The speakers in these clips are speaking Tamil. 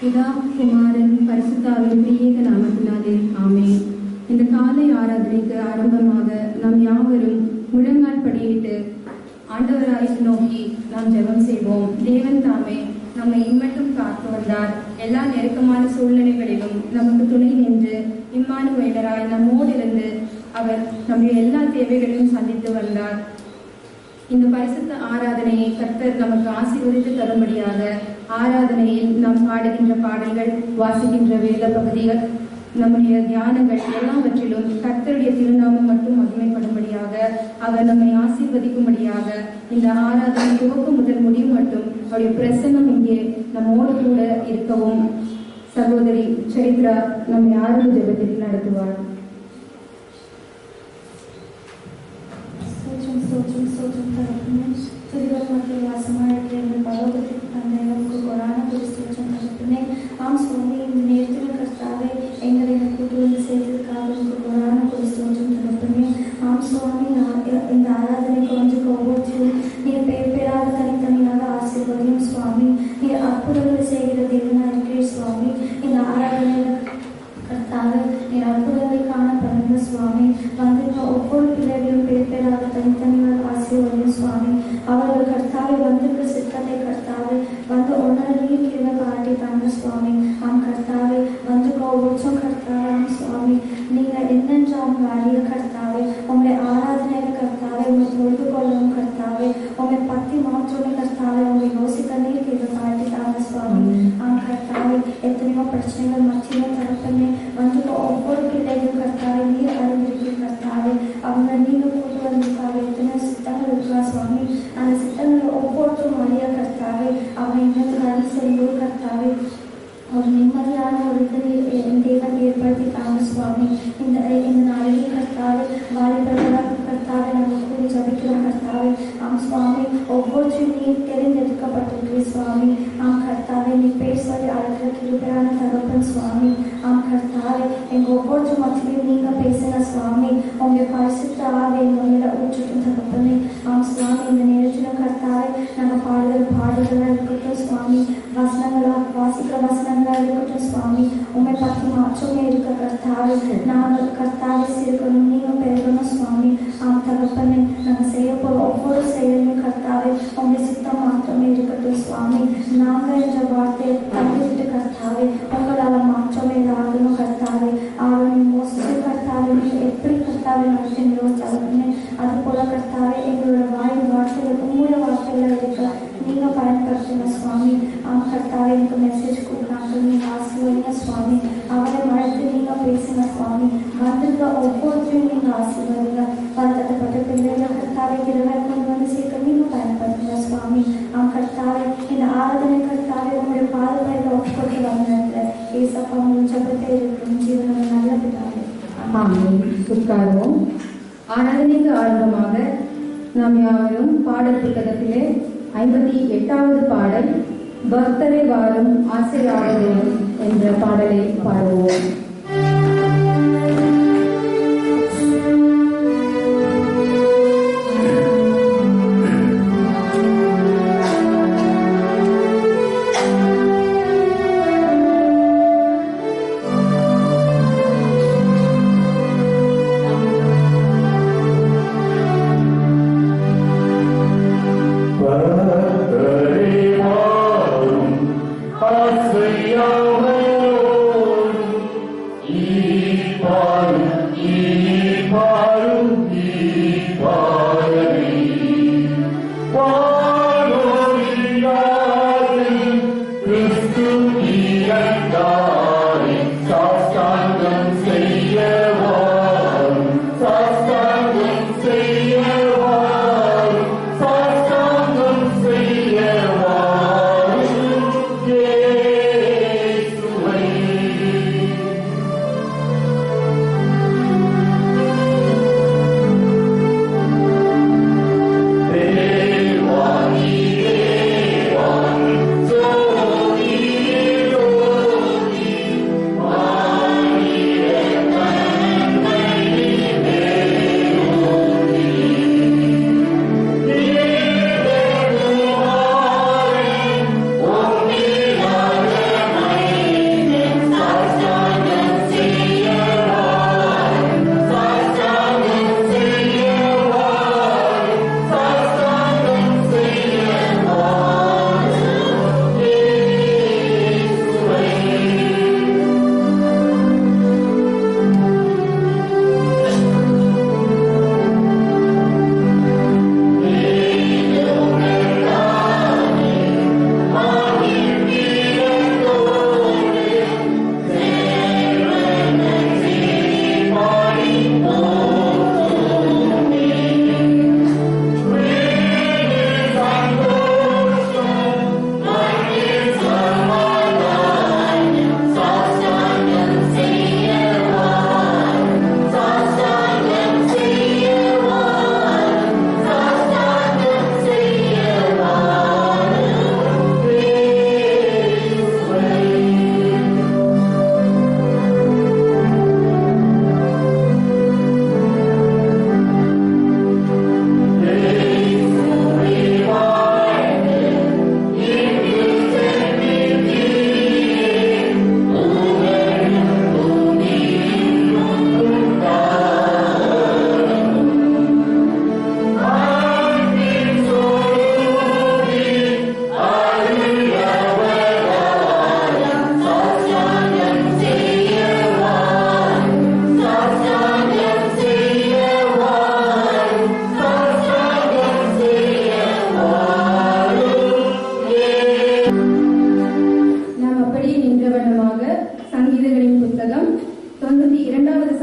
பிதா குமாரன் பரிசுத்தாவின் பிரியேக நாமத்தினாலே ஆமென். இந்த காலை ஆராதனைக்கு ஆரம்பமாக நாம் யாவரும் முழங்கால் படியிட்டு ஆண்டவராய் நோக்கி நாம் ஜெபம் செய்வோம். தேவன் தாமே நம்மை இம்மட்டும் காத்து வந்தார். எல்லா நெருக்கமான சூழ்நிலைகளிலும் நமக்கு துணை நின்று இம்மானுவேலராய் நம்மோடு இருந்து அவர் நம்முடைய எல்லா தேவைகளையும் சந்தித்து வந்தார். இந்த பரிசுத்த ஆராதனையை கர்த்தர் நமக்கு ஆசீர்வதித்து தரும்படியாக ஆராதனையில் நாம் பாடுகின்ற பாடல்கள், வாசிக்கின்ற வேத பகுதிகள், நம்முடைய தியானங்கள் எல்லாவற்றிலும் கர்த்தருடைய திருநாமம் மட்டும் மகிமைப்படும்படியாக அவர் நம்மை ஆசீர்வதிக்கும்படியாக இந்த ஆராதனை துவக்கம் முதல் முடிவு மட்டும் அவருடைய பிரசன்னம் இங்கே நம்மோடு கூட இருக்கவும் சகோதரி சரித்ரா நம்மை ஆரம்ப ஜெபத்தில் நடத்துவார். எங்களை கூட்டு சேர்த்ததுக்காக கொரான குறிச்சோம் தகப்பனே. ஆம் சுவாமி, இந்த ஆராதனைக்கு வந்து ஒவ்வொருத்தரும் நீர் பேர் பேராக தனித்தனியாக ஆசீர்வதியும் சுவாமி. நீர் அற்புதங்களை செய்கிற தேவனா இருக்கிறீர் சுவாமி. இந்த ஆராதனையில் கர்த்தாவே நீர் அற்புதங்களை காணப்படுங்க சுவாமி. வந்து ஒவ்வொரு பிள்ளைகளும் பேர் பேராக தனித்தனியாக ஆசீர்வதியும் சுவாமி. அவர்கள் கர்த்தாவை வந்திருக்க சித்தத்தை கர்த்தாவை வந்து உணர நீர் கிருபை காட்டிட்டாங்க சுவாமி. ஆம் கர்த்தாவே வந்து ஒவ்வொருத்தரும் கர்த்தாவே. ஆம் சுவாமி, நீங்க என்னென்று அவங்க அறிய கர்த்தாவே, உங்களை ஆராதனையில கர்த்தாவே உங்களை தொழுது கொள்ளவும் கர்த்தாவே, உங்களை பத்தி மாற்றமே கர்த்தாவே உங்களை யோசிக்க நீர் கிருபை காட்டிட்டாங்க சுவாமி. ஆம் கர்த்தாவே, எத்தனையோ பிரச்சனைகள் மத்தியிலும் தரப்பனே வந்து ஒவ்வொரு பிள்ளைகளும் கர்த்தாவே நீர் அறிந்திருக்கீங்க கர்த்தாவே. அவங்க நீங்க கூட்டு வந்திருக்காங்க. எத்தனை சித்தங்கள் இருக்கா சுவாமி. அந்த சித்தங்களை ஒவ்வொருத்தரும் அறிய கர்த்தாவே அவங்க இன்னும் அறி செய்யும் கர்த்தாவே ஒரு நிம்மதியான ஒரு தேவன் ஏற்படுத்திட்டாங்க சுவாமி. இந்த நாளில் கர்த்தாவே வாலிபர்களாக கர்த்தாவே நாங்கள் கூறி ஜபிக்கிறோம் கர்த்தாவே. ஆம் சுவாமி, ஒவ்வொருத்தரும் நீர் தெரிந்தெடுக்கப்பட்டிருக்கிறீர் சுவாமி. ஆம் கர்த்தாவே, நீ பேர் சொல்லி அழைக்கிற கிருபையான தகப்பன் சுவாமி. ஆம் கர்த்தாவே, எங்க ஒவ்வொருத்தரும் மத்தியிலும் நீங்க பேசுங்க சுவாமி. உங்க பரிசுத்த ஆவி எங்க மேல ஊற்றட்டும் தகப்பனே. ஆம் சுவாமி, இந்த நேரத்தில் கர்த்தாவே நாங்கள் பாடுதலா இருக்கட்டும் சுவாமி. வசனங்களா வாசிக்கிற வசனங்களா இருக்கட்டும் சுவாமி. உண்மை பற்றி மாற்றமே இருக்க கர்த்தாவே. நாங்கள் கர்த்தாவே சிறுக்கணும், நீங்க பெருகணும் சுவாமி. ஆம் தகப்பனே, நாங்கள் செய்ய போற ஒவ்வொரு செயலும் கர்த்தாவே உங்களை சித்தம் மாற்றமே இருக்கட்டும் சுவாமி. நாங்கள் என்ற வார்த்தையை தந்துவிட்டு கர்த்தாவே உங்களால் மாற்றமே ஆகணும் கர்த்தாவே. அவனை மோசிச்சு கர்த்தாவே நீங்கள் எப்படி கர்த்தாவே நடத்தினோ தகப்பனே, அது போல கர்த்தாவே எங்களோட வார்த்தைகள் உங்களுடைய வார்த்தைகள் இருக்க நீங்க பயன்படுத்துங்க சுவாமி. ஆம் கர்த்தாவே, எனக்கு மெசேஜ் கொடுக்குறாங்க, நீங்க ஆசீர்வதிங்க சுவாமி. அவரை மழைத்து நீங்க பேசுங்க சுவாமி. வந்திருக்க ஒவ்வொருத்தையும் நீங்க ஆசீர்வதிங்க. பலதட்டப்பட்ட பிள்ளைகள் கர்த்தாவே கிருபை கொண்டு வந்து சேர்க்க நீங்க பயன்படுத்துங்க சுவாமி. ஆம் கர்த்தாவே, இந்த ஆராதனை கர்த்தாவே உங்களுடைய பாதுகாப்பை ஒப்புக்கொண்டு வந்த ஏசப்பா உங்கள் ஜபத்தை இருக்கும் ஜீவன நல்ல பிதாவே. ஆமென். உட்காருவோம். ஆராதனைக்கு ஆரம்பமாக நாம் யாவரும் பாடல் புத்தகத்திலே 58வது பாடல் பக்தரை வாரும் ஆசையாவது என்ற பாடலை பாடுவோம். Dewa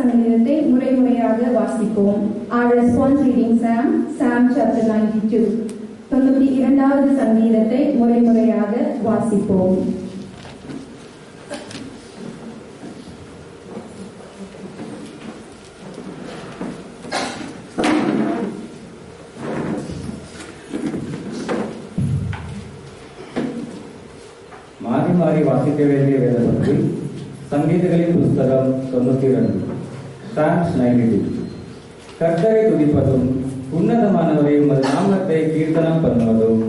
சங்கீதத்தை முறையாக வாசிப்போம். Our response reading Psalm chapter 92. 92வது சங்கீதத்தை முறையாக வாசிப்போம். மாறி மாறி வாசிக்க வேண்டிய வேத பகுதி சங்கீதங்களின் புஸ்தகம் 92. Psalms 92. கர்த்தரை துதிப்பதும் உன்னதமானவரை உமது நாமத்தை கீர்த்தனம் பண்ணுவதும்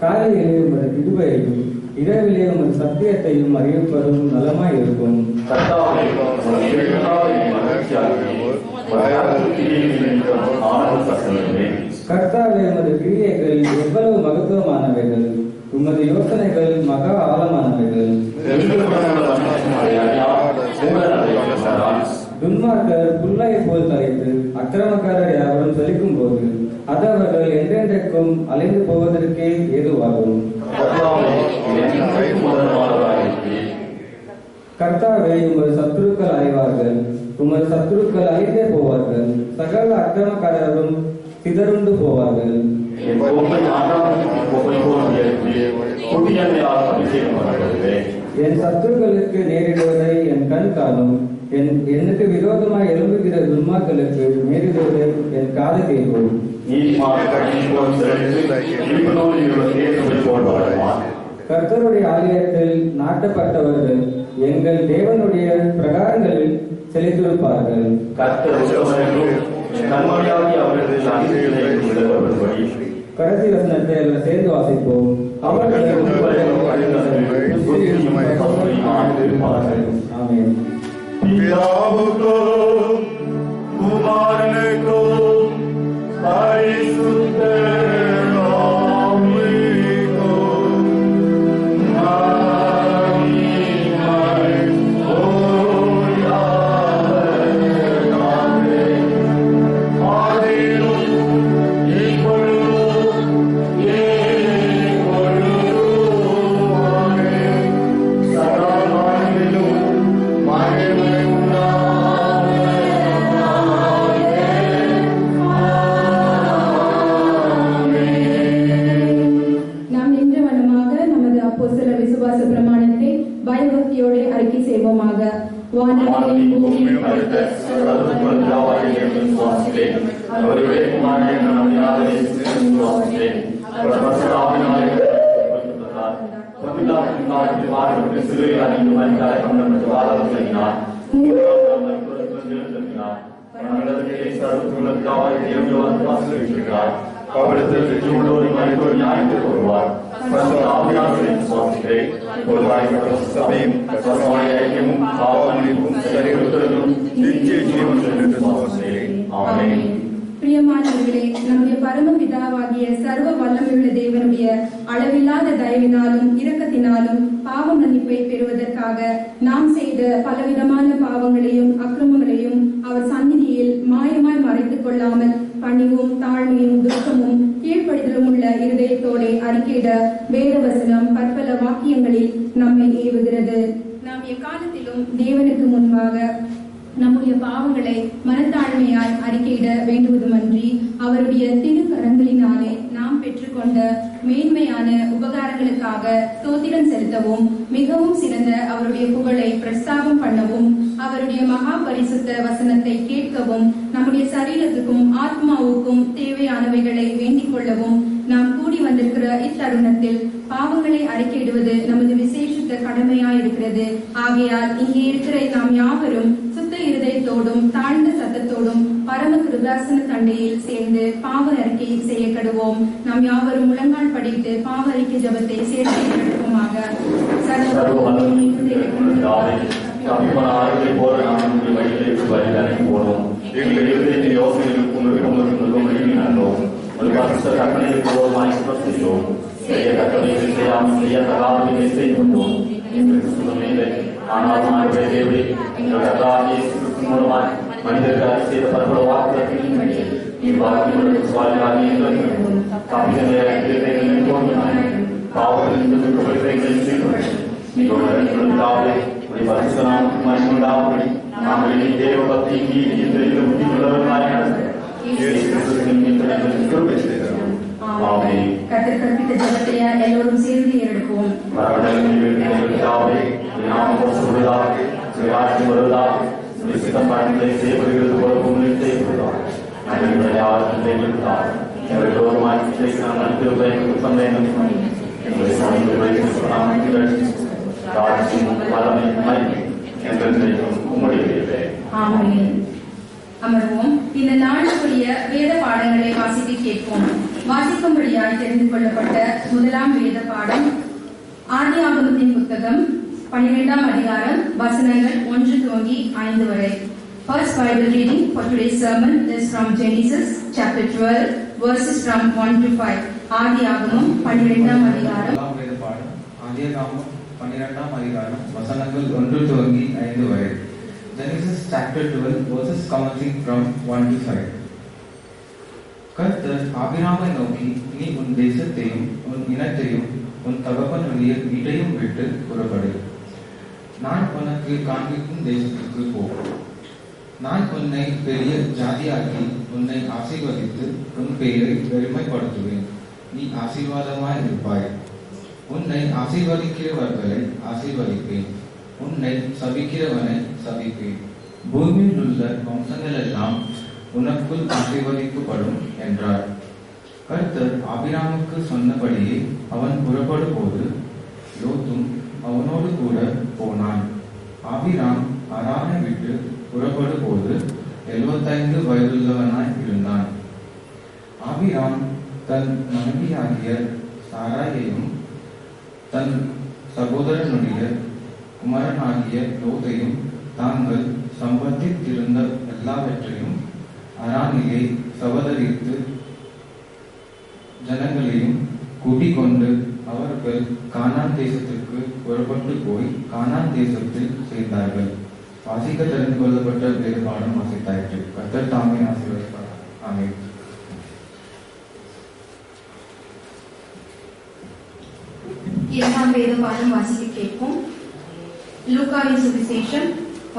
காலையிலே உமது கிருபையையும் இரவிலே உமது சத்தியத்தையும் அறிவிப்பதும் நலமாய் இருக்கும். கர்த்தாவே, உமது கிரியைகள் எவ்வளவு மகத்துவமானவைகள், உமது யோசனைகள் மகா ஆழமானவைகள். துன்மார்க்கர் புல்லை போல் தரைத்து அக்கிரமக்காரர் யாவரும் செழிக்கும் போது அது அவர்கள் என்றென்றைக்கும் அலைந்து போவதற்கே ஏதுவாகும். கர்த்தாவே, உமது சத்துருக்கள் அலைவார்கள், உமது சத்துருக்கள் அழிந்தே போவார்கள், சகல அக்கிரமக்காரரும் சிதறுண்டு போவார்கள். என் சத்துருக்களுக்கு நேரிடுவதை என் கண் காணும், எனக்கு விரோதமாய் எழும்புகிற துன்மார்களுக்கு நேரிடுவதை என் காது கேட்கும். கர்த்தருடைய ஆலயத்தில் நாட்டப்பட்டவர்கள் எங்கள் தேவனுடைய பிரகாரங்களில் செழித்திருப்பார்கள். கடைசி வசனத்தை எல்லாம் சேர்ந்து வாசிப்போம். ஆமென். பிதாவுக்கும் குமாரனுக்கும் பரிசுத்த ஆவிக்கும் மகிமை உண்டாவதாக. ஆதியிலும் இப்பொழுதும் எப்பொழுதுமாக சதா காலங்களிலும் மகிமை நாம் நின்ற வண்ணமாக நமது அப்போஸ்தலர் விசுவாச பிரமாணத்தை பயபக்தியோடு அறிக்கை செய்வோமாக. வானங்களையும் பூமியையும் படைத்த சர்வவல்லமை பிதாவாகிய விசுவாசிக்கிறேன். அவருடைய குமாரனாகிய நம்முடைய இயேசுவை விசுவாசிக்கிறேன். அவர் பரிசுத்த ஆவியினாலே பரிசுத்தப்பட்டார். பரிசுத்தாவின் காலத்தில் பாடுபட்டு சிலுவையில் அறைந்து மரித்தார், கண்டப்பட்டு வாழவும் செய்தார். மூன்றாம் நாள் மரித்தோருக்கு எழுந்திருக்கிறார். நம்மிடத்திலே சர்வவல்லமை பிதாவாகிய தேவன் வாசலிட்டிருக்கிறார். அவரிடத்தில் ஜீவனோடு மரித்தோர் நியாயத்திற்கு வருவார். பரிசுத்த ஆவியானவரை விசுவாசிக்கிறேன். ஒருவராய் சபையும் பரிசுத்தமான ஐக்கியமும் பாவமன்னிப்பும் சரீரத்திலும் நித்திய ஜீவனிலும் விசுவாசிக்கிறேன். ஆமென். பிரியமானவர்களே, நம்முடைய பரமபிதாவாகிய சர்வ வல்லமையுள்ள தேவனுடைய அளவில்லாத தயவினாலும் இரக்கத்தினாலும் பாவ மன்னிப்பை பெறுவதற்காக நாம் செய்த பலவிதமான பாவங்களையும் அக்கிரமங்களையும் அவர் சந்நிதியில் மாயமாய் மறைத்துக் கொள்ளாமல் பணிவும் தாழ்மையும் துக்கமும் கீழ்ப்படிதலும் உள்ள இருதயத்தோட அறிக்கையிட வேதவசனம் பற்பல வாக்கியங்களில் நம்மை ஏவுகிறது. நாம் எக்காலத்திலும் தேவனுக்கு முன்பாக நம்முடைய பாவங்களை மனத்தாழ்மையாய் அறிக்கையிட வேண்டுவதுமன்றி அவருடைய திருக்கரங்களினாலே நாம் பெற்றுக்கொண்ட மேன்மையான உபகாரங்களுக்காக ஸ்தோத்திரம் செலுத்தவும் மிகவும் சிறந்த அவருடைய புகழை பிரஸ்தாபம் பண்ணவும் அவருடைய மகா பரிசுத்த வசனத்தை கேட்கவும் நம்முடைய சரீரத்துக்கும் ஆத்மாவுக்கும் தேவையானவைகளை வேண்டிக் கொள்ளவும் நாம் கூடி வந்திருக்கிற இத்தருணத்தில் பாவங்களை அறிக்கையிடுவது நமது விசேஷித்த கடமையாயிருக்கிறது. ஆகையால் இங்கே இருக்கிற நாம் யாவரும் சுத்த இருதயத்தோடும் தாழ்ந்த சத்தத்தோடும் பரம கிருபாசன தண்டையில் சேர்ந்து பாவ அறிக்கை செய்யப்படுவோம். நாம் யாவரும் முழங்கால் படித்து பாவ அறிக்கை ஜபத்தை சேர்த்து நடப்போமாக. மனிதர்கள் செய்த பரவ வாக்குறுதிகளின்படி இவ்வாறு சுவாலியாக பாவங்களிலிருந்து கர்த்தர் கற்பித்த ஜெபத்தை எல்லோரும் சேர்ந்து எடுப்போம். அமர்வோம். இந்த நாளுக்குரிய வேத பாடங்களை வாசித்து கேட்போம். வாசிக்கும்படியாய் தெரிந்து கொள்ளப்பட்ட முதலாம் வேத பாடம் ஆதியாகமத்தின் புத்தகம் 12ஆம் அதிகாரம் வசனங்கள் 1 துவங்கி 5 வரை. First Bible reading for today's sermon is from Genesis chapter 12 verses from 1 to 5. ஆதியாகமம் 12ஆம் அதிகாரம். வேத பாடம் ஆதியாகமம் 12ஆம் அதிகாரம் வசனங்கள் 1 துவங்கி 5 வரை. Genesis chapter 12 verses commencing from 1 to 5. கர்த்தர் ஆபிரகாமை நோக்கி, நீ உன் தேசத்தையும் உன் இனத்தையும் உன் தகப்பனுடைய வீட்டையும் விட்டு புறப்படு. நான் உனக்கு காண்பிக்கும் தேசத்திற்கு போ. நான் உன்னை பெரிய ஜாதியாக்கி உன்னை ஆசீர்வதித்து உன் பெயரை பெருமைப்படுத்துவேன். நீ ஆசீர்வாதமாய் இருப்பாய். உன்னை ஆசீர்வதிக்கிறவர்களை ஆசீர்வதிப்பேன், உன்னை சபிக்கிறவனை சபிப்பேன். பூமியில் உள்ள வம்சங்கள் எல்லாம் உனக்குள் ஆசீர்வதிக்கப்படும் என்றார். கர்த்தர் ஆபிரகாமுக்கு சொன்னபடியே அவன் புறப்படும் போது லோத்தும் அவனோடு கூட போனான். ஆபிரகாம் அரானை விட்டு புறப்படும் போது 75 வயதுள்ளவனாய் இருந்தான். ஆபிரகாம் தன் மனைவியாகிய சாராயையும் தன் சகோதரனுடைய குமாரனாகிய லோத்தையும் தாங்கள் சம்பாதித்திருந்த எல்லாவற்றையும் அரானிலே சபதரித்து ஜனங்களையும் கூட்டிக் கொண்டு அவர்கள் கானான் தேசத்திற்கு புறப்பட்டு போய் கானான் தேசத்தில் சேர்ந்தார்கள். வாசிக்க தெரிந்து கொள்ளப்பட்ட வேத பாடம் வாசித்தாயிற்று. கர்த்தர் தாமே ஆசீர்வதிப்பார். ஆமென். இரண்டாம் வேத பாடம் வாசிக்க கேட்போம். லூக்காவின் சுவிசேஷம்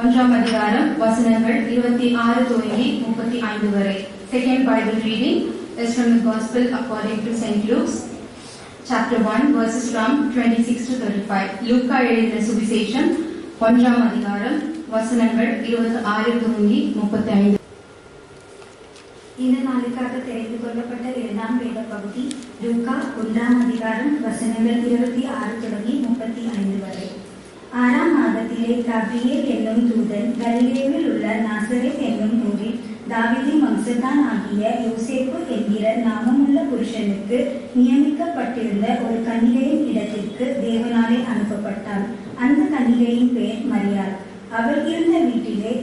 1ஆம் அதிகாரம் வசனங்கள் 26 துவங்கி 35 வரை. Second Bible reading is from the Gospel according to St. Luke chapter 1 verses from 26 to 35. லூக்கா எழுதின சுவிசேஷம் 1ஆம் அதிகாரம் வசனங்கள் 26 துவங்கி 35. இந்த நாளுக்காக தெரிந்து கொள்ளப்பட்ட இரண்டாம் வேத பகுதி லூக்கா 1ஆம் அதிகாரம் வசனங்கள் 26 தொடங்கி 35 வரை. 6ஆம் மாதத்திலே கபிரியேல் என்னும் தூதன் கலிலேயில் உள்ள நாசரேத் என்னும் ஊரில் தாவீதின் வம்சத்தான் ஆகிய யோசேப்பு என்கிற நாமமுள்ள புருஷனுக்கு நியமிக்கப்பட்டிருந்த ஒரு கன்னிகையின் இடத்திற்கு தேவனாலே அனுப்பப்பட்டார். அந்த கன்னிகையின் பெயர் மரியாள். அவள் இருந்த வீட்டிலே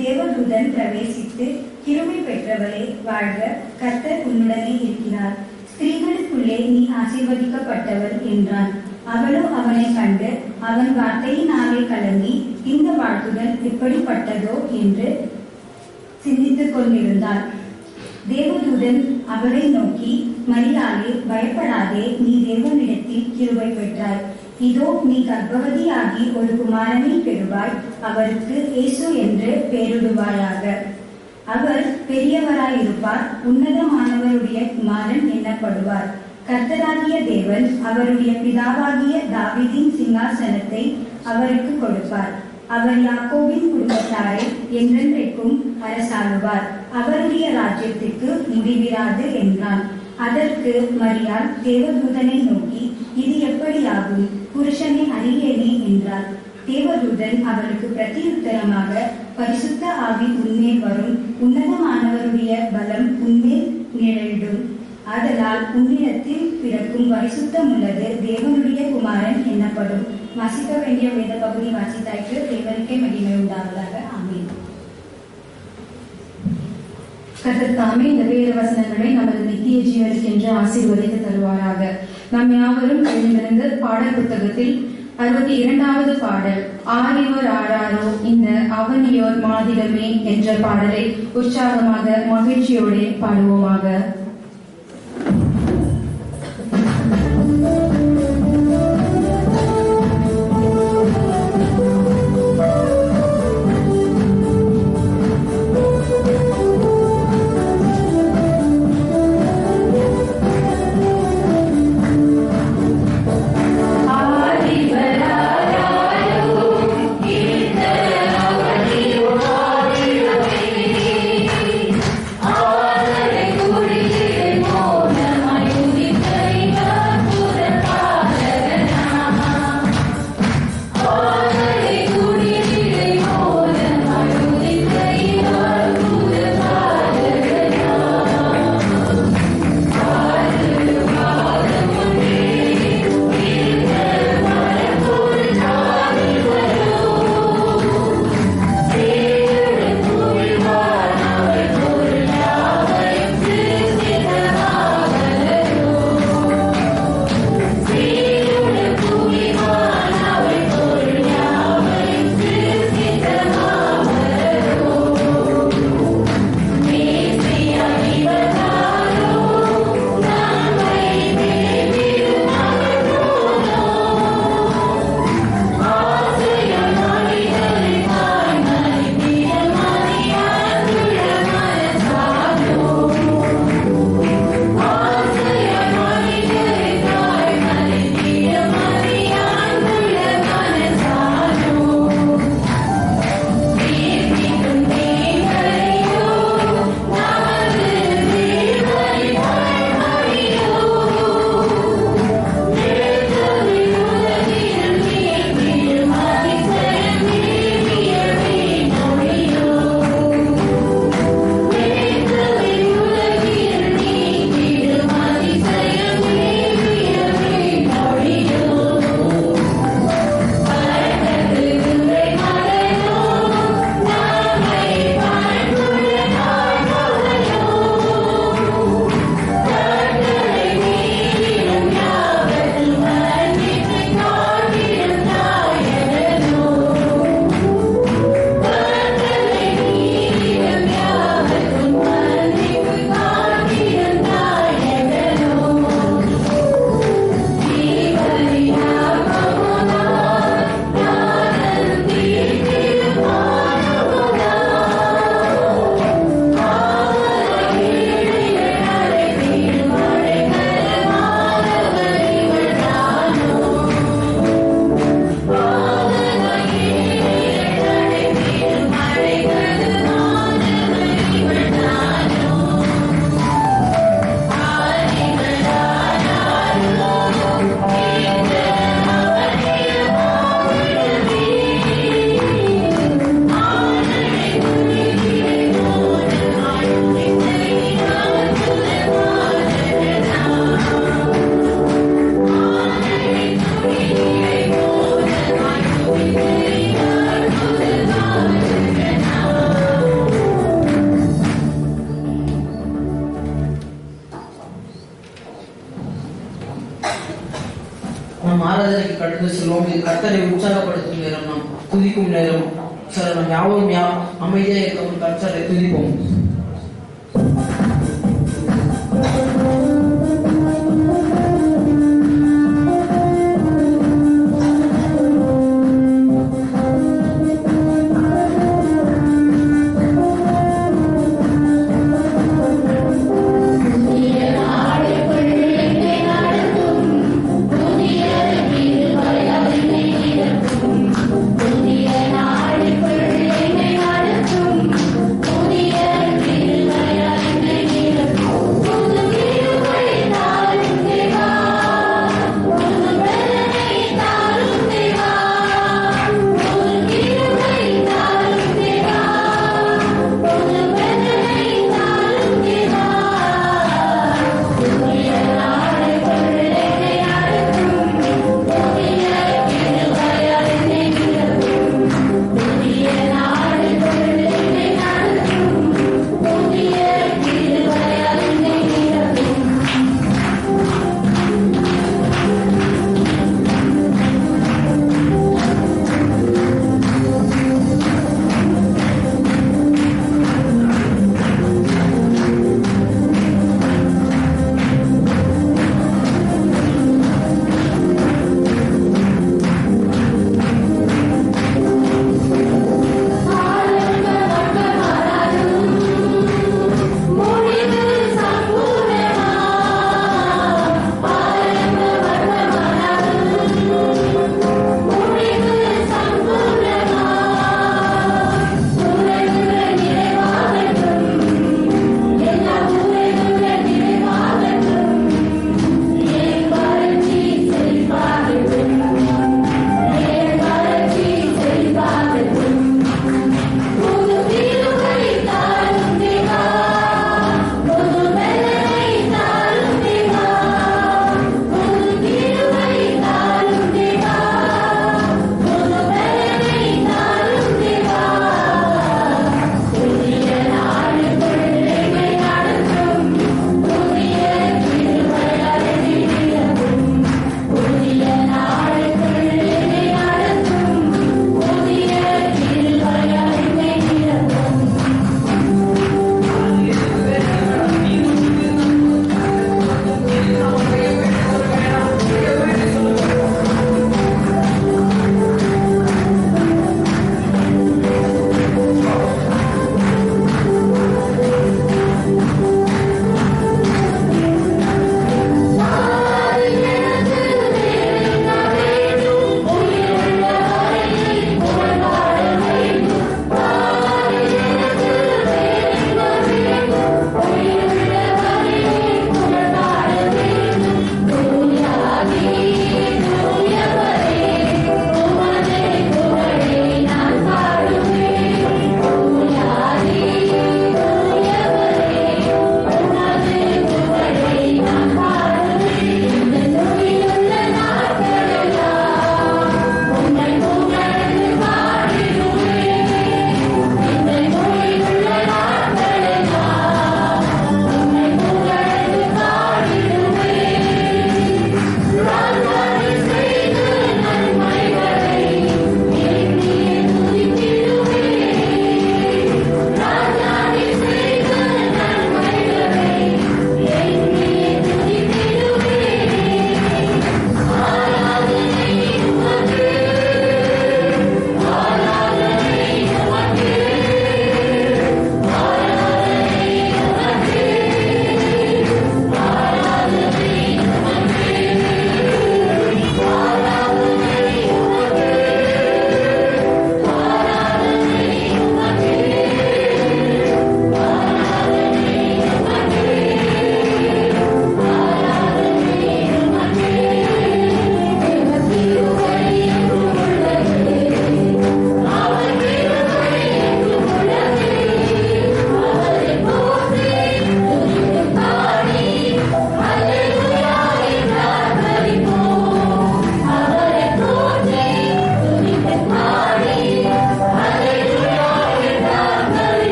தேவதூதன் பிரவேசித்து, கிருபை பெற்றவளே வாழ்க, கர்த்தர் உன்னுடனே இருக்கிறார், ஸ்திரீகளுக்குள்ளே நீ ஆசீர்வதிக்கப்பட்டவள் என்றான். அவளோ அவனை கண்டு அவன் வார்த்தையினாலே கலங்கி இந்த வாழ்த்துதல் எப்படிப்பட்டதோ என்று சிந்தித்துக் கொண்டிருந்தாள். தேவதூதன் அவளை நோக்கி, மரியாளே பயப்படாதே, நீ தேவனிடத்தில் கிருபை பெற்றாய். இதோ நீ கர்ப்பவதியாகி ஒரு குமாரனை பெறுவாய், அவருக்கு இயேசு என்று பெயரிடுவாயாக. அவர் பெரியவராயிருப்பார், உன்னதமானவருடைய குமாரன் என்னப்படுவார். கர்த்தராகிய தேவன் அவருடைய பிதாவாகிய தாவீதின் சிங்காசனத்தை அவருக்கு கொடுப்பார். அவர் யாக்கோபின் குடும்பத்தாரை என்றென்றைக்கும் அரசாளுவார், அவருடைய ராஜ்யத்துக்கு முடிவிராது என்றான். அதற்கு மரியாள் தேவதூதனை நோக்கி, இது எப்படியாகும், புருஷனை அறியேனே என்றாள். தேவதூதன் அவளுக்கு பிரதியுத்தரமாக, பரிசுத்த ஆவி உன்மேல் வரும், உன்னதமானவருடைய பலம் உன்மேல் நிழலிடும். ஆதலால் உன்னிடத்தில் பிறக்கும் பரிசுத்தம் உள்ளது தேவனுடைய குமாரன் என்னப்படும். வாசிக்க வேண்டிய வேத பகுதி வாசித்தாய்க்கு. தேவனுக்கே மகிமை உண்டாவதாக. ஆமென். கர்த்தர் தாமே இந்த வேத வசனங்களை நமது நித்திய ஜீவனுக்கென்று ஆசீர்வதித்து தருவாராக. நாம் யாவரும் எழுந்திருந்து பாடல் புத்தகத்தில் 62வது பாடல் ஆரியோர் ஆராரோ இந்த அவனியோர் மாதிரமே என்ற பாடலை உற்சாகமாக மகிழ்ச்சியோடு பாடுவோமாக. நாம் ஆராதனைக்கு கடந்து செல்வோம். இது கர்த்தரை உற்சாகப்படுத்தும் நேரம், நாம் துதிக்கும் நேரம். சார் நாம் யாவரும் அமைதியாக இருக்க கர்த்தரை துதிப்போம். புதிய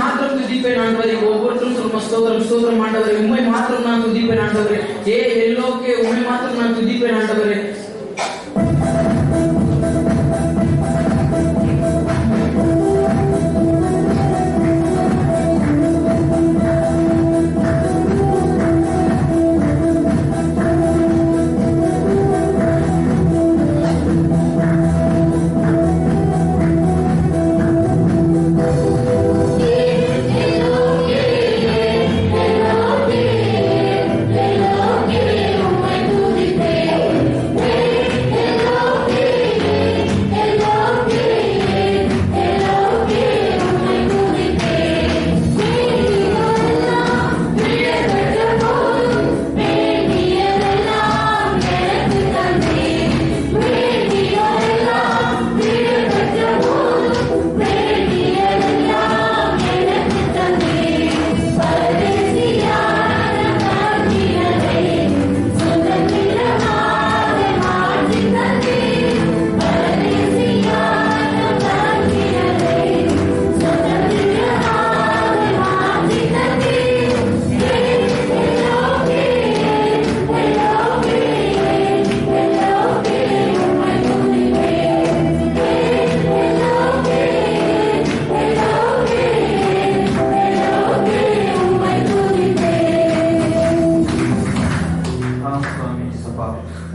மாத்திரம் துதிப்பேன் ஆண்டவரே. ஒவ்வொருத்தரும் சொல்லுமா ஸ்தோத்திரம் ஸ்தோத்திரம் ஆண்டவரே. உண்மை மாத்திரம் நான் துதிப்பேன் ஆண்டவரே. எல்லோக்கே உண்மை மாத்திரம் நான் துதிப்பேன் ஆண்டவரே.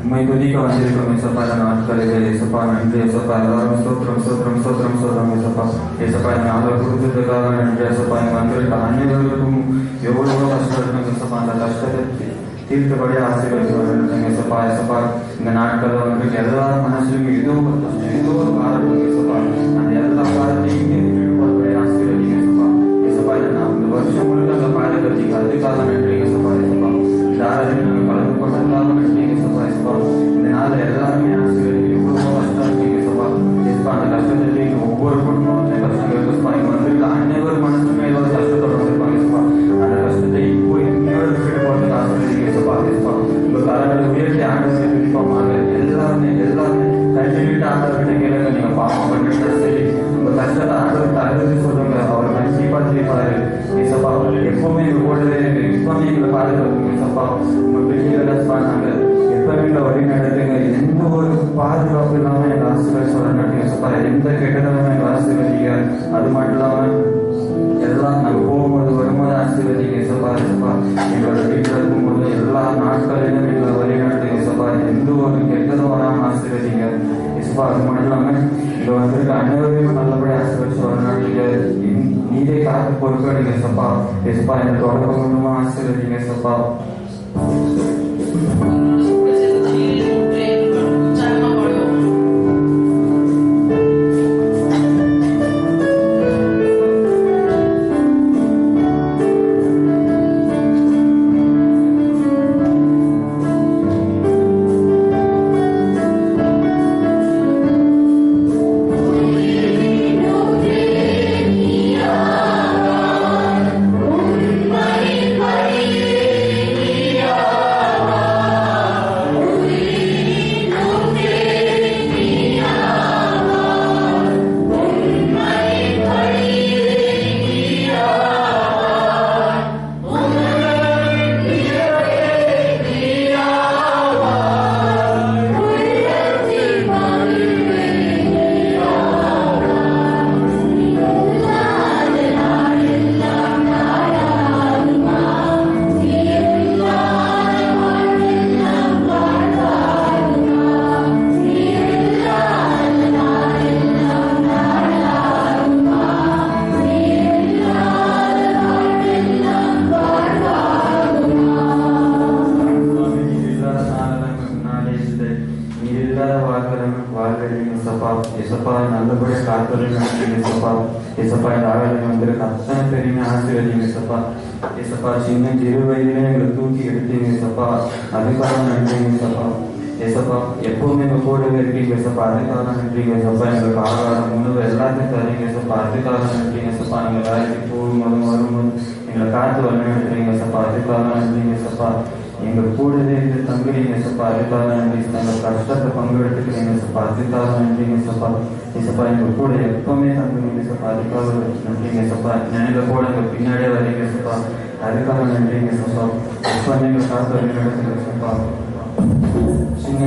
உம்மை துதிக்க வந்திருக்கும் ஏசப்பா இந்த நாட்களிலே ஏசப்பா நன்றி ஏசப்பா. எல்லாரும் ஸ்தோத்திரம் ஸ்தோத்திரம் ஸ்தோத்திரம் ஸ்தோத்திரம் ஏசப்பா. ஏசப்பா இந்த நாளை கொடுத்ததுக்காக நன்றி ஏசப்பா. இங்க வந்திருக்க அனைவருக்கும் எவ்வளவோ கஷ்டம் இருக்கும் ஏசப்பா. அந்த கஷ்டத்தை தீர்த்தபடியாக ஆசீர்வதிக்க ஏசப்பா. ஏசப்பா இந்த நாட்களில் வந்திருக்க எல்லா மனசுலையும் ஏதோ ஒரு கஷ்டம் ஏதோ ஒரு காரணம் ஏசப்பா. அந்த எல்லா காரணத்தையும் ஆசீர்வதிங்க ஏசப்பா. ஏசப்பா இந்த வருஷம் முழுக்க அந்த பாதுகாத்தீங்க அதுக்காக நன்றி ஏசப்பா. ஏசப்பா இந்த ஆராதனை நாங்கள் கலந்து கொண்டதுக்காக நன்றி ஏசப்பா. ஏசப்பா இந்த நாளில் எல்லாருமே ஆசீர்வதிங்க. எவ்வளோ கஷ்டம் இருக்கீங்க ஏசப்பா. ஏசப்பா அந்த கஷ்டத்தை ஒவ்வொரு குடும்பமே கஷ்டம் ஏசப்பா. இங்கே வந்திருக்க அனைவரும் மனசுமே ஏதோ கஷ்டத்தோட வந்திருப்பாங்க ஏசப்பா. அந்த கஷ்டத்தை இப்போ இன்னொரு வீடு போட்டு ஆசீர்வதிங்க ஏசப்பா. ஏசப்பா உங்கள் கரங்களை உயர்த்தி ஆண்டவரை துதிப்போமாக. எல்லாருமே கண்டிப்பாக ஆண்டவர்கிட்ட கேளுங்க. நீங்கள் பாவம் பண்ணிட்டு சரி உங்கள் கஷ்டத்தை ஆண்டவர்கிட்ட அழுது சொல்லுங்க. அவர் கண்டிப்பாக தீர்ப்பாரு ஏசப்பா. எப்பவுமே எங்கள் கூடவே இருக்கு. எப்பவுமே எங்களை பாதுகாப்புங்க ஏசப்பா. உங்கள் பிள்ளைகளை நாங்கள் எப்பவுமே எங்களை வழி நடத்துங்க. எந்த ஒரு பாதுகாப்பு இல்லாமல் எங்கள் ஆசீர்வாதம் நடத்துங்க ஏசப்பா. எந்த கெட்டதும் எங்கள் ஆசீர்வதிங்க. அது மட்டும் இல்லாமல் எல்லாம் நாங்கள் போகும்போது வரும்போது ஆசீர்வதிங்க ஏசப்பா. ஏசப்பா எங்களோட வீட்டில் இருக்கும்போது எல்லா நாட்களிலும் எங்களை வழி நடத்துங்க ஏசப்பா. எந்த ஒரு கெட்டதும் வராமல் ஆசீர்வதிங்க ஏசப்பா. அது மட்டும் இல்லாமல் இங்கே வந்திருக்க அனைவரையும் நல்லபடியாக ஆசீர்வதிச்சு வரநாட்டிங்க. நீரே காத்து பொறுப்பெடுங்க ஏசப்பா. ஏசப்பா என்னை தொடர்பு கொண்டுமா ஆசீர்வதிங்க ஏசப்பா. ஏசப்பா நல்லபடியாக காத்தொழில் நடத்துங்க ஏசப்பா. ஏசப்பா இந்த ஆராதனை வந்திருக்க அத்தனை பேரையுமே ஆசீர்வதிங்க ஏசப்பா. ஏசப்பா சின்ன சிறு வயதிலே எங்களை தூக்கி எடுத்தீங்க ஏசப்பா. அதுக்காக நன்றிங்க ஏசப்பா. ஏசப்பா எப்பவுமே எங்கள் கூடவே இருக்கீங்க ஏசப்பா. அதுக்காக நன்றிங்க ஏசப்பா. எங்களுக்கு ஆகாரம் உணவு எல்லாத்தையும் தரீங்க ஏசப்பா. அதுக்காக நன்றிங்க ஏசப்பா. நீங்கள் வேலைக்கு போகும்போதும் வரும்போது எங்களை காத்து வழி நடத்துறீங்க ஏசப்பா. அதுக்காக நன்றிங்க ஏசப்பா. எங்கள் கூடவே இருந்து தங்குறீங்க சப்பா, அதுக்காக நன்றி. எங்கள் கஷ்டத்தை பங்கெடுத்துக்கிறீங்க சப்பா, அதுக்காக நன்றிங்க சப்பா. சப்பா எங்கள் கூட எப்பவுமே தங்குறீங்க சப்பா, அதுக்காக நன்றிங்க சப்பா. எங்கள் கூட எங்கள் பின்னாடியே வரீங்க சப்பா, அதுக்காக நன்றிங்க சப்பா. எப்போ நீங்கள் காசு வழி நடத்துங்க சப்பா. சின்ன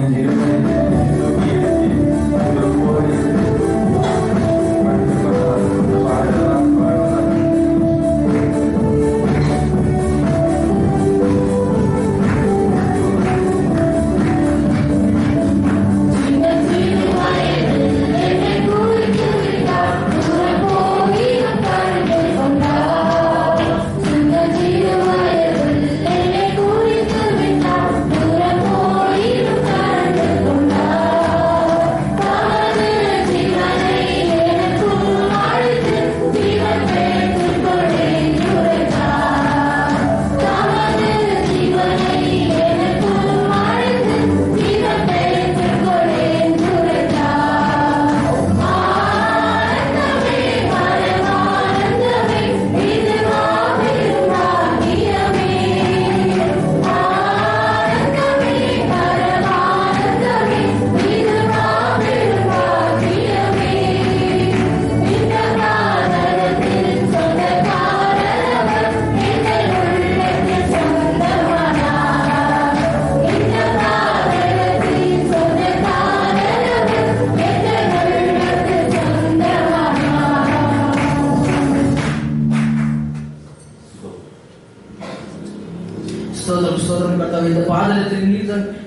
இந்த பாதலத்தில்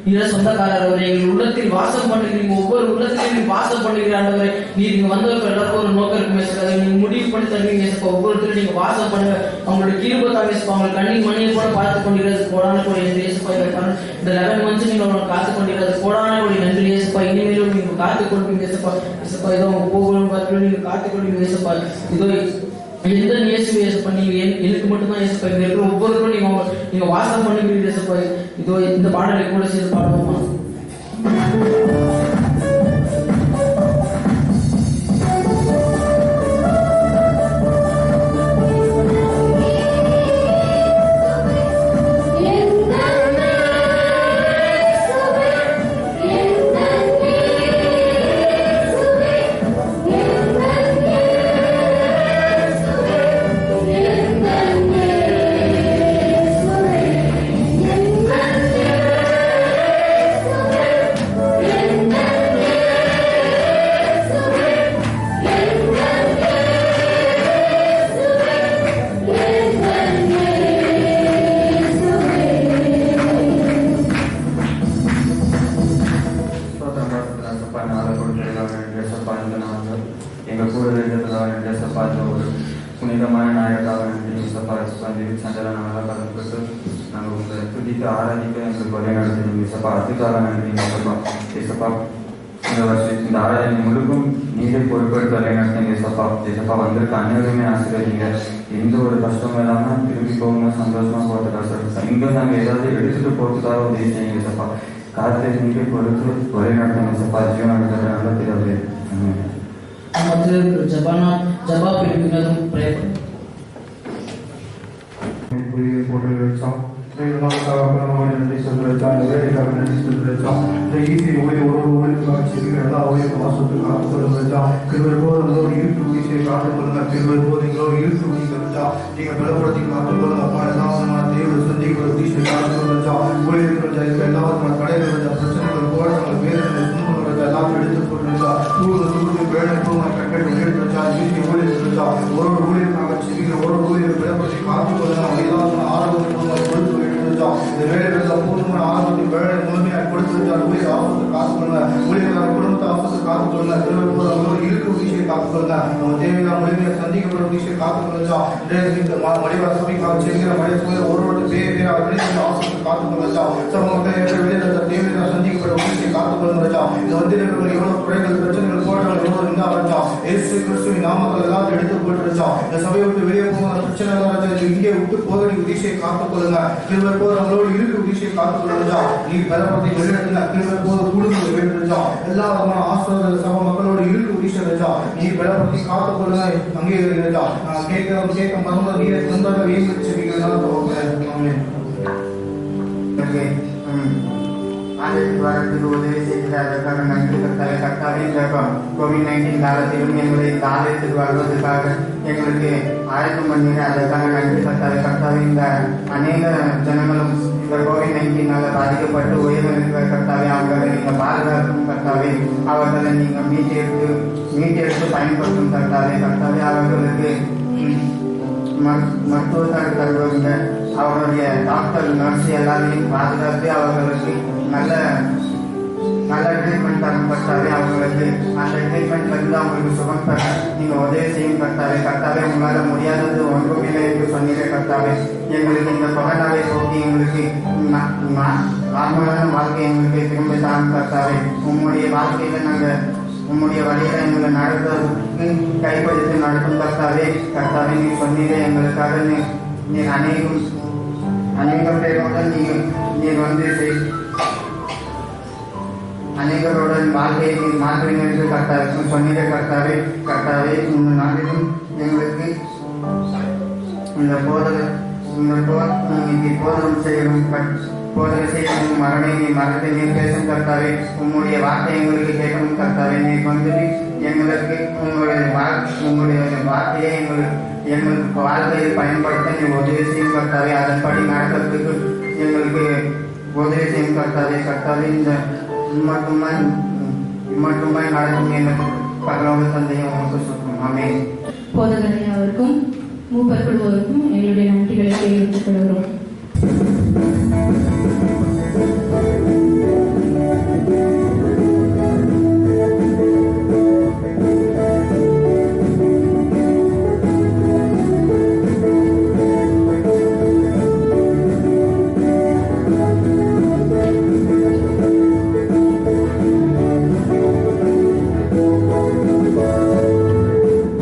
நீர் சொந்தக்காரர் அவரை எங்கள் உள்ளத்தில் வாசம் பண்ணுகிறீங்க. ஒவ்வொரு உள்ளத்திலையும் நீங்க வாசம் பண்ணுகிற ஆண்டவரை, நீர் இங்க வந்தவர்கள் எல்லாருக்கும் ஒரு நோக்கம் இருக்கு மேசப்பா. நீங்க முடிவு பண்ணி தருவீங்க மேசப்பா. ஒவ்வொருத்தரும் நீங்க வாசம் பண்ணுங்க. அவங்களுடைய கிருபை தான் மேசப்பா. அவங்க கண்ணீர் மணியை கூட பார்த்து கொண்டிருக்கிறது கோடான கோடி நன்றி ஏசப்பா. இந்த 11 மந்த்ஸ் நீங்க அவங்களை காத்து கொண்டிருக்கிறது கோடான கோடி நன்றி ஏசப்பா. இனிமேலும் நீங்க காத்து கொள்வீங்க ஏசப்பா. ஏசப்பா இதோ அவங்க போகணும் பார்த்து நீங்க காத்து கொள்வீங்க ஏசப்பா. இதோ எந்த இயேசு பண்ணி எனக்கு மட்டும்தான் இயேசப்பா. இங்க இருக்கிற ஒவ்வொருவரும் நீங்க வாசம் பண்ணுகிறீங்க இயேசப்பா. இதோ இந்த பாடலை கூட சேர்த்து பாடுவோமா? எங்கள் கூட இருக்கிறதாக நன்றி சப்பா. ஒரு புனிதமான நாயக்காக நன்றி சப்பா. சண்டை நாங்கள் கலந்துக்கிட்டு நாங்கள் உங்களை துதிக்க ஆராதிக்க எங்களுக்கு வழி நடத்துறீங்க சப்பா, அதுக்காக நன்றிங்க சப்பா. சப்பா இந்த வருஷம் இந்த ஆராதனை முழுக்கும் நீங்களே பொறுப்பெடுத்து வழி நடத்துங்க சப்பா. சப்பா வந்திருக்க அனைவருமே ஆசிரியங்க. எந்த ஒரு கஷ்டமும் இல்லாமல் திரும்பி போகணும், சந்தோஷமா போகிறது கஷ்டம். இங்கே நாங்கள் ஏதாவது எடுத்துட்டு போகிறதுக்காக உதவி செய்யுங்க சப்பா. காற்றை நீங்களே பொறுத்து வழி நடத்துங்க சப்பா. ஜீவன் நடத்துகிற நல்ல தேவை. ஜபா பிரிவினரும் போட்டு வச்சோம். நன்றி சொல்லிருச்சோம். இந்த வேலைக்காக நன்றி சொல்லிருச்சோம். இந்த ஈஸி ஓய்வு ஒரு ஓய்வுக்காக செய்கிற எல்லா ஓய்வு மாசத்துக்கு காத்து சொல்லிருச்சோம். திருவர் போதோ இருக்கு வீசை காத்து கொள்ளுங்க. திருவர் போதீங்களோ இருக்கு வீசிருச்சா நீங்க பலப்படுத்தி காத்து கொள்ளுங்க. அப்பா எல்லா விதமான தேவை சந்திக்கிற வீசை காத்து சொல்லிருச்சோம். ஊழியர்கள் எல்லா விதமான கடைகள் பிரச்சனைகள் போராட்டங்கள் வேதனை துன்பங்கள் எல்லாம் எடுத்து போட்டுருச்சா. தூது வேலை கட்டளை எடுத்துருச்சா. ஈஸி ஊழியர் சொல்லிச்சா. ஒரு ஊழியருக்காக செய்கிற ஒரு ஊழியர் பலப்படுத்தி காத்து கொள்ளுங்க. எல்லா ஆரோக்கியம் கொடுத்து இந்த வேலைகள் பூர்ணமான ஆரோக்கியம் வேலை முழுமையாக கொடுத்துருச்சா. ஊழியர் ஆபத்து காத்து கொள்ளுங்க. ஊழியர்கார குடும்பத்தை ஆபத்து காத்து கொள்ளுங்க. திருவள்ளுவர் அவங்களோட இருக்கிற விஷயம் காத்து கொள்ளுங்க. அவங்க தேவையான முழுமையாக சந்திக்கப்படும் விஷயம் காத்து கொள்ளுச்சா. மடிவா சபைக்காக செய்கிற மடிய சூழல் ஒரு பேர் ஆபத்து காத்து கொள்ளுச்சா. சமூகத்தை வெளியில் தேவையான சந்திக்கப்படும் விஷயம் காத்து கொள்ளுங்கச்சா. இந்த வந்திருக்கிறவர்கள் எவ்வளவு குறைகள் பிரச்சனைகள் போராட்டங்கள் எவ்வளவு இருந்தாச்சா. இயேசு கிறிஸ்துவின் நாமங்கள் எல்லாம் எடுத்து போட்டுருச்சா. இந்த சபையை விட்டு வெளியே போகிற பிரச்சனை இங்கே விட்டு போக நீ விஷயம் காத்துக் கொள்ளுங்க. திருவர் போது அவங்களோடு இருக்கிற விஷயம் காத்துக் கொள்ளுச்சா. நீ பலப்பத்தை வெளியிடுங்க. திருவர் போது குடும்பத்தை வெளியிடுச்சா. எல்லா விதமான ஆசிரியர்கள் சபை மக்களோடு இருக்கிற விஷயம் வச்சா. நீ பலப்பத்தை காத்துக் கொள்ளுங்க. அங்கே இருக்கிறதா கேட்க மறந்து நீரை சொந்தமாக வீடு வச்சிருக்கீங்க. எங்களுக்கு ஆண்டுக்கு வரத்துக்கு உதவி செய்து அதற்காக நன்றி கர்த்தாவே. கர்த்தாவே இந்த கோவிட்-19 காலத்திலும் எங்களை இந்த ஆலயத்துக்கு வருவதற்காக எங்களுக்கு ஆயத்தம் பண்ணி அதற்காக நன்றி கர்த்தாவே. கர்த்தாவே இந்த அநேக ஜனங்களும் இந்த கோவிட்-19 பாதிக்கப்பட்டு உயிரிழந்த கர்த்தாவே அவர்களை நீங்கள் பாதுகாக்கும் கர்த்தாவே. அவர்களை நீங்கள் மீட்டெடுத்து பயன்படுத்தும் கர்த்தாவே. கர்த்தாவே அவர்களுக்கு மருத்துவர்கள் தருவங்க அவருடைய டாக்டர் நர்ஸ் எல்லாரையும் பாதுகாத்து அவர்களுக்கு நல்ல ட்ரீட்மெண்ட் தரும் கர்த்தாவே. அவங்களுக்கு அந்த ட்ரீட்மெண்ட்ல இருந்து அவங்களுக்கு சுகம் தர நீங்கள் உதவி செய்யும் கர்த்தாவே. கர்த்தாவே உங்களால் முடியாதது ஒன்றுமில்லை என்று சொன்னீங்க கர்த்தாவே. எங்களுக்கு இந்த கொரோனாவை போக்கி எங்களுக்கு நார்மலான வாழ்க்கை எங்களுக்கு திரும்ப தாரும் கர்த்தாவே. உங்களுடைய வாழ்க்கையில நாங்கள் உங்களுடைய வழியில எங்களை நடத்துவதற்கு கைப்படுத்தி நடத்தும் கர்த்தாவே. கர்த்தாவே நீ சொன்னீங்க எங்களுக்காக நீர் அநேக பேரோட நீர் வந்து அநேகருடன் வாழ்க்கையை நீர் மாற்றுவீங்க என்று கர்த்தாவே சொன்னீங்க கர்த்தாவே. கர்த்தாவே இந்த நாளிலும் எங்களுக்கு இந்த போதகம் செய்யணும் மரணை நீ மறந்து நீர் பேசும் கர்த்தாவே. உங்களுடைய வார்த்தை எங்களுக்கு கேட்கணும் கர்த்தாவே. நீர் வந்து எங்களுக்கு உங்களுடைய வார்த்தையை எங்களுக்கு வாழ்க்கையில் பயன்படுத்த நீ உதவி செய்யும் கர்த்தாவே. அதன்படி நடக்கிறதுக்கு எங்களுக்கு உதவி செய்யும் கர்த்தாவே. கர்த்தாவே இந்த மட்டுமாய் நடக்கும் எனக்கு பரலோக தந்தையை உங்களுக்கு சொல்லும். ஆமென். போதகரை அவருக்கும் மூப்பர் குழுவோருக்கும் எங்களுடைய நன்றிகளை தெரிவித்துக் கொள்கிறோம்.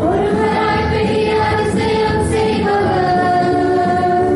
ஒருவராய் பெரிய அதிசயம் செய்பவர்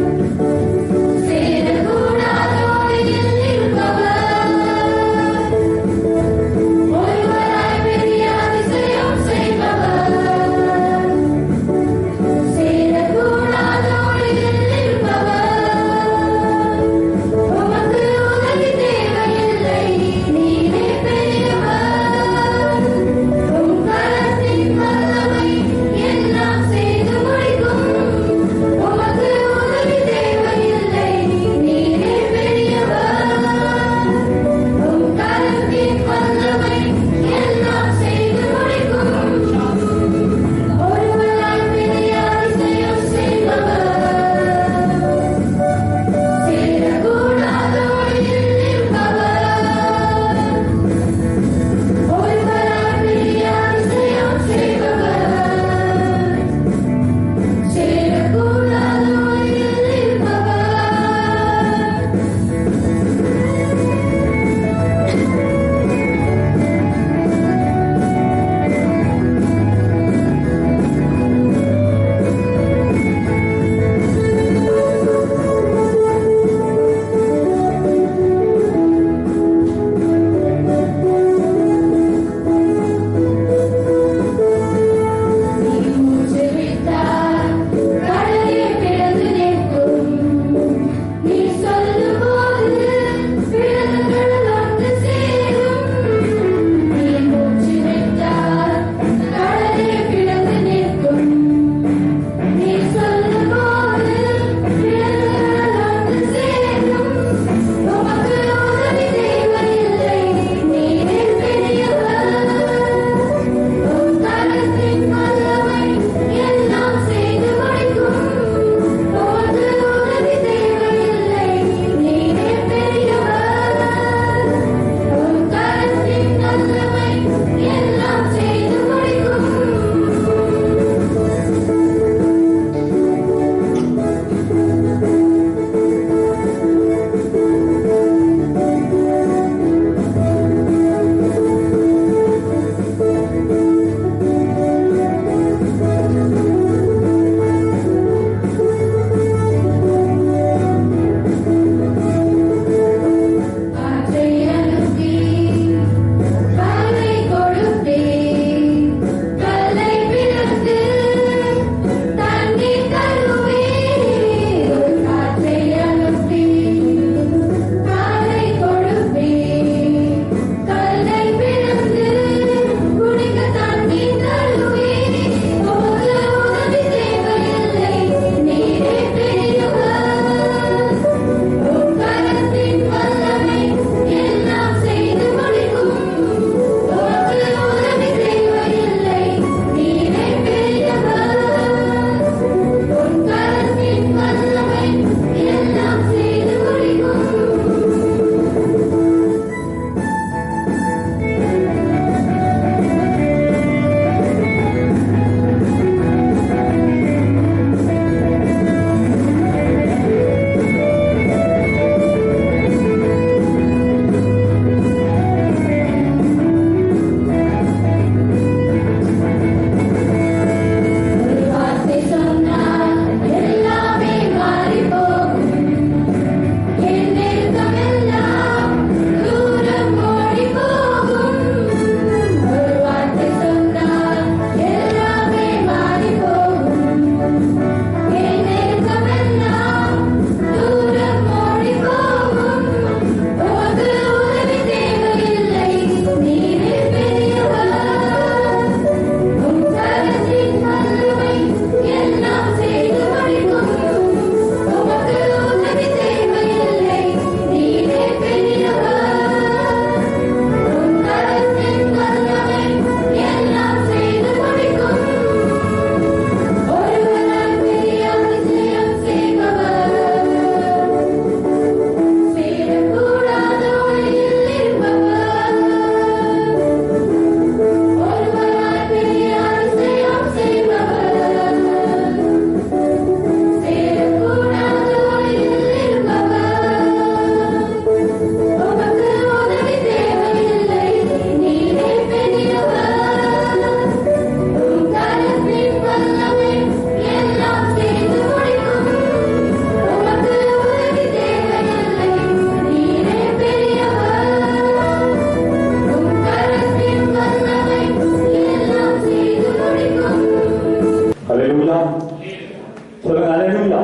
சொல்லுங்க அல்லேலூயா,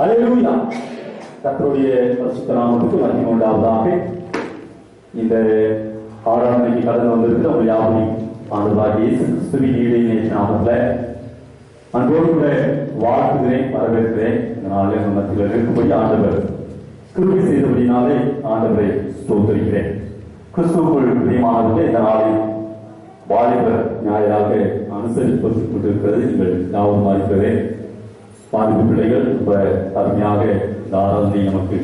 அல்லேலூயா. கர்த்தருடைய பரிசுத்த நாமத்துக்கு மகிமை உண்டாவதாக. இந்த ஆராதனைக்கு கடந்து வந்திருக்கிற உங்கள் யாவரையும் ஆண்டவராகிய இயேசு கிறிஸ்துவின் ஈடே நாமத்தில் அன்போடு கூட வாழ்த்துகிறேன், வரவேற்கிறேன். இந்த நாளில் நம்ம மத்தியில் இருக்கும்படி ஆண்டவர் கிருபை செய்தபடினாலே ஆண்டவரை ஸ்தோத்திரிக்கிறேன். கிறிஸ்துவுக்குள் பிரியமானவர்களே, இந்த நாளில் வாலிபர் ஞாயிறாக அனுசரிப்பட்டுக் கொண்டிருக்கிறது நீங்கள் ஞாபகம் இருக்கிறேன். வாலிப பிள்ளைகள் ரொம்ப அருமையாக இந்த ஆராதனை நமக்கு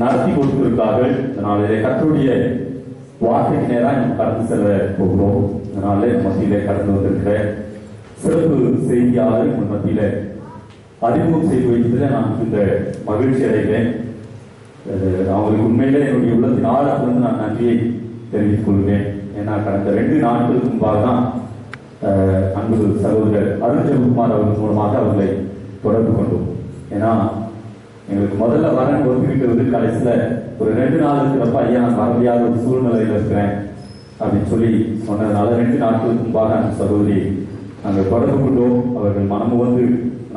நடத்தி கொடுத்திருக்கிறார்கள். இதனாலே கர்த்தருடைய வார்த்தைக்கு நேராக நம்ம கடந்து செல்ல போகிறோம். இதனாலே மத்தியிலே கடந்து வந்திருக்கிற சிறப்பு செய்தியாளர் உங்கள் மத்தியில அறிமுகம் செய்து வைத்ததில் நான் இந்த மகிழ்ச்சி அடைகிறேன். அவங்களுக்கு உண்மையிலே என்னுடைய உள்ளத்தின் ஆழத்திலிருந்து நான் நன்றியை தெரிவித்துக் கொள்கிறேன். ஏன்னா கடந்த 2 நாட்களுக்கு முன்பாக தான் அன்பு சகோதரர் அருண்ஜகுமார் அவர்கள் மூலமாக அவர்களை தொடர்பு கொண்டோம். ஏன்னா எங்களுக்கு முதல்ல வரன் ஒதுக்கிட்டு கடைசியில ஒரு 2 நாள் இருக்கிறப்ப ஐயா நான் வர முடியாத ஒரு சூழ்நிலையில் இருக்கிறேன் அப்படின்னு சொல்லி சொன்னதுனால 2 நாட்களுக்கு முன்பாக அந்த சகோதரி நாங்கள் தொடர்பு கொண்டோம். அவர்கள் மனமு வந்து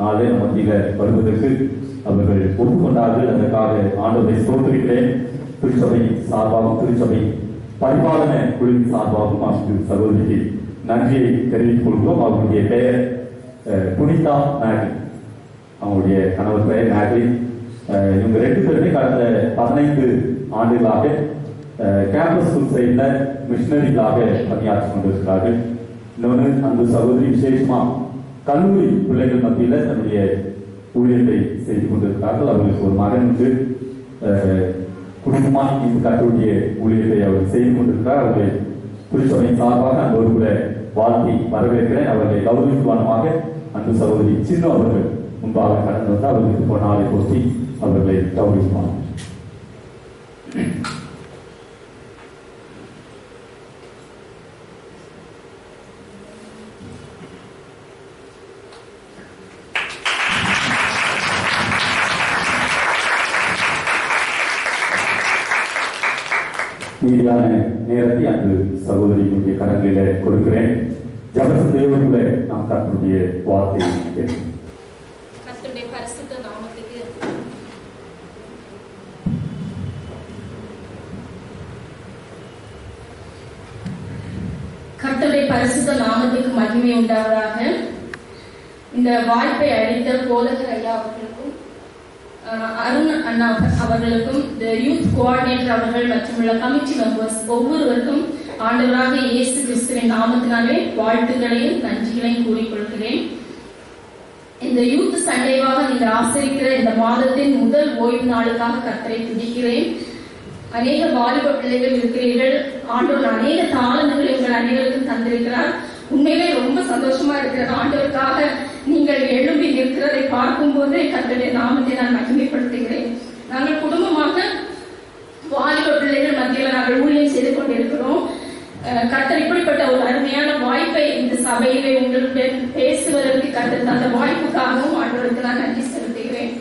நாளே மத்தியில வருவதற்கு அவர்கள் ஒப்புக்கொண்டார்கள். அதற்காக ஆண்டவரை ஸ்தோத்திரிக்கிறேன். திருச்சபை சார்பாகவும் திருச்சபை பரிபாலன குழுவின் சார்பாகவும் அந்த சகோதரிக்கு நன்றியை தெரிவித்துக் கொள்கிறோம். அவருடைய பெயர் புனிதா மேரி, அவங்களுடைய கணவர் பெயர் மேரி. இவங்க 2 பேருமே கடந்த 15 ஆண்டுகளாக கேம்பஸ் ஸ்கூல் சைடில் மிஷினரிகளாக பணியாற்றி கொண்டிருக்கிறார்கள். இன்னொன்று அந்த சகோதரி விசேஷமா கல்லூரி பிள்ளைகள் மத்தியில் தன்னுடைய ஊழியத்தை செய்து கொண்டிருக்கிறார்கள். அவர்களுக்கு ஒரு மகன் உண்டு. குடும்பமாக இந்த கல்லூரிய ஊழியத்தை அவர் செய்து கொண்டிருக்கிறார். அவர்களை திருச்சபை சார்பாக அந்த ஒரு கூட வாழ்த்தி வரவேற்கிறேன். அவர்களை கௌரவிக்குவானமாக அந்த சகோதரி சின்ன அவர்கள் முன்பாக கடந்து வந்து அவர்களுக்கு பொன்னாலை போட்டி அவர்களை கௌரவிப்பார். மீதியான நேரத்தை அந்த சகோதரியினுடைய கடன்களில கொடுக்கிறேன். ஜபச தேவனுடைய நாம் கர்த்தருடைய வார்த்தையை கேட்கிறோம். கர்த்தருடைய பரிசுத்த நாமத்துக்கு கர்த்தருடைய பரிசுத்த நாமத்துக்கு மகிமை உண்டாவதாக. இந்த வாய்ப்பை அளித்த போதகர் ஐயா அவர்களுக்கும் அருண் அண்ணா அவர்களுக்கும் யூத் கோஆர்டினேட்டர் அவர்கள் மற்றும் உள்ள கமிட்டி மெம்பர்ஸ் ஒவ்வொருவருக்கும் ஆண்டவராக இயேசு கிறிஸ்துவின் நாமத்தினாலே வாழ்த்துக்களையும் நன்றிகளையும் கூறிக்கொள்கிறேன். இந்த யூத் சண்டேவாக நீங்கள் ஆசரிக்கிற இந்த மாதத்தின் முதல் ஓய்வு நாளுக்காக கர்த்தரை துதிக்கிறேன். அநேக வாலிப பிள்ளைகள் இருக்கிறீர்கள். ஆண்டவர் அநேக தாளந்துகளை உங்கள் அனைவருக்கும் தந்திருக்கிறார். உண்மையிலே ரொம்ப சந்தோஷமா இருக்கிறது. ஆண்டவருக்காக நீங்கள் எழும்பி நிற்கிறதை பார்க்கும் போது கர்த்தருடைய நாமத்தை நான் மகிமைப்படுத்துகிறேன். நாங்கள் குடும்பமாக வாலிப பிள்ளைகள் மத்தியில் நாங்கள் ஊழியம் செய்து கொண்டிருக்கிறோம். கர்த்தர் இப்படிப்பட்ட ஒரு அருமையான வாய்ப்பை இந்த சபையிலே உங்களுடன் பேசுவதற்கு கர்த்தர் அந்த வாய்ப்புக்காகவும் ஆண்டவருக்கு நான் நன்றி செலுத்துகிறேன்.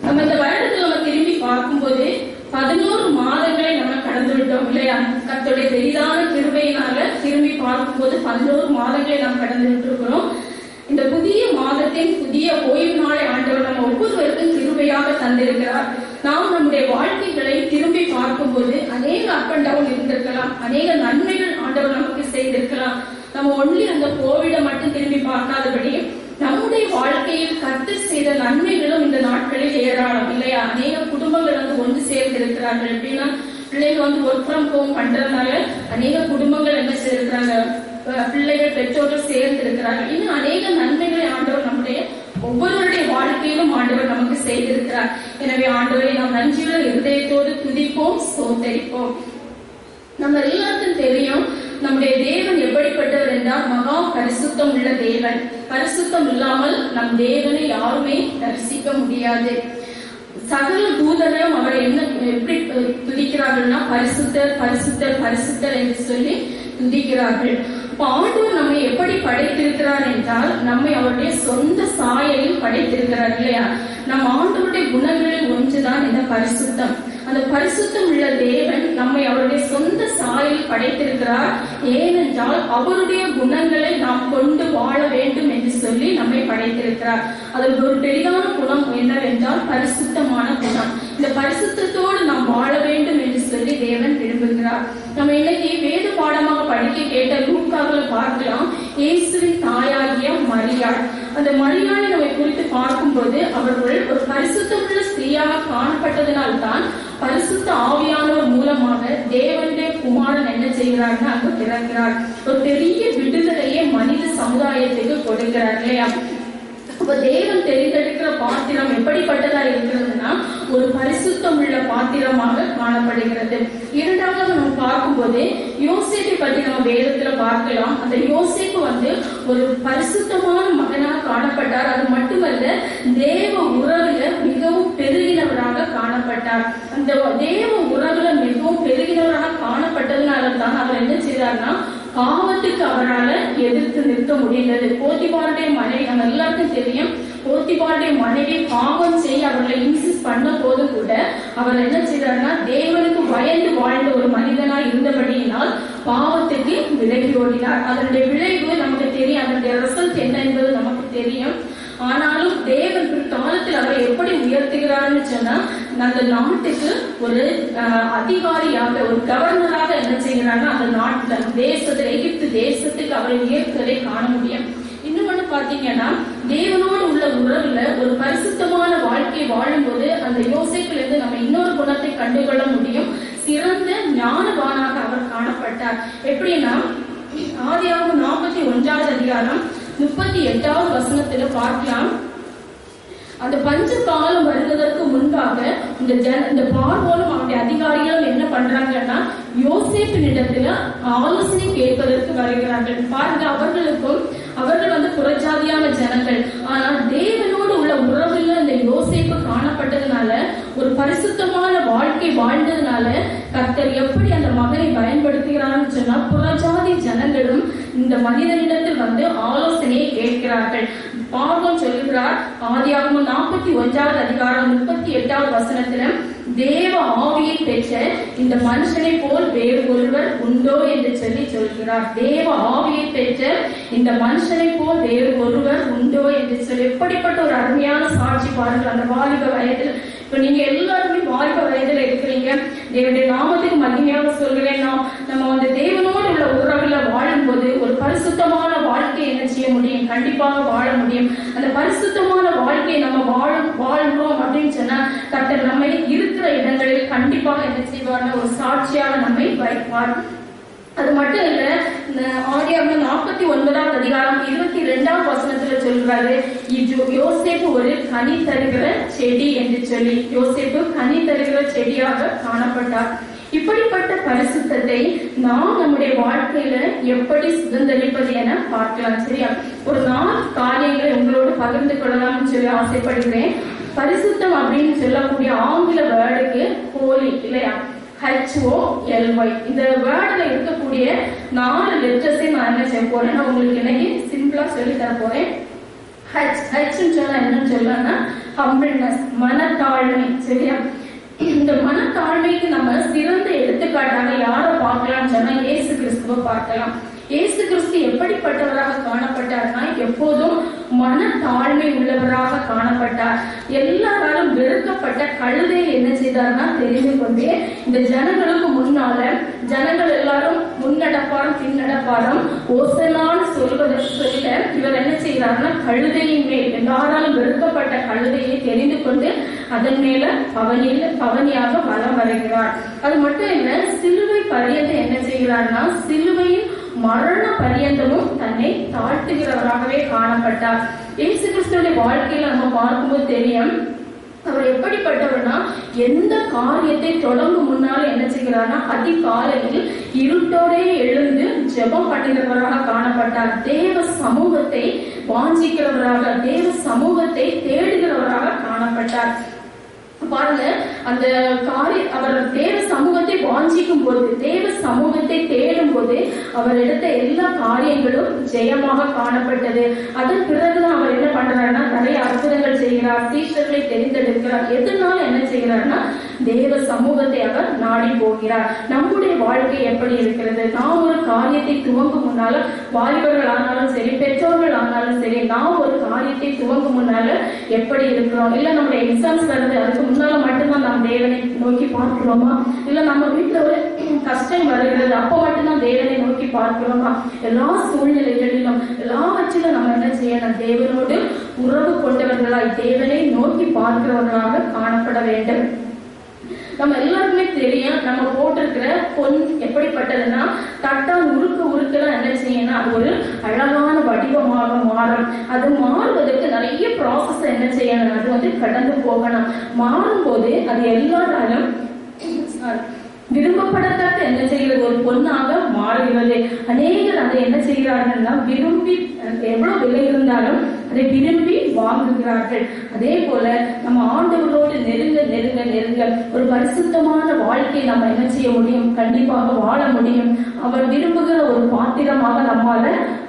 நம்ம இந்த வருடத்தில் நம்ம திரும்பி பார்க்கும்போது 11 மாதங்களை நம்ம கடந்து விட்டோம் இல்லையா? கர்த்தருடைய பெரிதான கிருபையினால திரும்பி பார்க்கும்போது 11 மாதங்களை நாம் கடந்து விட்டிருக்கிறோம். இந்த புதிய மாதத்தின் புதிய ஓய்வு நாளை ஆண்டவர் நம்ம ஒவ்வொருவருக்கும் கிருபையாக தந்திருக்கிறார். நாம் நம்முடைய வாழ்க்கைகளை திரும்பி பார்க்கும்போது அநேக அப் அண்ட் டவுன் இருந்திருக்கலாம், அநேக நன்மைகள் ஆண்டவர் நமக்கு செய்திருக்கலாம். நம்ம ஒன்லி அந்த கோவிட மட்டும் திரும்பி பார்க்காதபடி நம்முடைய வாழ்க்கையில் கர்த்தர் செய்த நன்மைகளும் இந்த நாட்களில் ஏராளம் இல்லையா? அநேக குடும்பங்கள் ஒன்று சேர்ந்து இருக்கிறார்கள். எப்படின்னா பிள்ளைகள் ஒர்க் ஃப்ரம் ஹோம் பண்றதுனால அநேக குடும்பங்கள் என்ன செய்திருக்கிறாங்க, பிள்ளைகள் பெற்றோர்கள் சேர்ந்து இருக்கிறார்கள். இன்னும் அநேக நன்மைகளை ஆண்டவர் நம்முடைய ஒவ்வொருவருடைய வாழ்க்கையிலும் ஆண்டவர் நமக்கு செய்திருக்கிறார். எனவே ஆண்டவரை நாம் நன்றியுள்ள இருதயத்தோடு துதிப்போம், ஸ்தோத்தரிப்போம். நம்ம எல்லாருக்கும் தெரியும் நம்முடைய தேவன் எப்படிப்பட்டவர் என்றால் மகா பரிசுத்தம் உள்ள தேவன். பரிசுத்தம் இல்லாமல் நம் தேவனை யாருமே தரிசிக்க முடியாது. சகல தூதர்களும் அவரை எப்படி துதிக்கிறார்கள்னா பரிசுத்தர் பரிசுத்தர் பரிசுத்தர் என்று சொல்லி துதிக்கிறார்கள். ஆண்டவர் நம்மை எப்படி படைத்திருக்கிறார் என்றால் நம்மை அவருடைய சொந்த சாயலில் படைத்திருக்கிறார் இல்லையா? நம் ஆண்டவருடைய குணங்களில் ஒன்றுதான் இந்த பரிசுத்தம். அந்த பரிசுத்தம் உள்ள தேவன் நம்மை அவருடைய சொந்த சாயலில் படைத்திருக்கிறார். ஏனென்றால் அவருடைய குணங்களை நாம் கொண்டு வாழ வேண்டும் என்று சொல்லி நம்மை படைத்திருக்கிறார். அதில் ஒரு பெரிதான குணம் என்னவென்றால் பரிசுத்தமான குணம். இந்த பரிசுத்தத்தோடு நாம் வாழ வேண்டும் என்று சொல்லி தேவன் விரும்புகிறார். நம்ம இன்னைக்கு வேத பாடமாக படிக்க கேட்ட லூக்காவில் பார்க்கலாம், இயேசுவின் தாயாகிய மரியாள். அந்த மரியாளை நம்ம குறித்து பார்க்கும்போது அவர்கள் ஒரு பரிசுத்தமுள்ள ஸ்திரீயாக காணப்பட்டதனால்தான் பரிசுத்த ஆவியானவர் மூலமாக தேவனுடைய குமாரன் என்ன செய்கிறார்னு அங்கு பிறக்கிறார். ஒரு பெரிய விடுதலையை மனித சமுதாயத்துக்கு கொடுக்கிறார் இல்லையா? அப்ப தேவன் தெரிந்தெடுக்கிற பாத்திரம் எப்படிப்பட்டதா இருக்கிறதுனா ஒரு பரிசுத்தம் உள்ள பாத்திரமாக காணப்படுகிறது. இரண்டாவது நம்ம பார்க்கும்போது யோசேப்பை பற்றி நம்ம வேதத்துல பார்க்கலாம். அந்த யோசேப்பு ஒரு பரிசுத்தமான மகனாக காணப்பட்டார். அது மட்டுமல்ல, தேவ உறவுல மிகவும் பெருகினவராக காணப்பட்டார். அந்த தேவ உறவுல மிகவும் பெருகினவராக காணப்பட்டதுனால தான் அவர் என்ன செய்தார்னா பாவத்துக்கு அவரால் எதிர்த்து நிற்க முடிந்தது. போத்திபாருடைய மனைவி, நம்ம எல்லாருக்கும் தெரியும், போத்திபாருடைய மனைவி பாவம் செய்ய அவர்களை இன்சிஸ்ட் பண்ண போது கூட அவர் என்ன செய்தார்னா தேவனுக்கு பயந்து வாழ்ந்த ஒரு மனிதனாய் இருந்தபடியினால் பாவத்துக்கு விலகி ஓடினார். அதனுடைய விளைவு நமக்கு தெரியும், அதனுடைய ரிசல்ட் என்ன என்பது நமக்கு தெரியும். ஆனாலும் தேவன் காலத்தில் அவரை எப்படி உயர்த்துகிறார்னு சொன்னா அந்த நாட்டுக்கு ஒரு அதிகாரியாக, ஒரு கவர்னராக என்ன செய்கிறார்னா அந்த நாட்டுல தேசத்துல, எகிப்து தேசத்துக்கு அவரை உயர்த்துவதை காண முடியும். இன்னொன்னு பாத்தீங்கன்னா, தேவனோடு உள்ள உறவுல ஒரு பரிசுத்தமான வாழ்க்கை வாழும்போது அந்த யோசேப்பிலிருந்து இருந்து நம்ம இன்னொரு குணத்தை கண்டுகொள்ள முடியும். சிறந்த ஞானவானாக அவர் காணப்பட்டார். எப்படின்னா ஆதியாகமம் 41வது அதிகாரம் 38வது வசனத்துல பார்க்கலாம். அந்த பஞ்ச காலம் வருவதற்கு முன்பாக இந்த பார்வோனும் அவருடைய அதிகாரிகளும் என்ன பண்றாங்கன்னா யோசேப்பின் இடத்துல ஆலோசனை கேட்பதற்கு வருகிறார்கள். பாருங்க, அவர்கள் புறஜாதியான ஜனங்கள். ஆனால் தேவனோடு உள்ள உறவில் அந்த யோசேப்பு காணப்பட்டதுனால, ஒரு பரிசுத்தமான வாழ்க்கை வாழ்ந்ததுனால கர்த்தர் எப்படி அந்த மகனை பயன்படுத்துகிறார்னு சொன்னா புறஜாதி ஜனங்களும் இந்த மனிதனிடத்தில் ஆலோசனையை கேட்கிறார்கள். பார்வோன் சொல்லுகிறார், ஆதியாகமம் 41வது அதிகாரம் 38வது வசனத்துல, தேவ ஆவியை பெற்ற இந்த மனுஷனை போல் வேறு ஒருவர் உண்டோ என்று சொல்கிறார். தேவ ஆவியை பெற்ற இந்த மனுஷனை போல் வேறு ஒருவர் உண்டோ என்று சொல்லி, எப்படிப்பட்ட ஒரு அருமையான சாட்சி பாருங்கள். அந்த வாலிப வயதில், இப்ப நீங்க எல்லாருமே வாலிப வயதுல இருக்கிறீங்க. தேவனுடைய நாமத்துக்கு மகிமையாக சொல்கிறேன், நம்ம தேவனோடு உள்ள உறவுல வாழும் போது ஒரு பரிசுத்தமான வாழ்க்கையை என்ன செய்ய முடியும்? கண்டிப்பாக வாழ முடியும். அந்த பரிசுத்தமான வாழ்க்கையை நம்ம வாழ்றோம் அப்படின்னு சொன்னா கர்த்தர் நம்மை இருக்கிற இடங்களில் கண்டிப்பாக என்ன செய்வார்னா ஒரு சாட்சியாக நம்மை வைப்பார். அது மட்டும் இல்ல, ஆதியாகமம் 49வது அதிகாரம் 22வது வசனத்துல சொல்றாரு, யோசேப்பு ஒரு கனி தருகிற செடி என்று சொல்லி, யோசேப்பு கனி தருகிற செடியாக காணப்பட்டார். இப்படிப்பட்ட பரிசுத்தத்தை நாம் நம்முடைய வாழ்க்கையில எப்படி சுதந்திரிப்பது என பார்க்கலாம். சரியா? ஒரு 4 காரியங்களை உங்களோடு பகிர்ந்து கொள்ளலாம்னு சொல்லி ஆசைப்படுகிறேன். பரிசுத்தம் அப்படின்னு சொல்லக்கூடிய ஆங்கில வேர்டுக்கு ஹோலி இல்லையா? HOLY. இந்த வேர்டுல இருக்கக்கூடிய 4 லெட்டர்ஸை நான் என்ன செய்ய போறேன்னா உங்களுக்கு இன்னைக்கு சிம்பிளா சொல்லி தர போறேன். ஹெச்ன்னு சொன்னா என்னன்னு சொல்லனா ஹம்பிள்னஸ், மனத்தாழ்மை. சரியா? இந்த மனத்தாழ்மைக்கு நம்ம சிறந்த எடுத்துக்காட்டாக யாரை பார்க்கலாம்னு சொன்னா இயேசு கிறிஸ்துவை பார்க்கலாம். இயேசு கிறிஸ்து எப்படிப்பட்டவராக காணப்பட்டார்னா எப்போதும் மனத்தாழ்மை உள்ளவராக காணப்பட்டார். எல்லாராலும் வெறுக்கப்பட்ட கழுதை என்ன செய்தார்னா தெரிந்து கொண்டே இந்த ஜனங்களுக்கு முன்னால ஜனங்கள் எல்லாரும் முன்னடப்பாரும் பின்னடப்பாரும் ஓசனான்னு சொல்வதற்கு சொல்ல இவர் என்ன செய்கிறார்னா கழுதையின் மேல், எல்லாராலும் வெறுக்கப்பட்ட கழுதையை தெரிந்து கொண்டு அதன் மேல பவனியாக வலம் வருகிறார். அது மட்டும் இல்ல, சிலுவை பரியத்தை என்ன செய்கிறார்னா சிலுவையின் மரண பரியந்தமும் தன்னை தாழ்த்துகிறவராகவே காணப்பட்டார். இயேசு கிறிஸ்துவின் வாழ்க்கையில நம்ம பார்க்கும்போது தெரியும் அவர் எப்படிப்பட்டவர்னா எந்த காரியத்தை தொடங்கும் முன்னால என்ன செய்கிறார்னா அதிகாலையில் இருட்டோடே எழுந்து ஜெபம் பண்ணுகிறவராக காணப்பட்டார். தேவ சமூகத்தை வாஞ்சிக்கிறவராக, தேவ சமூகத்தை தேடுகிறவராக காணப்பட்டார். பாருங்க, அந்த அவர் தேவ சமூகத்தை வாஞ்சிக்கும் போது, தேவ சமூகத்தை தேடும் போது அவர் எடுத்த எல்லா காரியங்களும் ஜெயமாக காணப்பட்டது. அதன் பிறகுதான் அவர் என்ன பண்றாருன்னா நிறைய அற்புதங்கள் செய்கிறார், சீஷர்களை தெரிந்தெடுக்கிறார். எதனால என்ன செய்கிறார்னா தேவ சமூகத்தை அவர் நாடி போகிறார். நம்முடைய வாழ்க்கை எப்படி இருக்கிறது? நாம் ஒரு காரியத்தை துவங்கும் முன்னால, வாலிபர்கள் ஆனாலும் சரி, பெற்றோர்கள் ஆனாலும் சரி, நாம் ஒரு காரியத்தை துவங்கும் முன்னால எப்படி இருக்கிறோம்? இல்ல நம்முடைய எக்ஸாம்ஸ் வருது, அதுக்கு முன்னால மட்டும்தான் நாம் தேவனை நோக்கி பார்க்கிறோமா? இல்ல நம்ம வீட்டுல ஒரு கஷ்டம் வருகிறது, அப்ப மட்டும்தான் தேவனை நோக்கி பார்க்கிறோமா? எல்லா சூழ்நிலைகளிலும் எல்லாவற்றிலும் நம்ம என்ன செய்யணும்? தேவனோடு உறவு கொண்டவர்களாய், தேவனை நோக்கி பார்க்கிறவர்களாக காணப்பட வேண்டும். நம்ம எல்லாருக்குமே தெரியும், நம்ம போட்டிருக்கிற பொன் எப்படிப்பட்டதுன்னா, தட்டால் உருக்கலாம் என்ன செய்யணும்? அது ஒரு அழகான வடிவமாக மாறும். அது மாறுவதற்கு நிறைய ப்ராசஸ் என்ன செய்யணும்? அது கடந்து போகணும். மாறும் போது அது எல்லாராலும் விரும்பப்படத்தக்க என்ன செய்கிறது? ஒரு பொண்ணாக மாறுகிறது. அநேகர் அதை என்ன செய்கிறார்கள்னா, விரும்பி, எவ்வளவு விலை இருந்தாலும் அதை விரும்பி வாங்குகிறார்கள். அதே போல நம்ம ஆண்டவரோடு நெருங்க நெருங்க நெருங்க ஒரு பரிசுத்தமான வாழ்க்கை நம்ம என்ன செய்ய முடியும்? கண்டிப்பாக வாழ முடியும். அவர் விரும்புகிற ஒரு பாத்திரமாக நம்மால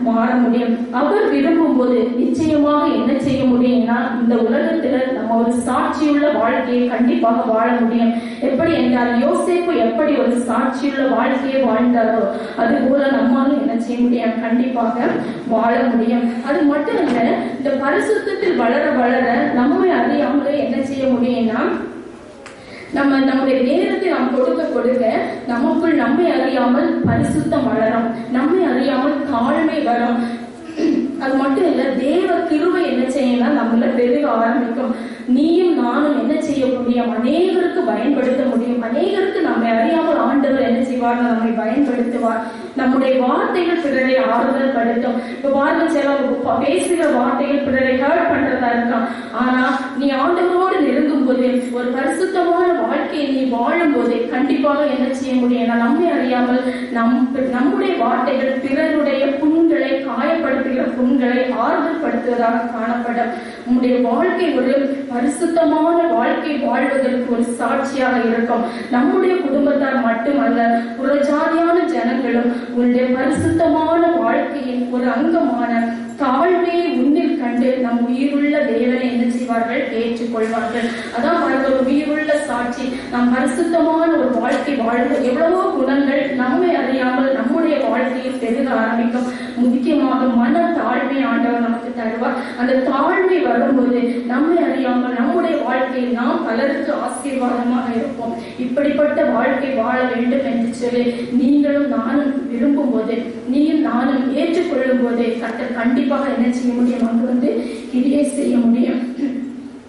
மாற முடியும். அவர் விரும்பும் போது நிச்சயமாக என்ன செய்ய முடியும்னா, இந்த உலகத்துல நம்ம ஒரு சாட்சியுள்ள வாழ்க்கையை கண்டிப்பாக வாழ முடியும். எப்படி என்றால், யோசேப்பு எப்படி ஒரு சாட்சியுள்ள வாழ்க்கையை வாழ்ந்தாரோ அது போல நம்மாலும் என்ன செய்ய முடியும்? கண்டிப்பாக வாழ முடியும். அது மட்டும் இல்ல, இந்த பரிசுத்தத்தில் வளர வளர நம்மை அறியாமலே என்ன செய்ய முடியும்னா, நம்முடைய நேரத்தை நாம் கொடுக்க நமக்குள் நம்மை அறியாமல் பரிசுத்தம் வளரும், நம்மை அறியாமல் தாழ்மை வரும். அது மட்டும் இல்ல, தேவ கிருபை என்ன செய்யணும்? நம்மள பெருக ஆரம்பிக்கும். நீயும் நானும் என்ன செய்ய முடியும்? அநேகருக்கு பயன்படுத்த முடியும். அநேகருக்கு நம்மை அறியாமல் ஆண்டவர் என்ன செய்வார்? நம்மை பயன்படுத்துவார். நம்முடைய வார்த்தைகள் பிறரை ஆறுதல் படுத்தும். இப்ப பாருங்க, சில பேசுகிற வார்த்தைகள் பிறரை ஹர்ட் பண்றதா இருக்கலாம். ஆனா நீ ஆண்டவரோடு நெருங்கும் போது, ஒரு பரிசுத்தமான வாழ்க்கையை நீ வாழும் போது கண்டிப்பாக என்ன செய்ய முடியும்? நம்மை அறியாமல் நம்முடைய வார்த்தைகள் பிறருடைய புண்களை, காயப்படுத்துகிற புண்களை ஆறுதல் படுத்துவதாக காணப்படும். உன்னுடைய வாழ்க்கை ஒரு பரிசுத்தமான வாழ்க்கை வாழ்வதற்கு ஒரு சாட்சியாக இருக்கும். நம்முடைய குடும்பத்தார் மட்டுமல்ல, புறஜாதியான ஜனங்களும் உன்னுடைய பரிசுத்தமான வாழ்க்கையின் ஒரு அங்கமான தாழ்மையை உன்னில் கண்டு நம் உயிருள்ள தேவனை என்ன செய்வார்கள்? ஏற்றுக்கொள்வார்கள். அதான் ஒரு உயிருள்ள சாட்சி. நாம் பரிசுத்தமான ஒரு வாழ்க்கை வாழ்வு, எவ்வளவோ குணங்கள் நம்மை அறியாமல் நம்முடைய வாழ்க்கையில் பெருக ஆரம்பிக்கும். முக்கியமாக மன தாழ்மை ஆண்டவர் நமக்கு தருவார். அந்த தாழ்மை வரும்போது நம்மை அறியாமல் நம்முடைய வாழ்க்கையில் நாம் பலருக்கு ஆசீர்வாதமாக இருப்போம். இப்படிப்பட்ட வாழ்க்கை வாழ வேண்டும் என்று சொல்லி நீங்களும் நானும் விரும்பும் போது, நீயும் நானும் ஏற்றுக்கொள்ளும் போதே கர்த்தர் கண்டிப்பாக என்ன செய்ய முடியும்? அங்கு கிரியை செய்ய முடியும்.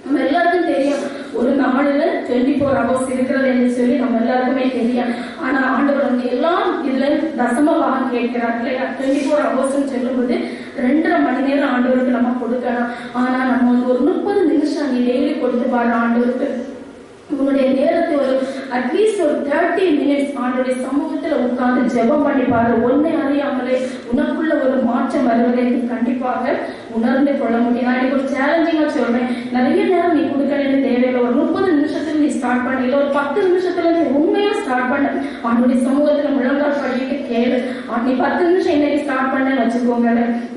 நம்ம எல்லாருக்கும் தெரியும், ஒரு நாளில் 24 hours இருக்கிறது என்று சொல்லி நம்ம எல்லாருக்குமே தெரியும். ஆனா ஆண்டவர் எல்லாம் இதுல தசம பாகம் கேட்கிறார் இல்லையா? 24 hours சொல்லும் போது 2.5 மணி நேரம் ஆண்டவருக்கு நம்ம கொடுக்கணும். ஆனா நம்ம ஒரு 30 நிமிஷம் நீ டெய்லி கொடுத்து பாரு ஆண்டவருக்கு. உன்னுடைய நேரத்தை ஒரு அட்லீஸ்ட் ஒரு 30 minutes ஆண்டுடைய சமூகத்துல உட்கார்ந்து ஜெபம் பண்ணி பாரு. ஒன்னை அறியாமலே உனக்குள்ள ஒரு மாற்றம் வருவதை நீ கண்டிப்பாக உணர்ந்து கொள்ள முடியும். நான் எனக்கு ஒரு சேலஞ்சிங்கா சொல்றேன், நிறைய நேரம் நீ கொடுக்கணும்னு தேவையில்லை. ஒரு 30 நிமிஷத்துல நீ ஸ்டார்ட் பண்ண, இல்ல ஒரு 10 நிமிஷத்துல நீ உண்மையா ஸ்டார்ட் பண்ண. ஆண்டுடைய சமூகத்துல முழங்கால் படிக்கிட்டு கேளு. நீ 10 நிமிஷம் இன்னைக்கு ஸ்டார்ட் பண்ணன்னு வச்சுக்கோங்க,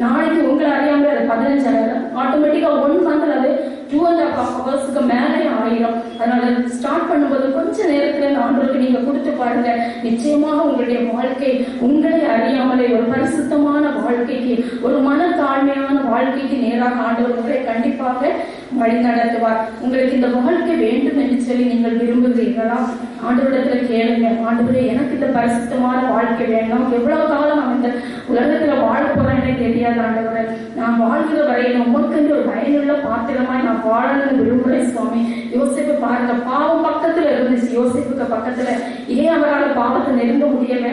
நாளைக்கு உங்களை அறியாமலே அது 15 ஆயிரம். ஆட்டோமேட்டிக்கா 1 month அது 2.5 hours மேலே ஆயிரும். அதனால ஸ்டார்ட் பண்ணும்போது கொஞ்ச நேரத்துல ஆண்டவருக்கு நீங்க கொடுத்து பாருங்க. நிச்சயமாக உங்களுடைய வாழ்க்கை உங்களை அறியாமலே ஒரு பரிசுத்தமான வாழ்க்கைக்கு, ஒரு மன தாழ்மையான வாழ்க்கைக்கு நேராக ஆண்டவர் உங்களை கண்டிப்பாக வழி நடத்துவார். உங்களுக்கு இந்த வாழ்க்கை வேண்டும் என்று சொல்லி நீங்கள் விரும்புகிறீர்களா? ஆண்டவரிடத்துல கேளுங்க, ஆண்டவரே எனக்கு இந்த பரிசுத்தமான வாழ்க்கை வேணும். எவ்வளவு காலம் நான் இந்த உலகத்துல வாழ போறேன்னு தெரியாது ஆண்டவரே. நான் வாழ்கிற வரையில் உமக்கு ஒரு பயனுள்ள பாத்திரமாய் நான் வாழணும்னு விரும்புகிறேன் சுவாமி. யோசிப்பு பாருங்க, பாவம் பக்கத்துல இருந்துச்சு யோசிப்புக்கு பக்கத்துல. ஏன் அவரால் பாவத்தை நெருங்க முடியல?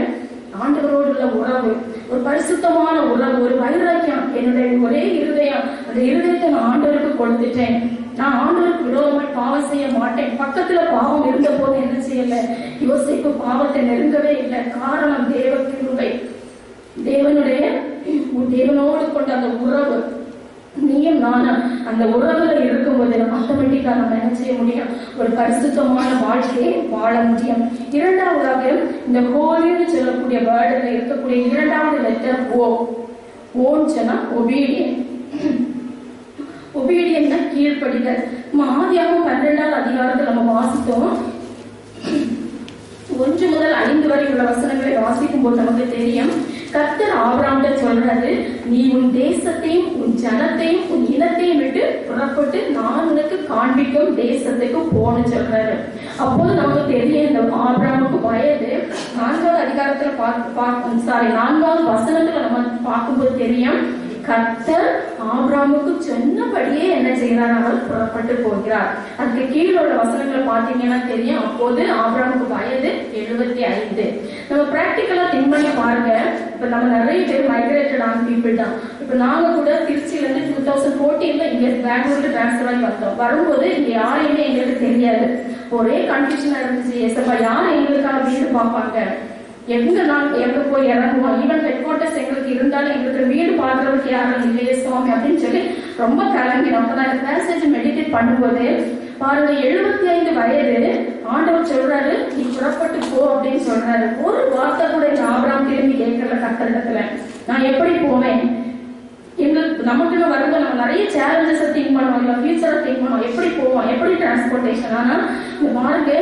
ஆண்டவரோடு உள்ள உறவு, ஒரு பரிசுத்தமான உறவு, ஒரு வைராக்கியம். என்னுடைய ஒரே இருதயம், அந்த இருதயத்தை நான் ஆண்டவருக்கு கொடுத்துட்டேன். நான் ஆண்டவருக்கு விரோதமாய் பாவம் செய்ய மாட்டேன். பக்கத்துல பாவம் இருந்த போது என்ன செய்யல? யோசிப்பு பாவத்தை நெருங்கவே இல்லை. காரணம் தேவ கிருபை, தேவனோடு கொண்ட அந்த உறவு. நீயும் நானும் அந்த உறவுல இருக்கும்போது ஆட்டோமேட்டிக்கா நம்ம என்ன செய்ய முடியும்? ஒரு பரிசுத்தமான வாழ்க்கையை வாழ முடியும். இரண்டாவதாக இந்த ஹோலின்னு சொல்லக்கூடிய வேர்டுல இருக்கக்கூடிய இரண்டாவது லெட்டர் ஓ. ஓன்னு சொன்னா ஒபீடியன். ஒபீடியன்னா கீழ்ப்படிதல். ஆதியாகமம் 12வது அதிகாரத்துல நம்ம வாசித்தோம். 1 முதல் 5 வரை உள்ள வசனங்களை வாசிக்கும் போது நமக்கு தெரியும், கர்த்தர் ஆபிரகாமிடம் சொல்றாரு, நீ உன் தேசத்தையும் உன் ஜனத்தையும் உன் இனத்தையும் விட்டு புறப்பட்டு நான் உனக்கு காண்பிக்கும் தேசத்துக்கு போன்னு சொல்றாரு. அப்போது நமக்கு தெரியும், இந்த ஆபிரகாமுக்கு வயது 4வது அதிகாரத்துல 4வது வசனத்துல நம்ம பார்க்கும்போது தெரியும், கர்த்தர் ஆபிரகாமுக்கு சொன்னபடியே என்ன செய்யறார், அவர் புறப்பட்டு போகிறார். அதுக்கு கீழே உள்ள வசனங்களை பார்த்தீங்கன்னா தெரியும், அப்போது ஆபிரகாமுக்கு வயது 75. நம்ம பிராக்டிக்கலா திங்க் பண்ணி பாருங்க. இப்ப நம்ம நிறைய பேர் மைக்ரேட்டட் ஆன பீப்புள் தான். இப்ப நாங்க கூட திருச்சியில இருந்து 2014 இங்க பெங்களூர்ல டிரான்ஸ்பர் ஆகி வந்தோம். வரும்போது இங்க யாரையுமே எங்களுக்கு தெரியாது. ஒரே கன்ஃபியூஷனா இருந்துச்சு, எஸ்ப்பா யார் எங்களுக்காக வீடு பார்ப்பாங்க, எங்க போய் இறங்குவோம், ஈவன் ஹெட் குவார்டர்ஸ் எங்களுக்கு இருந்தாலும் எங்களுக்கு வீடு பார்க்கறதுக்கு யாரும் இல்லையே சுவாமி அப்படின்னு சொல்லி ரொம்ப கலங்கினோம். அப்பதான் பேசேஜ் மெடிடேட் பண்ணும்போது பாருங்க, 75 வயது ஆண்டவர் சொல்றாரு, நீ புறப்பட்டு போ அப்படின்னு சொல்றாரு. ஒரு வார்த்தை கூட இந்த ஆபிரகாம் திரும்பி கேட்கல கர்த்தரிடத்துல, நான் எப்படி போவேன், எங்களுக்கு நமக்குன்னு வருங்க நம்ம நிறைய சேலஞ்சஸ் திங்க் பண்ணுவோம், இல்ல ஃபியூச்சரை திங்க் பண்ணுவோம், எப்படி போவோம், எப்படி டிரான்ஸ்போர்டேஷன். ஆனா இந்த பாருங்க,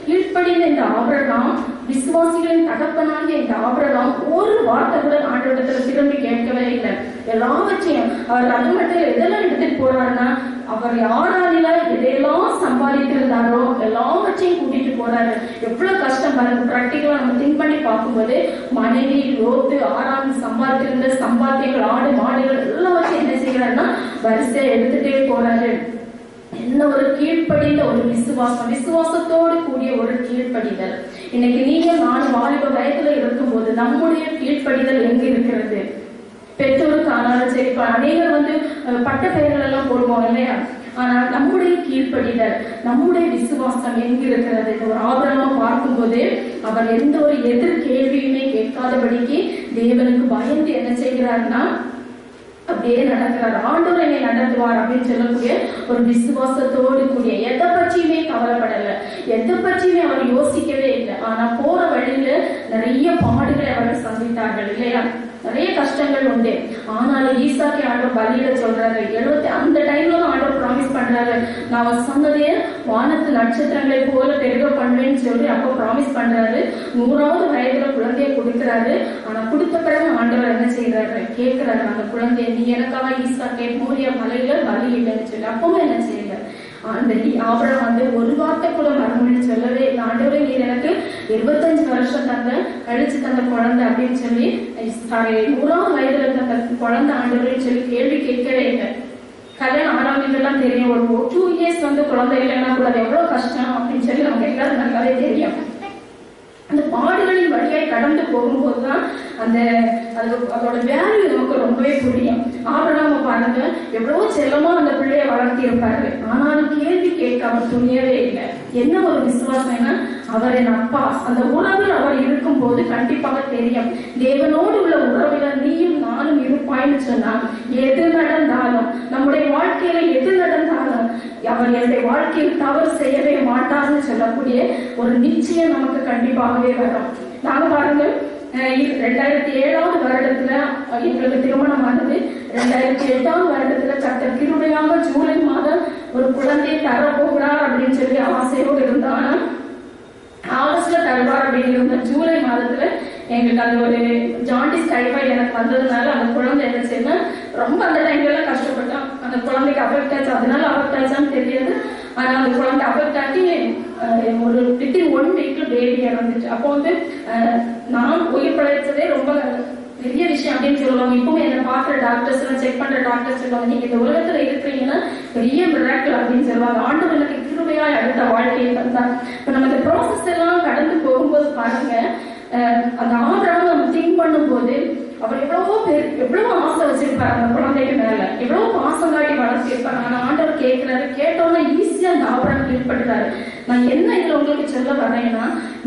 கீழ்ப்படிந்த இந்த ஆபிரகாம், விசுவாசிகளின் தகப்பனாகிய இந்த ஆபிரகாம் ஒரு வார்த்தை கூட ஆண்டவரிடத்துல திரும்பி கேட்கவே இல்லை. எல்லாவற்றையும் அவர் அது மட்டும் எதெல்லாம் எடுத்துட்டு போறாருன்னா, அவர் யாரால எதையெல்லாம் சம்பாதித்திருந்தாரோ எல்லாவற்றையும் கூட்டிட்டு போறாரு. எவ்வளவு கஷ்டம் பாருங்க. பிராக்டிகலா நம்ம திங்க் பண்ணி பார்க்கும்போது மனைவி லோத்து ஆறாம் சம்பாதித்திருந்த சம்பாத்தியங்கள், ஆடு மாடுகள் எல்லாவற்றையும் என்ன செய்யறாருன்னா வரிசையா எடுத்துட்டே போறாரு. என்ன ஒரு கீழ்ப்படிந்த ஒரு விசுவாசத்தோடு கூடிய ஒரு கீழ்ப்படிதல். இன்னைக்கு நீங்க நானும் வாலிப வயதுல இருக்கும் போது நம்முடைய கீழ்ப்படிதல் எங்க இருக்கிறது? பெற்றோருக்கு ஆனாலும் சரி, அநேகர் பட்ட பெயர்கள் எல்லாம் போடுவோம் இல்லையா? ஆனா நம்முடைய கீழ்ப்படிதல், நம்முடைய விசுவாசம் எங்க இருக்கிறது? ஒரு ஆபிரகாம் பார்க்கும் போது அவர் எந்த ஒரு எதிர் கேள்வியுமே கேட்காதபடிக்கு தேவனுக்கு பயந்து என்ன செய்கிறார்னா அப்படியே நடக்கிறார். ஆண்டவர் என்னை நடத்துவார் அப்படின்னு சொல்லக்கூடிய ஒரு விசுவாசத்தோடு கூடிய, எதை பற்றியுமே கவலைப்படல, எதை பற்றியுமே அவர் யோசிக்கவே இல்லை. ஆனா போற வழியில நிறைய பாடுகளை அவர்கள் சந்தித்தார்கள் இல்லையா? நிறைய கஷ்டங்கள் உண்டு. ஆனாலும் ஈசாக்கை ஆண்டவர் பலியிட சொல்றாரு. அந்த டைம்ல தான் ஆண்டவர் ப்ராமிஸ் பண்றாரு, நான் சொன்னதே வானத்து நட்சத்திரங்களை போல பெருக பண்ணுவேன்னு சொல்லி அப்போ ப்ராமிஸ் பண்றாரு. 100வது வயதுல குழந்தைய கொடுக்கிறாரு. ஆனா கொடுத்த பிறகு ஆண்டவர் என்ன செய்யறாரு, கேட்கிறாரு அந்த குழந்தைய, நீ எனக்காக ஈசாக்கை மோரியா மலையில பலி இல்லைன்னு சொல்லி. அப்பவும் என்ன செய்யல, அந்த ஆபிரகாம் ஒரு வார்த்தை கூட மறுமொழி சொல்லவே இல்லை. ஆண்டவரே நீர் எனக்கு 25 வருஷம் கழிச்சு தந்த குழந்தை அப்படின்னு சொல்லி, 100வது வயதுல தந்த குழந்தை ஆண்டவரேன்னு சொல்லி கேள்வி கேட்கவே இல்லை. கல்யாணம் ஆரம்பிக்கலாம் தெரியும், ஒரு 2 இயர்ஸ் குழந்தை இல்லைன்னா கூட அது எவ்வளவு கஷ்டம் அப்படின்னு சொல்லி நமக்கு எல்லாரும் நல்லாவே தெரியும். அந்த பாடுகளின் வழியாய் கடந்து போகும்போதுதான் அதோட வேல்யூ நமக்கு ரொம்பவே புரியும். ஆபிரகாம பாருங்க, எவ்வளவோ செல்லமா அந்த பிள்ளைய வளர்த்தி இருப்பாரு. ஆனாலும் கேள்வி கேட்க அவர் துணியவே இல்லை. என்ன ஒரு விசுவாசம்னா, அவர் என் அப்பா, அந்த உறவில் அவர் இருக்கும் போது கண்டிப்பாக தெரியும், தேவனோடு உள்ள உறவுல நீயும் நானும் இருப்பாய்ன்னு சொன்னா எது நடந்தாலும், நம்முடைய வாழ்க்கையில எது நடந்தாலும் அவர் என்னுடைய வாழ்க்கையில் தவறு செய்யவே மாட்டார்னு சொல்லக்கூடிய ஒரு நிச்சயம் நமக்கு கண்டிப்பாகவே வரும். நாங்க பாருங்க, 2007வது வருடத்துல எங்களுக்கு திருமணம் ஆனது. 2008வது வருடத்துல கர்த்தர் கிருபையாக ஜூலை மாதம் ஒரு குழந்தையை தர போகிறார் அப்படின்னு சொல்லி ஆசையோடு இருந்தாங்க. ஆகஸ்ட்ல தருவார் அப்படின்னு இருந்த ஜூலை மாதத்துல எங்களுக்கு அந்த ஒரு ஜாண்டிஸ் டைஃபாய்டு எனக்கு வந்ததுனால அந்த குழந்தை என்ன செய்யணும், ரொம்ப அந்த டைம்ல எல்லாம் கஷ்டப்பட்டோம். அந்த குழந்தைக்கு அஃபெக்ட் ஆச்சு, அதனால அஃபெக்ட் ஆச்சான்னு தெரியாது. ஆனா அந்த குழந்தை அஃபெக்ட் ஆகி ஒரு வித்தின் 1 வீக்ல பேபி இறந்துச்சு. அப்போ நான் உயிர் பிழைச்சதே ரொம்ப பெரிய விஷயம் அப்படின்னு சொல்லுவாங்க. இப்பவும் என்ன பாக்குற டாக்டர்ஸ் எல்லாம், செக் பண்ற டாக்டர்ஸ் சொல்லுவாங்க, நீங்க இந்த உலகத்துல இருக்கிறீங்கன்னா பெரிய மிராக்கிள் அப்படின்னு சொல்லுவாங்க. ஆண்டவர் எனக்கு கிருபையா அடுத்த வாழ்க்கையை தந்தார். இப்ப நம்ம இந்த ப்ராசஸ் எல்லாம் கடந்து போகும்போது பாருங்க, அந்த ஆபிரகாம் நம்ம திங்க் பண்ணும் போது அவர் எவ்வளவு ஆசை வச்சிருப்பாரு அந்த குழந்தைக்கு மேல, எவ்வளவு பாசம் காட்டி வளர்த்திருப்பாரு. ஆனா ஆண்டவர் கேட்கிறாரு, கேட்டோம்னா ஈஸியா அந்த ஆபிரகாம் கீழ்படுறாரு. நான் என்ன இதுல உங்களுக்கு சொல்ல வரேன்னா,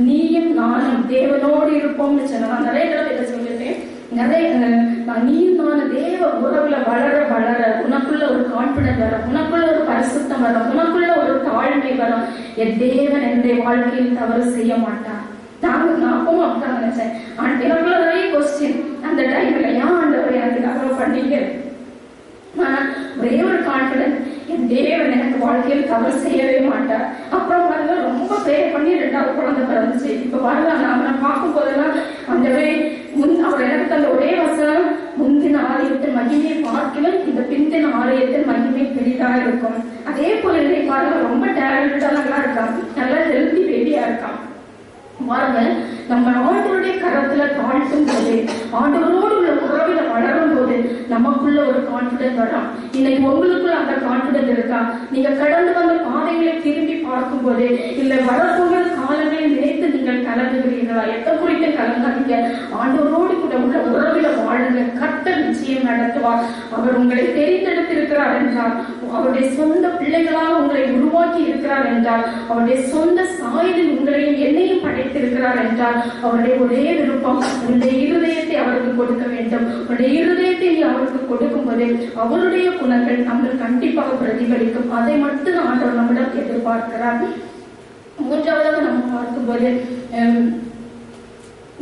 நீயும் நானும் தேவனோடு இருப்போம்னு சொன்ன, நான் நிறைய தடவை இதை சொல்லிட்டேன். நீயும் நானும் தேவ உறவுல வளர வளர உனக்குள்ள ஒரு கான்பிடன்ஸ் வரும், உனக்குள்ள ஒரு பரிசுத்தம் வரும், உனக்குள்ள ஒரு தாழ்மை வரும். என் தேவன் என்னுடைய வாழ்க்கையில் தவறு செய்ய மாட்டார். நான் அப்பவும் அப்படிதான் நினைச்சேன். எனக்குள்ள நிறைய கொஸ்டின் அந்த டைம்ல, ஏன் ஆண்டவர் எனக்கு தவறு பண்ணீங்க? ஆனா ஒரே ஒரு கான்பிடன்ஸ், என் தேவன் எனக்கு வாழ்க்கையில் தவறு செய்யவே மாட்டார். அப்புறம் பாருங்க, ரொம்ப ப்ரே பண்ணி 2வது குழந்தை பிறந்துச்சு. இப்ப பாருங்க, அவனை பார்க்கும் போதெல்லாம் அந்த அவர் எனக்கு தந்த ஒரே வசனம், முந்தின ஆலயத்தின் மகிமையை பார்க்கலும் இந்த பிந்தின ஆலயத்தின் மகிமை பெரிதா இருக்கும். அதே போல பாருங்க, ரொம்ப டேலண்டா நல்லா இருக்கான், நல்லா ஹெல்த்தி பேபியா இருக்கான். பாருங்க, நம்ம ஆண்டவருடைய கரத்துல தாழ்த்தும் போது, ஆண்டவரோடு உள்ள உறவில வளரும் போது நமக்குள்ள ஒரு கான்பிடன்ஸ் வரும். இன்னைக்கு உங்களுக்குள்ள அந்த கான்பிடன்ஸ் இருக்கா? நீங்க கடந்து வந்த பாதைகளை திரும்பி பார்க்கும் போது, இல்ல வரப்போகிற காலங்களை நினைத்து நீங்கள் கலந்துகிறீர்களா? எதை குறித்து கலந்தாதீங்க. ஆண்டவரோடு கூட உள்ள உறவில வாழுங்க. கர்த்தர் நிச்சயம் நடத்துவார். அவர் உங்களை தெரிந்தெடுத்திருக்கிறார் என்றால், அவருடைய சொந்த பிள்ளைகளாக உங்களை உருவாக்கி இருக்கிறார் என்றால், அவருடைய சொந்த சாயலில் உங்களையும் என்னையும் படைத்திருக்கிறார் என்றால், அவருடைய ஒரே விருப்பம் உன்னுடைய இருதயத்தை அவருக்கு கொடுக்க வேண்டும். உன்னுடைய இருதயத்தை நீ அவருக்கு கொடுக்கும் போது அவருடைய குணங்கள் நம்ம கண்டிப்பாக பிரதிபலிக்கும். அதை மட்டும் ஆண்டவர் நம்மிடம் எதிர்பார்க்கிறார். 3வது நம்ம பார்க்கும்போது,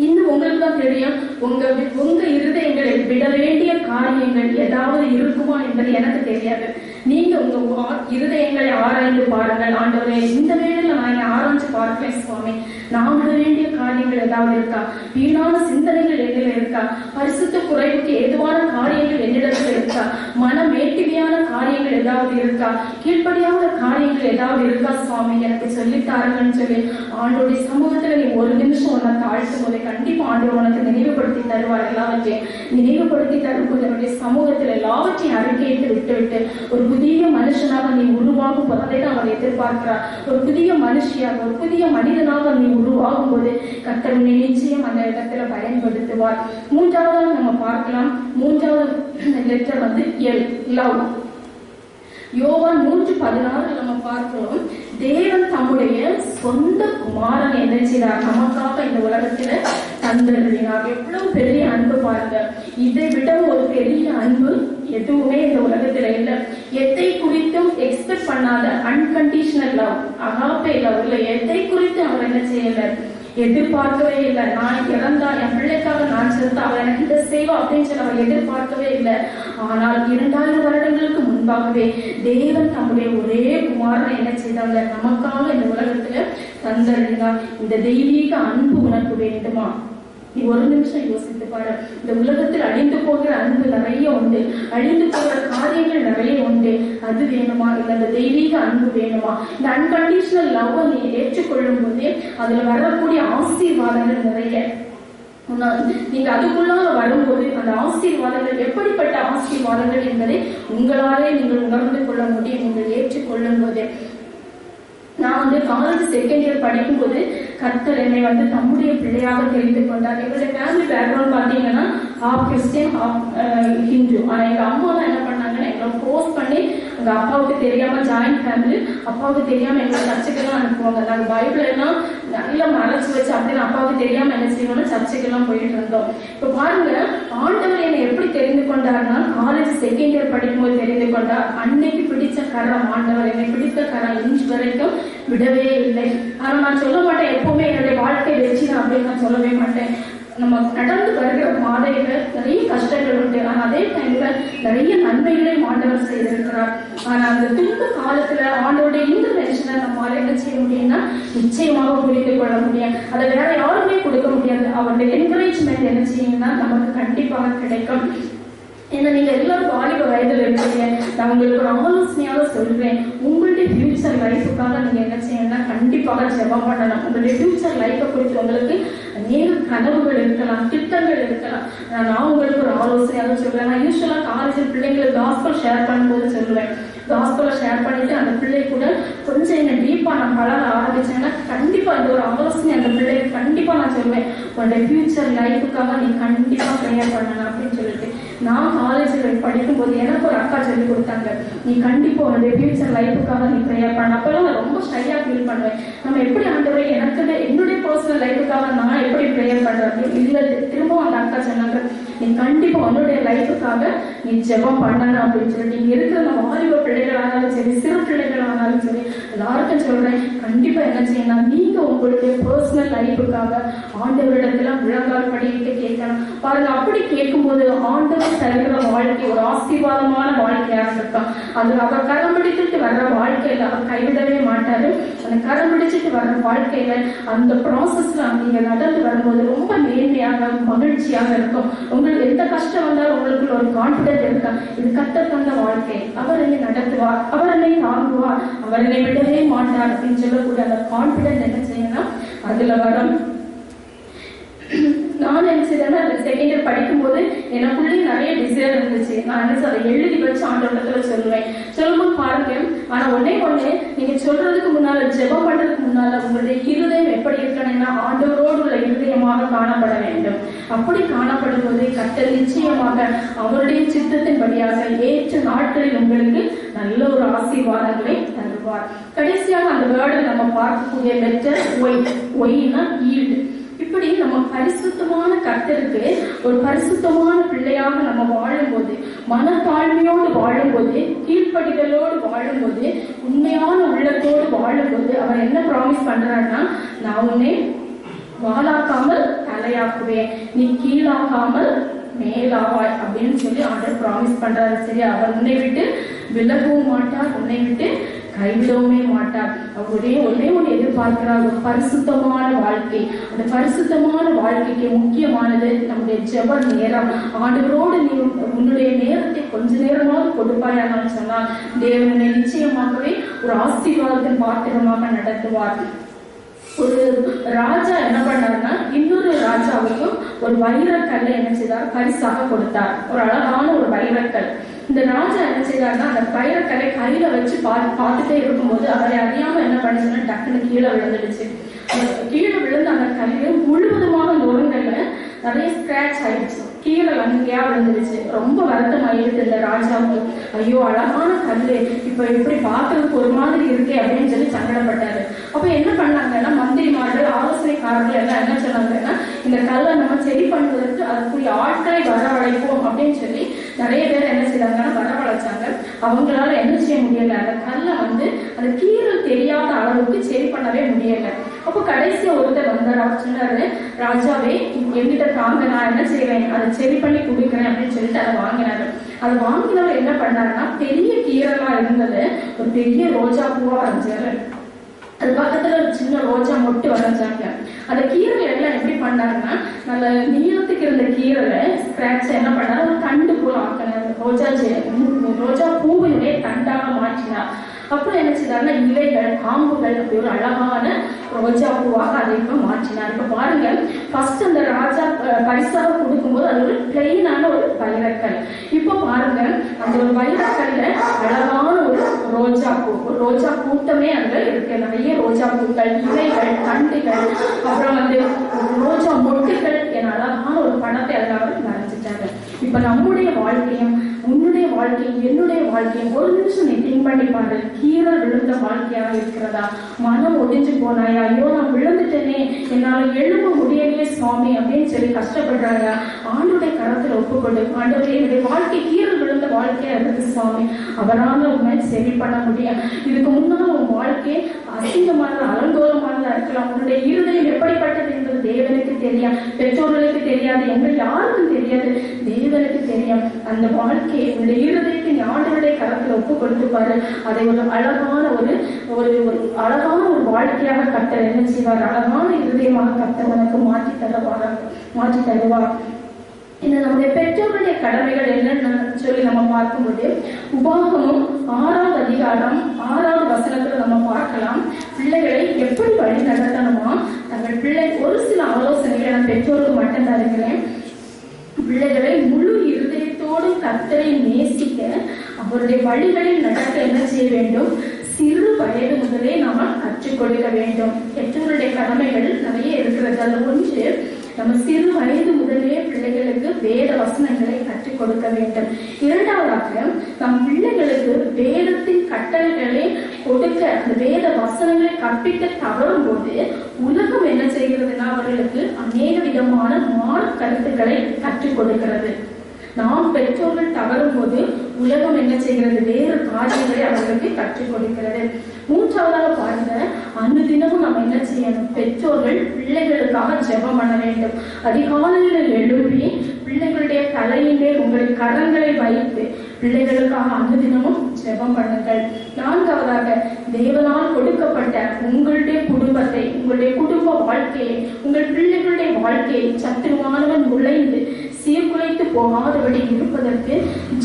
இன்னும் உங்களுக்கு தான் தெரியும், உங்க இருதயங்களை விட வேண்டிய காரியங்கள் ஏதாவது இருக்குமா என்பது எனக்கு தெரியாது. நீங்க உங்க இருதயங்களை ஆராய்ந்து பாருங்கள். ஆண்டவரே, இந்த வேளையில நான் ஆராய்ச்சி பார்க்கிறேன் சுவாமி, நான் விட வேண்டிய காரியங்கள் ஏதாவது இருக்கா? வீணான சிந்தனைகள் என்னில் இருக்கா? பரிசுத்த குறைவுக்கு ஏதுவான காரியங்கள் என்னிடத்தில் இருக்கா? மனமேட்டிமையான காரியங்கள் ஏதாவது இருக்கா? கீழ்ப்படியாத காரியங்கள் ஏதாவது இருக்கா? சுவாமி, எனக்கு சொல்லித்தாருங்கன்னு சொல்லி ஆண்டோடைய சமூகத்துல நீ ஒரு நிமிஷம் உன்னை தாழ்த்தும் போது கண்டிப்பா ஆண்டவர் உனக்கு நினைவுபடுத்தி தருவார். எல்லாவற்றையும் நினைவுபடுத்தி தரும்போது அவருடைய சமூகத்தில் எல்லாவற்றையும் அறிக்கையிட்டு விட்டுவிட்டு ஒரு புதிய மனுஷனாக நீ உருவாகும் போது, அதை தான் அவர் எதிர்பார்க்கிறார். ஒரு புதிய மனுஷியாக, ஒரு புதிய மனிதனாக நீ உருவாகும் போது கர்த்தர் உன்னை நிச்சயம் அந்த இடத்துல பயன்படுத்துவார். 3வது நம்ம பார்க்கலாம். 3வது லெட்டர் வந்து லவ். யோவான் 3:16 நம்ம பார்க்கிறோம், தேவன் தம்முடைய சொந்த குமாரன் என்ன செய்தார்? நமக்காக இந்த உலகத்துல தந்திருந்தார். எவ்வளவு பெரிய அன்பு பாருங்க. இதை விட ஒரு பெரிய அன்பு எதுவுமே இந்த உலகத்துல இல்லை. எதை குறித்தும் எக்ஸ்பெக்ட் பண்ணாத அன்கண்டிஷனல் லவ், அகாப்பே லவ். இல்லை, எதை குறித்து அவர் என்ன செய்யல, எதிர்பார்க்கவே இல்லை. நான் இறந்தா என் பிள்ளைக்காக நான் செலுத்த அவர் எனக்கு இதை செய்வா அப்படின்னு சொல்லி அவர் எதிர்பார்க்கவே இல்லை. ஆனால் 2000 வருடங்களுக்கு முன்பாகவே தேவன் தம்முடைய ஒரே குமாரனை என்ன செய்தாங்க? நமக்காக இந்த உலகத்துல தந்தறிந்தார். இந்த தெய்வீக அன்பு உனக்கு வேண்டுமா? நீ ஒரு நிமிஷம் யோசித்து பாரு. இந்த உலகத்தில் அழிந்து போகிற அன்பு நிறைய உண்டு, அழிந்து போகிற காரியங்கள் நிறைய உண்டு. அது வேணுமா? இல்ல அந்த தெய்வீக அன்பு வேணுமா? இந்த அன்கண்டிஷனல் லவ் நீ ஏற்றுக்கொள்ளும் போதே அதுல வரக்கூடிய ஆசீர்வாதங்கள் நிறைய. நீங்க அதுக்குள்ளாக வரும்போது அந்த ஆசீர்வாதங்கள் எப்படிப்பட்ட ஆசீர்வாதங்கள் என்பதை உங்களாலே நீங்கள் உணர்ந்து கொள்ள முடியும். நீங்கள் ஏற்றுக்கொள்ளும் போது, நான் வந்து காலேஜ் 2nd இயர் படிக்கும் போது கர்த்தர் என்னை தம்முடைய பிள்ளையாக தெரிந்து கொண்டார். எங்களுடைய ஃபேமிலி பேக்ரவுண்ட் பார்த்தீங்கன்னா ஹாஃப் கிறிஸ்டியன் ஹாஃப் ஹிந்து. ஆனால் எங்கள் அம்மா தான் என்ன பண்ணாங்கன்னா எங்களை ஃபோர்ஸ் பண்ணி எங்கள் அப்பாவுக்கு தெரியாம, ஜாயிண்ட் ஃபேமிலி, அப்பாவுக்கு தெரியாம எங்களை சர்ச்சுக்கெல்லாம் அனுப்புவாங்க. நாங்கள் பைபிள் எல்லாம் நல்லா மறைச்சு வச்சு அப்படின்னு அப்பாவுக்கு தெரியாம என்ன செய்வோம்னா சர்ச்சுக்கெல்லாம் போயிட்டு இருந்தோம். இப்போ பாருங்க, ஆண்டவர் என்னை எப்படி தெரிந்து கொண்டார்னா காலேஜ் 2nd இயர் படிக்கும்போது தெரிந்து கொண்டார். அன்னைக்கு பிடிச்ச கரம் ஆண்டவர், என்னை பிடித்த கரம் இன்ச் வரைக்கும் விடவே இல்லை. ஆனா நான் சொல்ல மாட்டேன் எப்பவுமே என்னுடைய வாழ்க்கை வெற்றிதான் அப்படின்னு நான் சொல்லவே மாட்டேன். நம்ம நடந்து வருகிற பாதையில நிறைய கஷ்டங்கள் உண்டு. ஆனா அதே டைம்ல நிறைய நன்மைகளை ஆண்டவர் செய்திருக்கிறார். ஆனா அந்த துன்ப காலத்துல ஆண்டவருடைய இன்டர்வென்ஷனை நம்மளால என்ன செய்ய முடியும்னா நிச்சயமாக புரிந்து கொள்ள முடியும். அதை வேற யாருமே கொடுக்க முடியாது. அவருடைய என்கரேஜ்மெண்ட் என்ன செய்யும்னா நமக்கு கண்டிப்பாக கிடைக்கும். ஏன்னா நீங்க எல்லாரும் வாலிப வயதில் இருக்கீங்க. நான் உங்களுக்கு ஒரு ஆலோசனையாக சொல்றேன், உங்களுடைய ஃபியூச்சர் லைஃபுக்காக நீங்க என்ன செய்யணும்னா கண்டிப்பாக ஜெபம் பண்ணணும். உங்களுடைய ஃபியூச்சர் லைஃபை குறித்து உங்களுக்கு அநேக கனவுகள் இருக்கலாம், திட்டங்கள் இருக்கலாம். நான் உங்களுக்கு ஒரு ஆலோசனையாக சொல்றேன். நான் யூஸ்வலா காலேஜில் பிள்ளைங்களுக்கு காஸ்பல் ஷேர் பண்ணும்போது சொல்லுவேன், காஸ்பலை ஷேர் பண்ணிட்டு அந்த பிள்ளை கூட கொஞ்சம் என்ன டீப்பா நான் பழக ஆரம்பிச்சேன்னா கண்டிப்பா இந்த ஒரு ஆலோசனை அந்த பிள்ளைக்கு கண்டிப்பா நான் சொல்லுவேன், உன்னுடைய ஃபியூச்சர் லைஃபுக்காக நீ கண்டிப்பா ப்ரேயர் பண்ணணும் அப்படின்னு சொல்லிட்டு. நான் காலேஜில் படிக்கும்போது எனக்கு ஒரு அக்கா சொல்லி கொடுத்தாங்க, நீ கண்டிப்பா உன்னுடைய ஃபியூச்சர் லைஃபுக்காக நீ ப்ரேயர் பண்ண. அப்பெல்லாம் நான் ரொம்ப ஷையா ஃபீல் பண்ணுவேன். நம்ம எப்படி ஆண்டவரே எனக்கு என்னுடைய பர்சனல் லைஃபுக்காக நான் எப்படி ப்ரேயர் பண்றது? இல்ல திரும்பவும் அந்த அக்கா சொன்னாங்க, நீ கண்டிப்பா உன்னுடைய லைஃபுக்காக நீ ஜெபம் பண்ணணும் அப்படின்னு சொல்லி. நீங்க இருக்கிற நம்ம வாலிப பிள்ளைகள் ஆனாலும் சரி, சிறு பிள்ளைகள் ஆனாலும் சரி, எல்லாருக்கும் சொல்றேன், கண்டிப்பா என்ன செய்யணும், நீங்க உங்களுடைய பர்சனல் லைஃபுக்காக ஆண்டவரிடத்துல விளங்கால் படிக்கிட்டு கேட்கணும். பாருங்க, அப்படி கேட்கும்போது ஆண்டவர் தருகிற வாழ்க்கை ஒரு ஆசீர்வாதமான வாழ்க்கையாக இருக்கும். அது அவர் கரம் பிடித்துட்டு வர்ற வாழ்க்கையில அவர் கைவிடவே மாட்டாரு. அந்த கரம் பிடிச்சிட்டு வர்ற வாழ்க்கையில அந்த ப்ராசஸ்ல நீங்க நடந்து வரும்போது ரொம்ப மேன்மையாக மகிழ்ச்சியாக இருக்கும். உங்களுக்கு எந்த கஷ்டம் வந்தாலும் உங்களுக்கு ஒரு கான்பிடன்ட் இருக்கா, இது கர்த்தர் தந்த வாழ்க்கை, அவர் என்னை நடத்துவார், அவர் என்னை தாங்குவார், அவர் என்னை விடவே மாட்டார் அப்படின்னு சொல்லக்கூடிய அந்த கான்பிடன்ட் என்ன செய்யணும் அதுல வரும். நான் என்ன செய்தேன்னா செகண்ட் இயர் படிக்கும்போது எனக்குள்ளே நிறைய டிசைர் இருந்துச்சு. நான் என்ன அதை எழுதி வச்சு ஆண்டவரத்துல சொல்லுவேன். சொல்லும்போது பாருங்க, ஆனா ஒன்னே நீங்க சொல்றதுக்கு முன்னால ஜெபம் பண்றதுக்கு முன்னால உங்களுடைய இருதயம் எப்படி இருக்கணும்னா ஆண்டவரோடு உள்ள இருதயமாக காணப்பட வேண்டும். அப்படி காணப்படும் போது கர்த்தர் நிச்சயமாக அவருடைய சித்தத்தின்படியாக ஏற்ற நாட்களில் உங்களுக்கு நல்ல ஒரு ஆசீர்வாதங்களை தருவார். கடைசியாக அந்த வேர்டை நம்ம பார்க்கக்கூடிய லெட்டர் ஒய்னா ஈல்டு. இப்படி நம்ம பரிசுத்தமான கர்த்தருக்கு ஒரு பரிசுத்தமான பிள்ளையாக நம்ம வாழும்போது, மனத்தாழ்மையோடு வாழும்போது, கீழ்ப்படிதலோடு வாழும்போது, உண்மையான உள்ளத்தோடு வாழும்போது அவர் என்ன ப்ராமிஸ் பண்றாருன்னா, நான் உன்னை வாளாக்காமல் தலையாக்குவேன், நீ கீழாக்காமல் மேலாவாய் அப்படின்னு சொல்லி ஆண்டவர் ப்ராமிஸ் பண்றாரு. சரி, அவர் உன்னை விட்டு விலகவும் மாட்டார், உன்னை விட்டு கைவிடவுமே மாட்டார். ஒரே ஒன்று எதிர்பார்க்கிறார், ஒரு பரிசுத்தமான வாழ்க்கை. அந்த பரிசுத்தமான வாழ்க்கைக்கு முக்கியமானது நம்முடைய ஜெப நேரம். ஆண்டவரோடு நீ உன்னுடைய நேரத்தை கொஞ்ச நேரமாவது கொடுப்பாயான்னு சொன்னால் தேவனை நிச்சயமாகவே ஒரு ஆசீர்வாதத்தின் பாத்திரமாக நடத்துவார். ஒரு ராஜா என்ன பண்ணாருன்னா இன்னொரு ராஜாவுக்கும் ஒரு வைரக்கல்லை என்ன செய்தார், பரிசாக கொடுத்தார். ஒரு அழகான ஒரு வைரக்கல். இந்த ராஜா என்ன செய்தாருன்னா அந்த வைரக்கல்லை கையில வச்சு பார்த்துட்டே இருக்கும்போது அவரை அறியாம என்ன பண்ணுச்சுன்னா டக்குன்னு கீழே விழுந்துடுச்சு. கீழே விழுந்து அந்த கல்லு முழுவதுமான நுரங்கள்ல நிறைய ஸ்கிராச் ஆயிடுச்சு, கீழே வங்கியா விழுந்துடுச்சு. ரொம்ப வருத்தம் ஆயிடுச்சு இந்த ராஜாவுக்கு. ஐயோ, அழகான கல்லு இப்ப இப்படி பார்க்கறதுக்கு ஒரு மாதிரி இருக்கே அப்படின்னு சொல்லி சங்கடப்பட்டாரு. அப்ப என்ன பண்ணாங்கன்னா மந்திரிமார்கள் ஆலோசனைக்காரர்கள் எல்லாம் என்ன சொன்னாங்கன்னா, இந்த கல்லை நம்ம சரி பண்ணுவதற்கு அதுக்குரிய ஆட்களை வரவழைப்போம் அப்படின்னு சொல்லி நிறைய பேர் என்ன செய்தாங்கன்னா வரவழைச்சாங்க. அவங்களால என்ன செய்ய முடியல, அந்த கல்லை அந்த கீரல் தெரியாத அளவுக்கு சரி பண்ணவே முடியல. அப்போ கடைசியா ஒருத்தர் வந்தார், சொன்னாரு, ராஜாவே என்கிட்ட தாங்க, நான் என்ன செய்வேன், அதை சரி பண்ணி கொடுக்குறேன் அப்படின்னு சொல்லிட்டு அதை வாங்கினாரு. அதை வாங்கினவர் என்ன பண்ணாருன்னா பெரிய கீரலா இருந்தது ஒரு பெரிய ரோஜா பூவா வரைஞ்சாரு. அது பக்கத்துல ஒரு சின்ன ரோஜா மொட்டு வரைஞ்சாங்க. அந்த கீரலை எல்லாம் எப்படி பண்ணாருன்னா நல்ல நீளத்துக்கு இருந்த கீரலை ஸ்கிராட்ச் என்ன பண்ணாரு, ஒரு தண்டு போல ஆக்கினார். ரோஜா பூவினுடைய தண்டாக மாற்றினார். அப்புறம் என்ன செய்தாருன்னா இலைகள், காம்புகள் அப்படி ஒரு அழகான ரோஜா பூவாக அதை இப்ப மாற்றினார். இப்ப பாருங்க, ஃபர்ஸ்ட் அந்த ராஜா பரிசாக கொடுக்கும்போது அது ஒரு பிளெயினான ஒரு வைரக்கல். இப்ப பாருங்க, அந்த ஒரு வைரக்கல்ல அழகான ஒரு ரோஜா பூ, ஒரு ரோஜா கூட்டமே அங்க இருக்கு. நிறைய ரோஜா பூக்கள், இலைகள், தண்டுகள், அப்புறம் ரோஜா மொட்டுகள் என அழகான ஒரு படத்தை எல்லாரும் வரைஞ்சிட்டாங்க. இப்ப நம்முடைய வாழ்க்கையும் உன்னுடைய வாழ்க்கையும் என்னுடைய வாழ்க்கையும் ஒரு நிமிஷம் நீ திங்க் பண்ணி பாரு. கீரல் விழுந்த வாழ்க்கையாக இருக்கிறதா? மனம் ஒடிஞ்சு போனாயா? ஐயோ, நான் விழுந்துட்டேனே, என்னால எழும்ப முடியலையே சுவாமி அப்படின்னு சொல்லி கஷ்டப்படுறாங்க. ஆண்டுடைய கரத்துல ஒப்புக்கொண்டு, ஆண்டவரே என்னுடைய வாழ்க்கை கீரல் விழுந்த வாழ்க்கையா இருக்கு சுவாமி, அவரால் உண்மை சரி பண்ண முடியும். இதுக்கு முன்னால் உன் வாழ்க்கை அசிங்கமானது, அலங்கோலமானதா இருக்கலாம். உன்னுடைய இருதயம் எப்படிப்பட்டது என்பது தேவனுக்கு தெரியும், பெற்றோர்களுக்கு தெரியாது, எங்கள் யாருக்கும் தெரியாது, தேவனுக்கு தெரியும். அந்த வாழ்க்கையை உன்னுடைய இருதயத்தை ஆண்டவருடைய கரத்துல ஒப்பு கொடுத்து பாரு. அதை ஒரு அழகான ஒரு அழகான ஒரு வாழ்க்கையாக கர்த்தர் என்ன செய்வார், அழகான இருதயமாக கர்த்தர் உனக்கு மாற்றி தருவார். இந்த நம்முடைய பெற்றோருடைய கடமைகள் என்னன்னு சொல்லி நம்ம பார்க்கும்போது உபாகமம் 6வது அதிகாரம் 6வது வசனத்துல நம்ம பார்க்கலாம். பிள்ளைகளை எப்படி வழி நடத்தணுமா, தங்கள் பிள்ளை ஒரு சில ஆலோசனைகளை நான் பெற்றோருக்கு மட்டும் தருகிறேன். பிள்ளைகளை முழு இருதயத்தோடு கர்த்தரை நேசிக்க, அவருடைய வழிகளில் நடக்க என்ன செய்ய வேண்டும், சிறு வயது முதலே நாம கற்றுக் கொடுக்க வேண்டும். பெற்றோருடைய கடமைகள் நிறைய இருக்கிறது. அது ஒன்று, நம்ம சிறு வயது முதலே பிள்ளைகளுக்கு வேத வசனங்களை கற்றுக் கொடுக்க வேண்டும். இரண்டாவதாக, நம் பிள்ளைகளுக்கு வேதத்தின் கட்டளைகளை கொடுக்க, அந்த வேத வசனங்களை கற்பிக்க தவறும் போது உலகம் என்ன செய்கிறதுனா அவர்களுக்கு அநேக விதமான மாறு கருத்துக்களை கற்றுக் கொடுக்கிறது. நாம் பெற்றோர்கள் தவறும் போது உலகம் என்ன செய்கிறது, வேறு காரியங்களை அவர்களுக்கு கற்றுக் கொடுக்கிறது. மூன்றாவதாக பாருங்க, அனுதினமும் நம்ம என்ன செய்யணும், பெற்றோர்கள் பிள்ளைகளுக்காக ஜெபம் பண்ண வேண்டும். அதிகாலையில் எழுப்பி பிள்ளைகளுடைய தலையின் மேல் உங்களுடைய கரங்களை வைத்து பிள்ளைகளுக்காக அனுதினமும் ஜெபம் பண்ணுங்கள். நான்காவது உங்களுடைய குடும்பத்தை, உங்களுடைய குடும்ப வாழ்க்கையை, உங்கள் பிள்ளைகளுடைய வாழ்க்கையை சத்துருவானவன் நுழைந்து சீர்குலைத்து போகாதபடி இருப்பதற்கு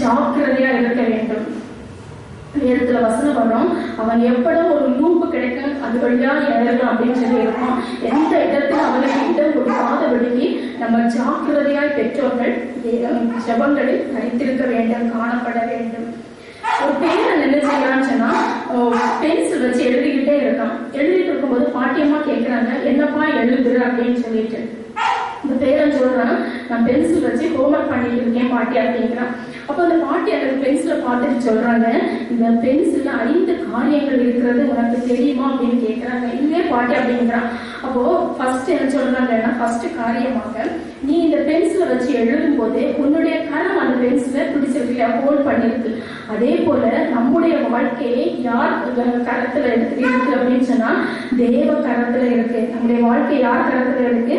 ஜாக்கிரதையா இருக்க வேண்டும். வேதத்துல வசனம் வரும், அவன் எப்படும் ஒரு லூப்பு கிடைக்கும் அது வழியா ஏறலாம் அப்படின்னு சொல்லி இருப்பான். எந்த இடத்துல அவனுக்கு இடம் கொடுக்காதபடிக்கு நம்ம ஜாக்கிரதையாய் பெற்றோர்கள் ஜெபங்களில் தரித்திருக்க வேண்டும், காணப்பட வேண்டும். ஒரு பேரன் என்ன செய்யறான்னு சொன்னா பென்சில் வச்சு எழுதிக்கிட்டே இருக்கான். எழுதிட்டு இருக்கும்போது பாட்டியம்மா கேட்கிறாங்க, என்னப்பா எழுதுற அப்படின்னு சொல்லிட்டு. இந்த பேரன் சொல்றான், நான் பென்சில் வச்சு ஹோம்ஒர்க் பண்ணிட்டு இருக்கேன் பாட்டி அப்படிங்கிறான். அப்போ அந்த பாட்டி அந்த பென்சிலை பார்த்துட்டு சொல்றாங்க, இந்த பென்சில்ல 5 காரியங்கள் இருக்கிறது உனக்கு தெரியுமா அப்படின்னு கேட்கிறாங்க. இல்லையே பாட்டி அப்படிங்கிறான். அப்போ ஃபர்ஸ்ட் என்ன சொல்றாங்கன்னா, ஃபர்ஸ்ட் காரியமாக நீ இந்த பென்சிலை வச்சு எழுதும் போது உன்னுடைய கரம் அந்த பென்சிலை பிடிச்சிருக்க ஹோல்ட் பண்ணிருக்கு. அதே போல நம்முடைய வாழ்க்கையை யார் கரத்துல இருக்கு அப்படின்னு சொன்னா தேவ கரத்துல இருக்கு. நம்முடைய வாழ்க்கை யார் கரத்துல இருக்கு?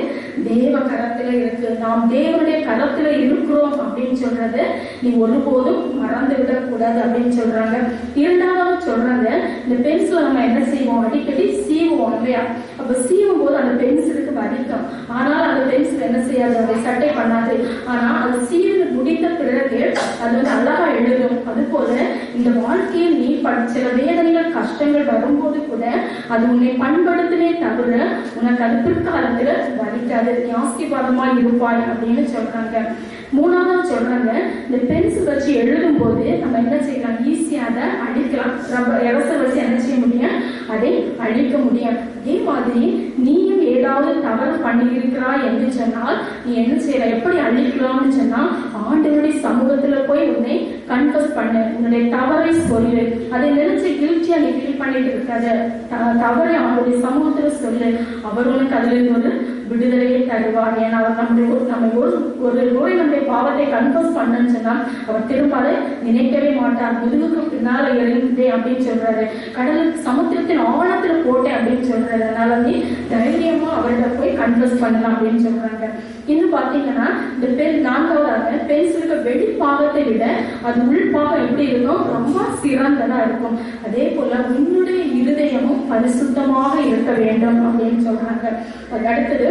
தேவ கரத்துல இருக்கு. நாம் தேவனுடைய கரத்துல இருக்கிறோம் அப்படின்னு சொல்றது நீ ஒருபோதும் மறந்து விடக்கூடாது அப்படின்னு சொல்றாங்க. இரண்டாவது சொல்றாங்க, இந்த பென்சிலை நம்ம என்ன செய்வோம், அடிக்கடி சீவுவோம் இல்லையா? அப்ப சீவும் போது அந்த பென்சிலுக்கு வலிக்கும். ஆனால் அந்த பென்சில் என்ன செய்யாது, அதை சட்டை பண்ணாது. ஆனா அது சீவு முடித்த பிறகு அது வந்து அழகா எழுதும். அது போல இந்த வாழ்க்கையில் நீ சில வேதனைகள் கஷ்டங்கள் வரும்போது கூட அது உன்னை பண்படுத்தினே தவிர உனக்கு அது பிற்காலத்துல வலிக்காது, நீ ஆசீர்வாதமா இருப்பாய் அப்படின்னு சொல்றாங்க. மூணாவது சொல்றாங்க, இந்த பென்சில் வச்சு எழுதும் போது நம்ம என்ன செய்யலாம், ஈஸியா அதை அழிக்கலாம். எரசல் வச்சு என்ன செய்ய முடியும், அதை அழிக்க முடியும். அதே மாதிரி நீயும் ஏதாவது தவறு பண்ணி இருக்கிறாய் என்று சொன்னால் நீ என்ன செய்யலாம், எப்படி அழிக்கலாம்னு சொன்னா ஆண்டவருடைய சமூகத்துல போய் உன்னை கன்ஃபஸ் பண்ணு, உன்னுடைய தவறை சொல்லு. அதை நினைச்சு கில்ட்டியா நீ ஃபீல் பண்ணிட்டு இருக்காத, தவறை அவருடைய சமூகத்துல சொல்லு. அவர் உனக்கு அதுல இருந்து ஒரு விடுதலையை தருவார். ஏன்னா அவர் நம்ம ஒரு முறை நம்முடைய பாவத்தை கன்ஃபஸ் பண்ணன்னு சொன்னா அவர் திரும்ப அதை நினைக்கவே மாட்டார். முதுகுக்கு பின்னால எழுந்தேன் அப்படின்னு சொல்றாரு, கடலுக்கு சமுத்திரத்தின் ஆழத்துல போட்டேன் அப்படின்னு சொல்றாரு. அதனால நீ தைரியமா அவர்கிட்ட போய் கன்ஃபஸ் பண்ணலாம் அப்படின்னு சொல்றாங்க. இன்னும் பாத்தீங்கன்னா இந்த நான்காவதாக பென்சிலுக்கு வெளிப்பாகத்தை விட அது உள்பாகம் எப்படி இருக்கும், ரொம்ப சிறந்ததா இருக்கும். அதே போல உன்னுடைய இருதயமும் பரிசுத்தமாக இருக்க வேண்டும் அப்படின்னு சொல்றாங்க. அது அடுத்தது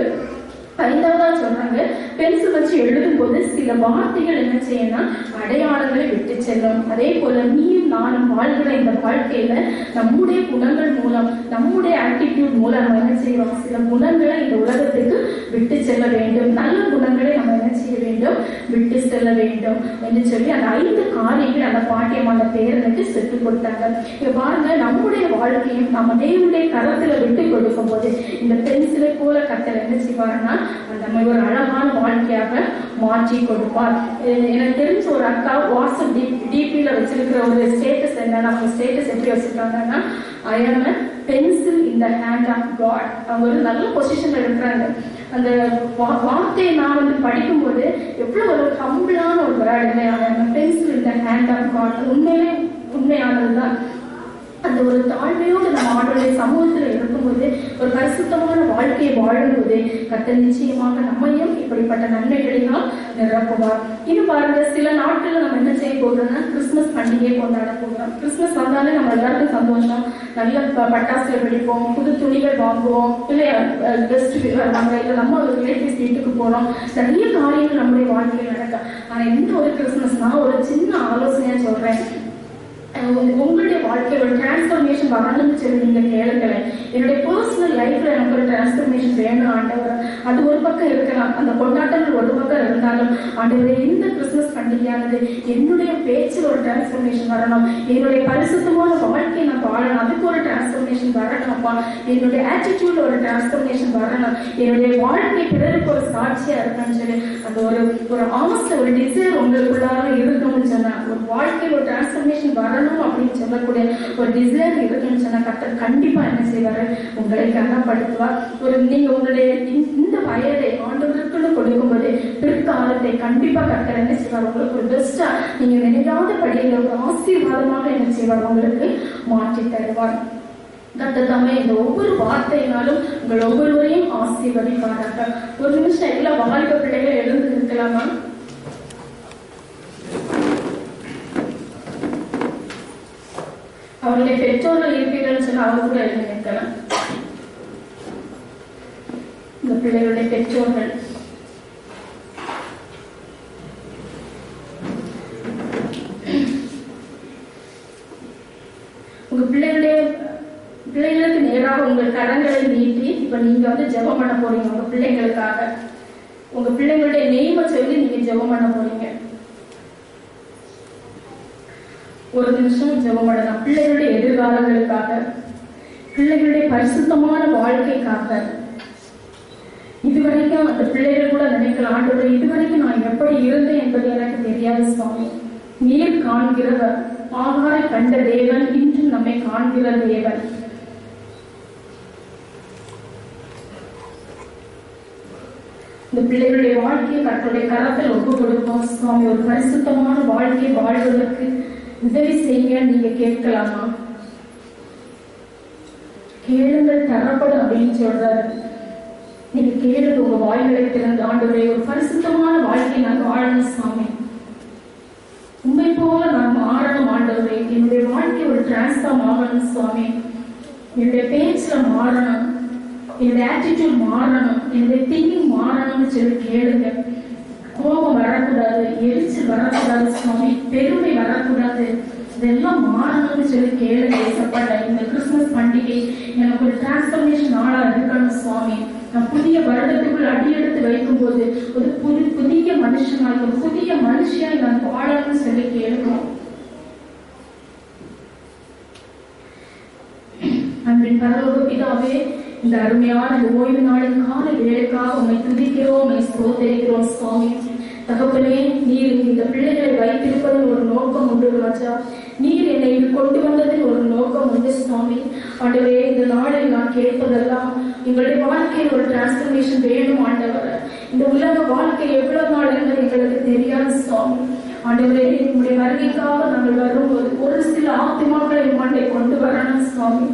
5வதா சொல்றாங்க, பென்சில் வச்சு எழுதும் போது சில வார்த்தைகள் என்ன செய்யணும், அடையாளங்களை விட்டு செல்லும். அதே போல நீயும் நானும் வாழ்கிற இந்த வாழ்க்கையில நம்முடைய குணங்கள் மூலம், நம்முடைய ஆட்டிடியூட் மூலம் நம்ம என்ன செய்யறோம், சில குணங்களை இந்த உலகத்துக்கு விட்டு செல்ல வேண்டும். நல்ல குணங்களை நம்ம என்ன செய்ய வேண்டும், விட்டு செல்ல வேண்டும் என்று சொல்லி அந்த 5 காரியங்கள் அந்த பாட்டியமான பேரனுக்கு செத்து கொடுத்தாங்க. இங்க பாருங்க, நம்முடைய வாழ்க்கையும் நம்ம தேவனுடைய கரத்துல விட்டு கொடுக்கும் போது இந்த பென்சிலை போல கர்த்தர் என்ன செய்வாருன்னா நம்ம ஒரு அழகான வாழ்க்கையாக மாற்றி கொடுப்பார். எனக்கு தெரிஞ்ச ஒரு அக்கா வாட்ஸ்அப் டிபியில வச்சிருக்கிற ஒரு ஸ்டேட்டஸ் என்னன்னா, அவங்க ஸ்டேட்டஸ் எப்படி வச்சிருக்காங்கன்னா, ஐ ஆம் a pencil in the hand of God. அவங்க ஒரு நல்ல பொசிஷன்ல இருக்கிறாங்க. அந்த வார்த்தையை நான் வந்து படிக்கும்போது எவ்வளவு ஒரு ஹம்பிளான ஒரு word, pencil in the hand of God. உண்மையிலே உண்மையானதுதான். அந்த ஒரு தாழ்மையோடு நம்ம ஆண்டவருடைய சமூகத்துல இருக்கும்போது, ஒரு பரிசுத்தமான வாழ்க்கையை வாழும்போது கர்த்தர் நிச்சயமாக நம்மையும் இப்படிப்பட்ட நன்மைகளினால் நிரப்புவார். இன்னும் பாருங்க, சில நாட்கள்ல நம்ம என்ன செய்ய போகிறோம்னா கிறிஸ்துமஸ் பண்டிகையை கொண்டாட போகிறோம். கிறிஸ்துமஸ் வந்தாலே நம்ம எல்லாருக்கும் சந்தோஷம், நல்ல பட்டாசுகள் வெடிப்போம், புது துணிகள் வாங்குவோம், இல்லை கெஸ்ட் வருவாங்க, இல்லை நம்ம ஒரு ரிலேட்டிவ்ஸ் வீட்டுக்கு போறோம், நிறைய காரியங்கள் நம்முடைய வாழ்க்கையில் நடக்கும். ஆனா இந்த ஒரு கிறிஸ்துமஸ் நான் ஒரு சின்ன ஆலோசனையா சொல்றேன், உங்களுடைய வாழ்க்கையில் ஒரு டிரான்ஸ்பர்மேஷன் வரணும்னு சொல்லி நீங்க கேளுங்களேன். என்னுடைய பர்சனல் லைஃப்ல எனக்கு ஒரு டிரான்ஸ்பர்மேஷன் வேணும் ஆண்டவர். அது ஒரு பக்கம் இருக்கலாம், அந்த கொண்டாட்டங்கள் ஒரு பக்கம் இருந்தாலும் ஆண்டவரே இந்த கிறிஸ்துமஸ் பண்டிகையானது என்னுடைய பேச்சில் ஒரு டிரான்ஸ்பர்மேஷன் வரணும், என்னுடைய பரிசுத்தமான வாழ்க்கையை நான் வாழணும், அதுக்கு ஒரு டிரான்ஸ்பர்மேஷன் வரணும்ப்பா, என்னுடைய ஆட்டிடியூட்ல ஒரு டிரான்ஸ்பர்மேஷன் வரணும், என்னுடைய வாழ்க்கை பிறருக்கு ஒரு சாட்சியா இருக்குன்னு சொல்லி அந்த ஒரு ஆசை, ஒரு டிசைர் உங்களுக்குள்ளாக இருக்கணும்னு சொன்னா, ஒரு வாழ்க்கையில் ஒரு டிரான்ஸ்பர்மேஷன் வரணும் அப்படின்னு சொல்லக்கூடிய ஒரு டிசைர் இருக்குன்னு சொன்னா கர்த்தர் கண்டிப்பா என்ன செய்வாரு, உங்களை கனப்படுத்துவார். நீங்க உங்களுடைய இந்த வயதை ஆண்டவருக்குன்னு கொடுக்கும்போது பிற்காலத்தை கண்டிப்பா கர்த்தர் என்ன செய்வார், உங்களுக்கு ஒரு பெஸ்டா நீங்க நினைக்காத படியில ஒரு ஆசீர்வாதமாக என்ன செய்வார், உங்களுக்கு மாற்றி தருவார். கர்த்தர் தாமே இந்த ஒவ்வொரு வார்த்தையினாலும் உங்கள் ஒவ்வொருவரையும் ஆசீர்வதிப்பார்கள். ஒரு நிமிஷம் எல்லா வாலிப பிள்ளைகள் எழுந்து நிற்கலாமா? அவருடைய பெற்றோர்கள் இருப்பீர்கள் சொன்னா அவங்க கூட எழுதி நிற்கலாம். இந்த பிள்ளைகளுடைய பெற்றோர்கள் உங்க பிள்ளைகளுக்கு நேராக உங்கள் கரங்களை நீட்டி இப்ப நீங்க ஜெபம் பண்ண போறீங்க. உங்க பிள்ளைங்களுக்காக உங்க பிள்ளைங்களுடைய நெய்மை சொல்லி நீங்க ஜெபம் பண்ண போறீங்க. ஒரு நிமிஷம் ஜெபம் பண்ணலாம். பிள்ளைகளுடைய எதிர்காலங்களுக்காக, பிள்ளைகளுடைய பரிசுத்தமான வாழ்க்கைக்காக. இதுவரைக்கும் அந்த பிள்ளைகள் கூட நினைக்கலாம், ஆண்டவரே இதுவரைக்கும் நான் எப்படி இருந்தேன் என்பது எனக்கு தெரியாது சுவாமி. நீர் காண்கிறவர், ஆகாரை கண்ட தேவன் இன்றும் நம்மை காண்கிற தேவன். இந்த பிள்ளைகளுடைய வாழ்க்கையை கர்த்தருடைய கரத்தில் ஒப்பு கொடுப்போம் சுவாமி. ஒரு பரிசுத்தமான வாழ்க்கையை வாழ்வதற்கு உதவி செய்ய நீங்க கேட்கலாமா? கேளுங்கள் தரப்படும் அப்படின்னு சொல்றாரு. நீங்க கேளுங்க, உங்க வாய்களை திறந்து ஆண்டவரே ஒரு பரிசுத்தமான வாழ்க்கையை நான் வாழணும் சுவாமி. உண்மை போல நான் மாறணும் ஆண்டவரே. என்னுடைய வாழ்க்கை ஒரு டிரான்ஸ்ஃபார்ம் ஆகணும் சுவாமி. என்னுடைய பேச்சுல மாறணும், என்னுடைய ஆட்டிடியூட் மாறணும், என்னுடைய திங்கிங் மாறணும்னு சொல்லி கேளுங்க. கோபம் வரக்கூடாது, எரிச்சல் வரக்கூடாது சுவாமி, பெருமை வரக்கூடாது, இதெல்லாம் மாறணும்னு சொல்லி கேளுங்க. ஏசப்பட்ட இந்த கிறிஸ்துமஸ் பண்டிகை எனக்கு ஒரு டிரான்ஸ்பர்மேஷன் நாளா இருக்கணும் சுவாமி. நான் புதிய வருடத்துக்குள் அடியெடுத்து வைக்கும் போது ஒரு புதிய மனுஷனாய், ஒரு புதிய மனுஷியாய் நான் வாழணும்னு சொல்லி கேளுங்க. அன்பின் பரலோக பிதாவே, இந்த அருமையான ஓய்வு நாளின் கால வேலைக்காக உண்மை துதிக்கிறோம், உண்மை ஸ்தோத்திரிக்கிறோம் சுவாமி. தகப்பனே, நீர் இந்த பிள்ளைகளை வைத்திருப்பதில் ஒரு நோக்கம் உண்டு ராஜா. நீர் என்னை கொண்டு வந்ததில் ஒரு நோக்கம் உண்டு சுவாமி. ஆண்டவரே, இந்த நாளில் நான் கேட்பதெல்லாம் எங்களுடைய வாழ்க்கையில் ஒரு டிரான்ஸ்பர்மேஷன் வேணும் ஆண்டவர். இந்த உலக வாழ்க்கை எவ்வளவு நாள் என்பது எங்களுக்கு தெரியாது சுவாமி. ஆண்டவரே, உங்களுடைய வருகைக்காக நாங்கள் வரும்போது ஒரு சில ஆத்மாக்களை மண்டை கொண்டு வரணும் சுவாமி.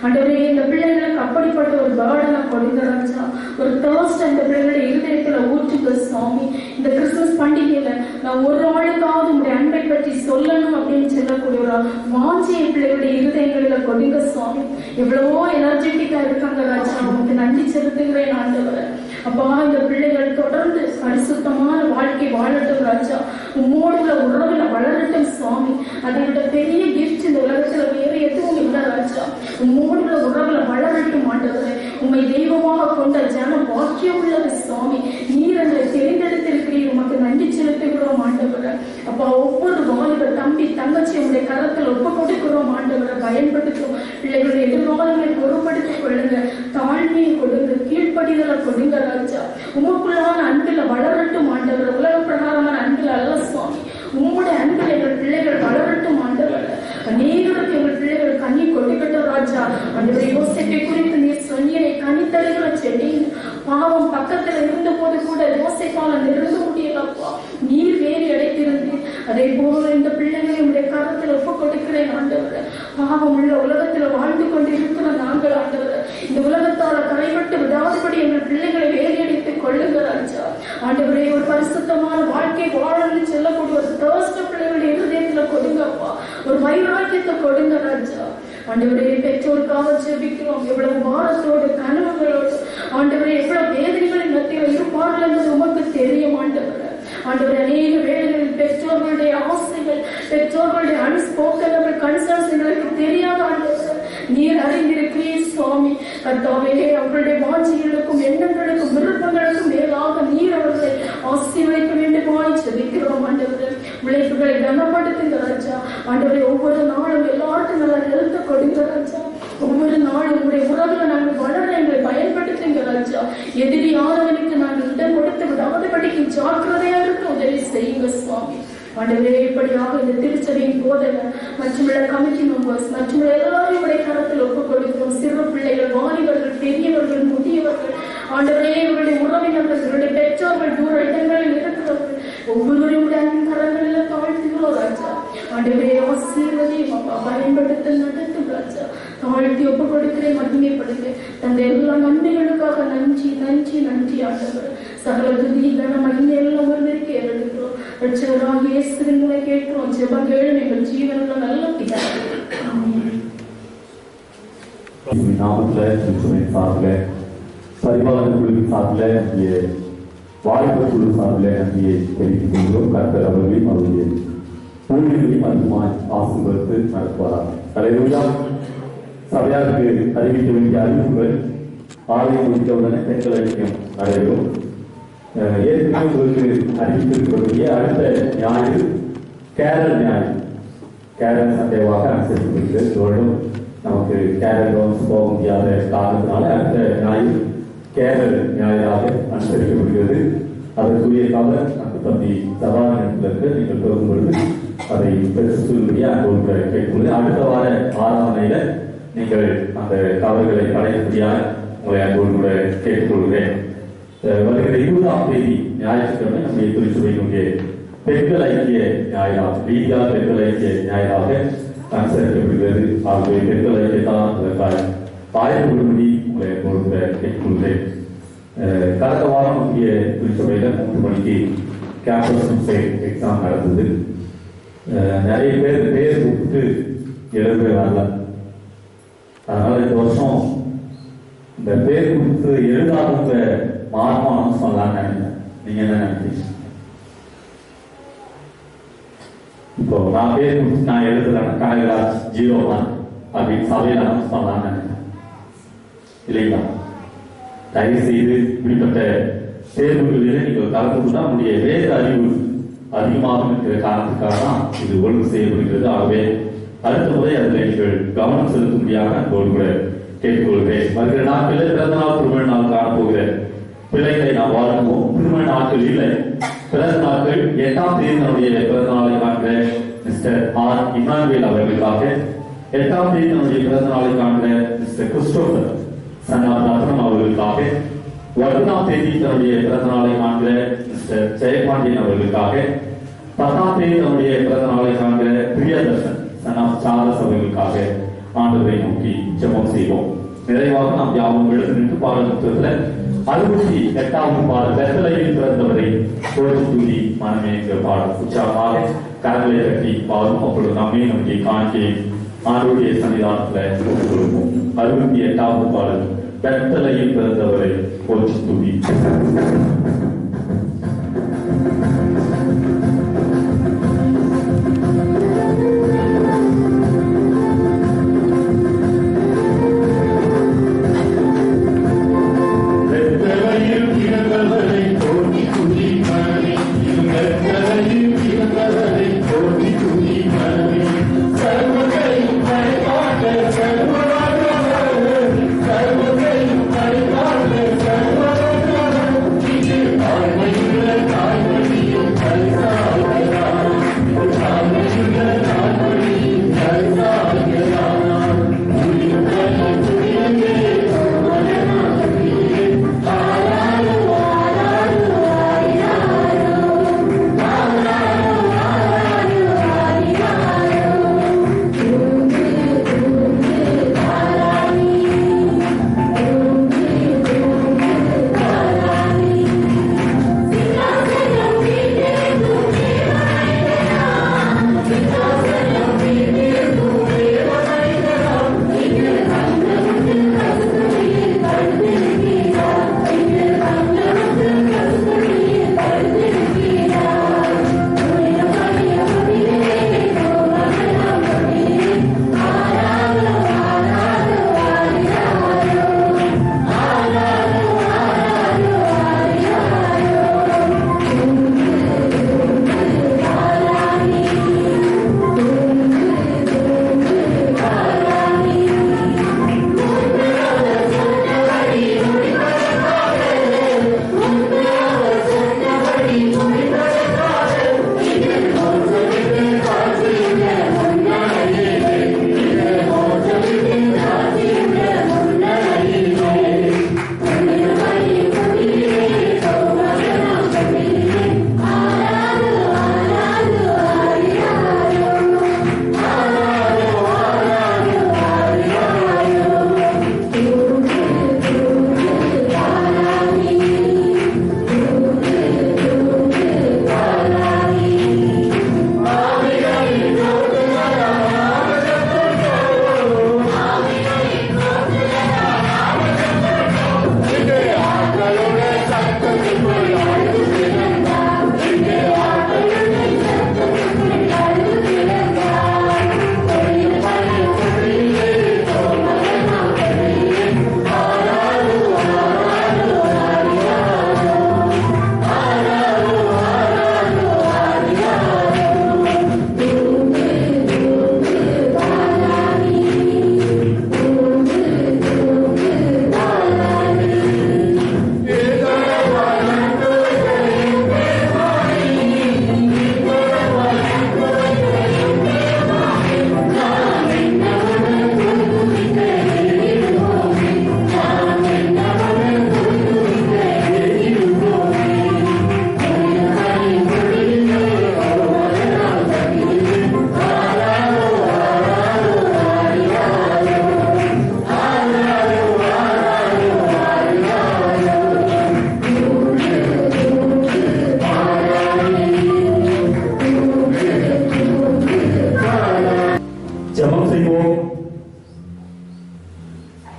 ஆண்டவரே, இந்த பிள்ளைகளுக்கு அப்படிப்பட்ட ஒரு பேர்டனை கொடுங்க ராஜா. ஒரு தர்ஸ்ட் அந்த பிள்ளைகளுடைய இருதயத்துல ஊற்றுங்க சுவாமி. இந்த கிறிஸ்துமஸ் பண்டிகையில நான் ஒரு ஆளுக்காவது உங்களுடைய அன்பை பற்றி சொல்லணும் அப்படின்னு சொல்லக்கூடிய ஒரு வாஞ்சியை பிள்ளைகளுடைய இருதயங்களில கொடுங்க சுவாமி. எவ்வளவோ எனர்ஜெட்டிக்கா இருக்காங்க ராஜா, உங்களுக்கு நன்றி செலுத்துகிறேன் ஆண்டவர். அப்பா, இந்த பிள்ளைகள் தொடர்ந்து பரிசுத்தமான வாழ்க்கை வாழட்டும் ராஜா. உம்மோடு உள்ள உறவுல வளரட்டும் சுவாமி. அதை விட பெரிய கிஃப்ட் இந்த உலகத்துல வேற எதுவும் இல்லை ராஜா. உம்மோடு உள்ள உறவுல வளரட்டும் ஆண்டவரே. உண்மை தெய்வமாக கொண்ட ஜனம் வாக்கியம் உள்ளது சுவாமி. நீர் எங்களை தெரிந்தெடுத்திருக்கிறீர், உமக்கு நன்றி செலுத்துகிறோம் ஆண்டவரை. அப்பா, ஒவ்வொரு வாலிப தம்பி தங்கச்சி உங்களுடைய கரத்தில் ஒப்பு கொடுக்கிறோம் ஆண்டவரை. பயன்படுத்தும் பிள்ளைகளுடைய எதிர்காலங்களை பொறுப்படுத்திக் கொள்ளுங்க, தாழ்மையை கொடுங்க, கீழ்ப்படிதலை கொடுங்க ராஜா. உமக்குள்ளான அன்பில் வளரட்டும் ஆண்டவர். உலக பிரகாரமான அன்பில் அல்ல சுவாமி, உங்களுடைய அன்பில் எங்கள் பிள்ளைகள் வளரட்டும் ஆண்டவர். அநேகருக்கு எங்கள் பிள்ளைகள் கனி கொடுக்கட்டும் ராஜா. ஆண்டவரை, யோசேப்பை குறித்து நீர் சொன்னீரை, கனித்தருகிற செடி பாவம் பக்கத்துல இருந்த போது கூட யோசேப்பால நெருங்க முடியலப்பா, நீர் வேறு அடைத்திருந்தேன். அதே போல இந்த பிள்ளைகளை உடைய கரத்துல ஒப்பு கொடுக்கிறேன் ஆண்டவர். பாவம் உள்ள உலகத்துல வாழ்ந்து கொண்டு இருக்கிற நாங்கள் ஆண்டவர், இந்த உலகத்தால கரைபட்டு விடாதபடி எங்கள் பிள்ளைகளை வேலையடித்துக் கொள்ளுங்க ராஜா. ஆண்டவரே, ஒரு பரிசுத்தமான வாழ்க்கை வாழணும்னு சொல்லக்கூடிய ஒரு தர்ஸ்ட் பிள்ளைகளுடைய இருதயத்துல கொடுங்கப்பா. ஒரு வைராக்கியத்தை கொடுங்க ராஜா. ஆண்டவரே, பெற்றோருக்காக ஜெபிக்கிறோம். எவ்வளவு பாரத்தோடு கனவுகளோடு ஆண்டவரே, எவ்வளவு வேதனைகளின் மத்தியில் இருப்பார்கள் என்பது உமக்கு தெரியும் ஆண்டவர். ஆண்டவர், அநேக வேளைகளில் பெற்றோர்களுடைய ஆசைகள், பெற்றோர்களுடைய அன்ஸ்போக்கன் கன்சர்ன்ஸ் எங்களுக்கு தெரியாத ஆண்டவர் நீர் அறிந்திருக்கிறீர் சுவாமி. கர்த்தாவே, அவர்களுடைய வாஞ்சிகளுக்கும் எண்ணங்களுக்கும் விருப்பங்களுக்கும் மேலாக நீர் அவர்களை ஆசீர்வதிக்க வேண்டுமாய் ஜெபிக்கிறோம் ஆண்டவர். விளைவுகளை கனப்படுத்துங்க ராஜா. ஆண்டவரை, ஒவ்வொரு நாளும் எல்லாருக்கும் நல்ல ஹெல்த்தை கொடுங்க ராஜா. ஒவ்வொரு நாளும் உங்களுடைய உறவுல நாங்கள் வளர எங்களை பயன்படுத்துங்க ராஜா. எதிரியானவனுக்கு நாங்கள் இடம் கொடுத்து விடாதபடிக்கு ஜாக்கிரதையா இருக்க உதவி செய்யுங்க சுவாமி. ஆண்டவரே, இப்படியாக இந்த திருச்சபையின் போதனை மற்றும் கமிட்டி மெம்பர்ஸ் மற்றும் எல்லாரையும் உடைய கரத்தில் ஒப்புக் கொடுக்கிறோம். சிறு பிள்ளைகள், வாலிபர்கள், பெரியவர்கள், முதியவர்கள், ஆண்டவரே, இவருடைய உறவினர்கள், இவருடைய பெற்றோர்கள், தூர இடங்களில் இருக்கிறவர்கள் ஒவ்வொருவரையும் கரங்களில் தாழ்த்துகிறோம் ராஜா. ஆண்டவரே, ஆசீர்வதியும் அப்பா, பயன்படுத்த நடத்தும் ராஜா. தாழ்த்தி ஒப்புக் கொடுக்கிறேன், மகிமைப்படுகிறேன். தந்த எல்லா நன்மைகளுக்காக நன்றி நன்றி நன்றி ஆண்டவர். சகல துதி கன மகிமை எல்லாம் ஒருவருக்கு ஏறெடுக்கிறோம். ரட்சகராகிய இயேசுவின் மூலம் கேட்கிறோம். ஜெபம் கேளும் எங்கள் ஜீவனுள்ள நல்ல பிதாவே. ஆமென். நாமத்தில் திருச்சுமை சார்பில் பரிபாலன குழுவின் சார்பில் நம்முடைய வாலிபர் குழு சார்பில் நன்றியை தெரிவித்துக் கொள்கிறோம். கர்த்தர் அவர்களையும் அவருடைய ஊழியர்களையும் அதிகமாய் ஆசீர்வதித்து நடத்துவாரார். அல்லேலூயா. சபையாருக்கு அறிவிக்க வேண்டிய அறிவிப்புகள் ஆலயம் முடித்தவுடனே பெண்கள் ஐக்கியம் நடைபெறும். ஏற்கனவே உங்களுக்கு அறிவித்திருக்கக்கூடிய அடுத்த ஞாயிறு கேரள் ஞாயிறு, கேரள் சண்டேவாக அனுசரிக்கப்படுகிறது. நமக்கு கேரள் போக முடியாத காரணத்தினால அடுத்த ஞாயிறு கேரள் ஞாயிறாக அனுசரிக்கப்படுகிறது. அதற்குரிய காலம் அந்த தம்பி சபாநாயகத்திற்கு நீங்கள் தொடர்பு கொண்டு அதை பெற்றுடைய அன்போடு கேட்கொள்வது. அடுத்த வார 6ஆம் நாளில நீங்கள் அந்த கவர்களை படையபடியாக உங்களை அன்போடு கூட கேட்டுக்கொள்கிறேன். வருகிற 20ஆம் தேதி ஞாயிற்றுக்கிழமை நம்முடைய திருச்சுவையினுடைய பெண்கள் ஐக்கிய ஞாயிறாக, ரீதியா பெண்கள் ஐக்கிய ஞாயிறாக அனுசரிக்கப்படுகிறது. ஆகவே பெண்கள் ஐக்கியத்தான் அதற்காக ஆயிரத்தி உங்களை அன்போடு கேட்டுக்கொள்கிறேன். கடந்த வாரம் நம்முடைய திருச்சபையில 3 மணிக்கு கேம்பஸ் எக்ஸாம் நடந்தது. நிறைய பேர் கூப்பிட்டு எழுத வரல. அதனால இந்த வருஷம் இந்த பேர் கொடுத்து எழுதாதவங்க மாறணும் சொல்லலாம்னு நினைக்கிறேன். நீங்க என்ன நினைக்கிறீங்க? இப்போ நான் பேர் கொடுத்து நான் எழுதுறேன்னா கனகராஜ் 0 அப்படின்னு சபையில சொல்லலாம்னு நினைக்கிறேன். இல்லைங்களா? தயவு செய்து இப்படிப்பட்ட தேர்வுகளில் நீங்கள் கலந்து கொண்டால் நம்முடைய வேத அறிவு அதிகமாக இருக்கிற காரணத்துக்காக தான் இது ஒழுங்கு செய்யப்படுகிறது. ஆகவே அடுத்த முறை அதில் நீங்கள் கவனம் செலுத்தும்படியாக அன்போடு கூட கேட்டுக்கொள்கிறேன். வருகிற நாட்களில் பிறந்த நாள் திருமண நாள் காணப்போகிற பிள்ளைகளை நாம் வாழ்வோம். திருமண நாட்கள் இல்லை, பிறந்த நாட்கள். 8ஆம் தேதி நம்முடைய பிறந்த நாளை காண்கிற மிஸ்டர் ஆர் இமானுவேல் அவர்களுக்காக, 8ஆம் தேதி நம்முடைய பிறந்த நாளை காண்கிற மிஸ்டர் கிறிஸ்டோபர் சன்னாபுரம் அவர்களுக்காக, 9ஆம் தேதி தன்னுடைய பிறந்த நாளை காண்கிற மிஸ்டர் ஜெயபாண்டியன் அவர்களுக்காக, 10ஆம் தேதி தன்னுடைய பிறந்த நாளை காண்கிற பிரியதர்ஷன் சாரஸ் அவர்களுக்காக ஆண்டவரை நோக்கி ஜெபம் செய்வோம். நிறைவாக நாம் யாவும் எழுந்து நின்று பாடல் புத்தகத்தில் 68வது பாடல் பெத்தலையில் பிறந்தவரை போற்றி தூதி மனமே என்ற பாடல் உற்சாகமாக கரங்களை கட்டி பாடும். அப்பொழுது நம்மை நம்முடைய காணிக்கையை ஆண்டவருடைய சன்னிதானத்தில் கொடுப்போம். 68வது பாடல் பெத்தலையில் பிறந்தவரை போற்றி தூதி. Sarva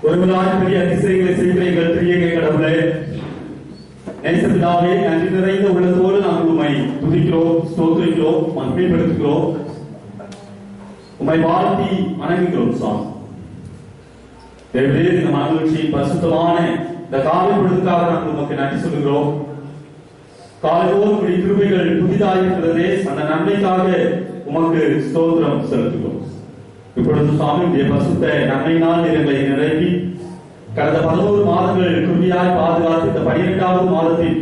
ஒருவராய் பெரிய அதிசயங்களை செய்கிற எங்கள் பெரிய கடவுளே, நேசபிதாவே, நன்றி நிறைந்த உள்ளதோடு நாங்கள் உம்மை துதிக்கிறோம், ஸ்தோத்திரிக்கிறோம், மகிமைப்படுத்துகிறோம், உம்மை வாழ்த்தி வணங்குகிறோம். சாமி இந்த மகிழ்ச்சி பரிசுத்தமான இந்த காலை பொழுதுக்காக நாங்கள் உமக்கு நன்றி சொல்கிறோம். காலையோடு உடைய கிருபைகள் புதிதாயிருக்கிறதே, அந்த நன்மைக்காக உமக்கு ஸ்தோத்திரம் செலுத்துகிறோம். இப்பொழுது சுவாமி உடைய பரிசுத்த நன்மையினால் எங்களை நிரப்பி கடந்த 11 மாதங்கள் குருவியாய் பாதுகாத்து இந்த 12வது மாதத்தில்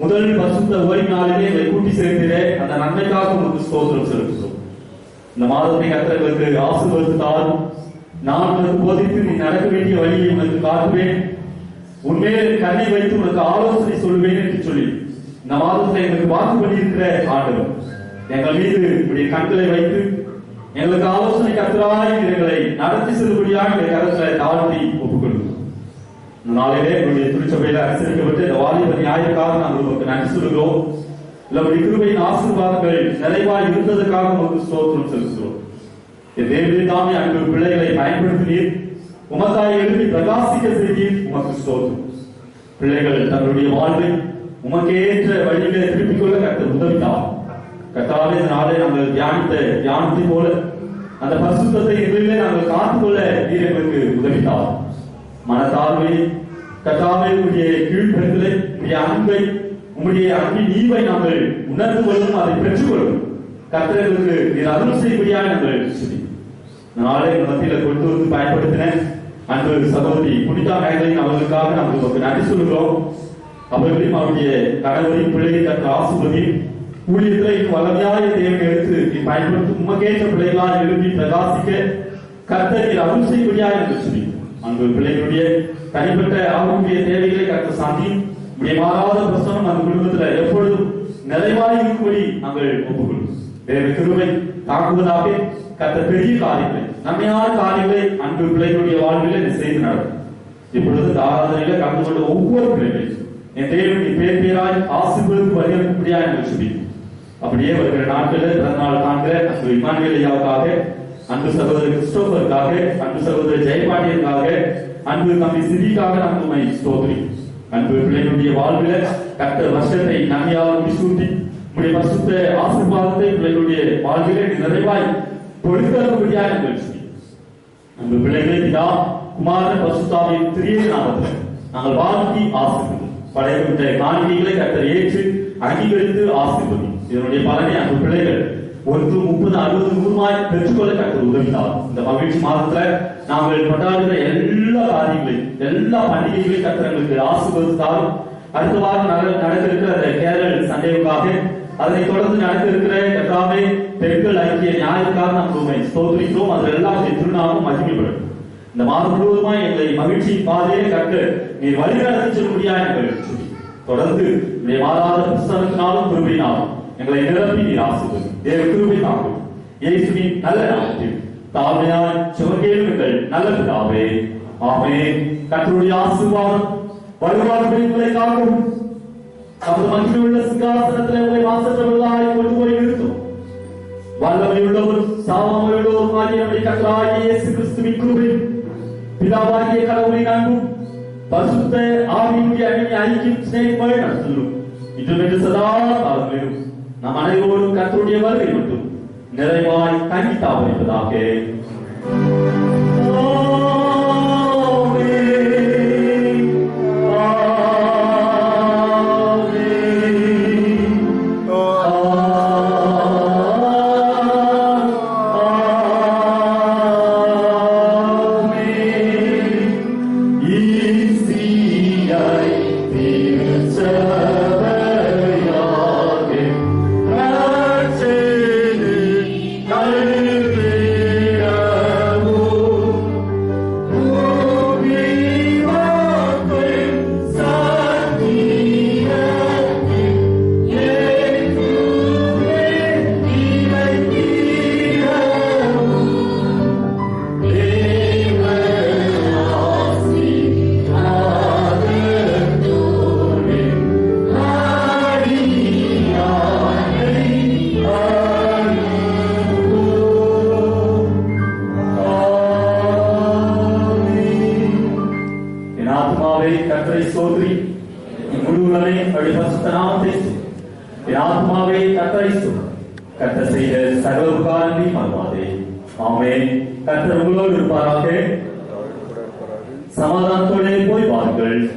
முதல் பரிசுத்த ஓய்வு நாளிலே எங்களை கூட்டி சேர்க்கிறே, அந்த நன்மைக்காக உமக்கு ஸ்தோத்திரம் செலுத்துகிறோம். இந்த மாதத்தை கர்த்தர்களுக்கு ஆசீர்வதித்தால் நான் உனக்கு போதித்து நீ நடக்க வேண்டிய வழியை உனக்கு காட்டுவேன், உண்மையிலே கண்ணை வைத்து உனக்கு ஆலோசனை சொல்வேன் என்று சொல்லி இந்த மாதத்தை எங்களுக்கு வாக்கு பண்ணியிருக்கிற ஆண்டவர், எங்கள் மீது உடைய கண்களை வைத்து எங்களுக்கு ஆலோசனை கர்த்தராய் எங்களை நடத்தி செல்லும்படியாக எங்கள் கரத்தை தாழ்த்தி ஒப்புக்கொள்கிறோம். இந்த நாளிலே என்னுடைய திருச்சபையில அனுசரிக்கப்பட்டு இந்த வாலிப நியாயக்காக நாங்கள் உங்களுக்கு நன்றி சொல்கிறோம். நம்முடைய கிருபையின் ஆசீர்வாதங்கள் நிறைவாய் இருந்ததற்காக உங்களுக்கு ஸ்தோத்திரம் செலுத்துகிறோம். தேவனே தாமே அன்பு பிள்ளைகளை பயன்படுத்தினீர், உமக்காய் எழுதி பிரகாசிக்க செய்தீர், உமக்கு ஸ்தோத்திரம். பிள்ளைகள் தங்களுடைய வாழ்வை உமக்கேற்ற வழியிலே திருப்பிக் கொள்ள கர்த்தர் உதவினார். கர்த்தாவே, இந்த நாளை நாங்கள் தியானத்தை போல அந்த பரிசுத்தத்தை எங்களிலே நாங்கள் காத்துக்கொள்ள நீர் எங்களுக்கு உதவினார். மனத்தாழ்வை கர்த்தாவே, உடைய கீழ்ப்பெருங்களை, உடைய அன்பை, உங்களுடைய அன்பின் ஈவை நாங்கள் உணர்ந்து கொள்ளும், அதை பெற்றுக் கொள்ளும் கர்த்தர்களுக்கு நீர் அருள் செய்யக்கூடியாக நாங்கள் சொல்லி நாளை மத்தியில கொண்டு வந்து பயன்படுத்தின அன்பு சகோதரி புனிதா மேகலின் அவர்களுக்காக நாங்கள் நன்றி சொல்கிறோம். அவர்களையும் அவருடைய கணவரின் பிள்ளையை தக்க ஆசிர்வதி ஊழியர்களை வல்லமையாய தேவை எடுத்து நீ பயன்படுத்தும் உமக்கேற்ற பிள்ளைகளால் எழுப்பி பிரகாசிக்க கர்த்தர் அருள் செய்யக்கூடியாக என்று சொல்லி அன்பு பிள்ளைகளுடைய தனிப்பட்ட அவர்களுடைய தேவைகளை கர்த்தர் சாந்தி உடைய மாறாத பிரசனம் அந்த குடும்பத்தில் எப்பொழுதும் நிறைவாய் இருக்கும்படி நாங்கள் ஒப்புக்கொள்வோம். தேவ கிருபை தாக்குவதாக கர்த்தர் பெரிய காரியங்களை, நன்மையான காரியங்களை அன்பு பிள்ளைகளுடைய வாழ்வில் செய்து நடக்கும். இப்பொழுது ஆராதனையில கலந்து கொண்ட ஒவ்வொரு பிள்ளைகளையும் என் தேவன் நீ பேர் பேராய் ஆசீர்வதித்து வருகிறபடியா என்று சொல்லி அப்படியே வருகிற நாட்களில் பிறந்தநாள் காண்கிற அன்பு இமானுவேல் ஐயாவுக்காக, அன்பு சகோதரர் கிறிஸ்டோபருக்காக, அன்பு சகோதரர் ஜெயபாண்டியனுக்காக, அன்பு தம்பி சிறிக்காக நாங்கள் உம்மை ஸ்தோத்திரிக்கிறோம். அன்பு பிள்ளைகளுடைய வாழ்வில் கர்த்தர் வருஷத்தை நன்மையாக முடிசூட்டி உடைய பரிசுத்த ஆசீர்வாதத்தை பிள்ளைகளுடைய வாழ்விலே நிறைவாய் பொழுதலும்படியாக என்று சொல்லி அன்பு பிள்ளைகளை பிதா குமாரன் பரிசுத்தாவின் திரிய நாமத்தில் நாங்கள் வாழ்த்தி ஆசீர்வதிக்கிறோம். படைக்கப்பட்ட காணிக்கைகளை கர்த்தர் ஏற்று அங்கீகரித்து ஆசீர்வதிக்கிறோம். இதனுடைய பலனை அன்பு பிள்ளைகள் 1, 30, 60, 100 பெற்றுக்கொள்ள கர்த்தர் உதவினார். இந்த மகிழ்ச்சி மாதத்துல நாங்கள் கொண்டாடுகிற எல்லா காரியங்களையும், எல்லா பண்டிகைகளையும் கர்த்தர் எங்களுக்கு ஆசீர்வதித்தாலும் அடுத்த வாரம் நடக்க இருக்கிற அந்த கேரள சண்டேவுக்காக, அதனை தொடர்ந்து நடக்க இருக்கிற கர்த்தாவே பெண்கள் ஐக்கிய நியாயத்துக்காக நாம் உம்மை ஸ்தோத்திரிக்கிறோம். அதில் எல்லாம் திருநாமம் மகிமைப்படும். இந்த மாதம் முழுவதுமாய் எங்களை மகிழ்ச்சி பாதையை கற்று நீர் வழிநடத்தி செல்லும்படியாக எங்களுக்கு சொல்லி தொடர்ந்து உடைய மாறாத புஸ்தகத்தினாலும் கிருபையினாலும் எங்களை நிரப்பி நீர் ஆசீர்வதி. தேவ கிருபை தாக்கும் இயேசுவின் நல்ல நாமத்தில் தாழ்மையாய் செவங்கேலும் எங்கள் நல்ல பிதாவே, ஆமென். கர்த்தருடைய ஆசீர்வாதம் வருவார்கள் உங்களை காக்கும். நமது மகிமையுள்ள சிங்காசனத்தில் உங்களை வாசற்றவர்களாய் கொண்டு போய் நிறுத்தும். வல்லமையுள்ளவரும் சாவாமையுள்ளவரும் ஆகிய நம்முடைய கர்த்தராகிய இயேசு கிறிஸ்துவின் கிருபையும் பிதாவாகிய கடவுளின் அன்பும் பரிசுத்த ஆவியினுடைய ஐக்கியம் சிநேகமாய் நடத்தும் இன்று சதா காலங்களிலும் நம் அனைவரோடும் கர்த்தருடைய வருகை மட்டும் நிறைவாய் தங்கி தாவரிப்பதாக. கர்த்தரை சொல். கர்த்தர் செய்த சகல உபகாரங்களை மறவாதே. ஆமென். கர்த்தர் உங்களோடு இருப்பாராக. சமாதானத்தோடு போய் வாருங்கள்.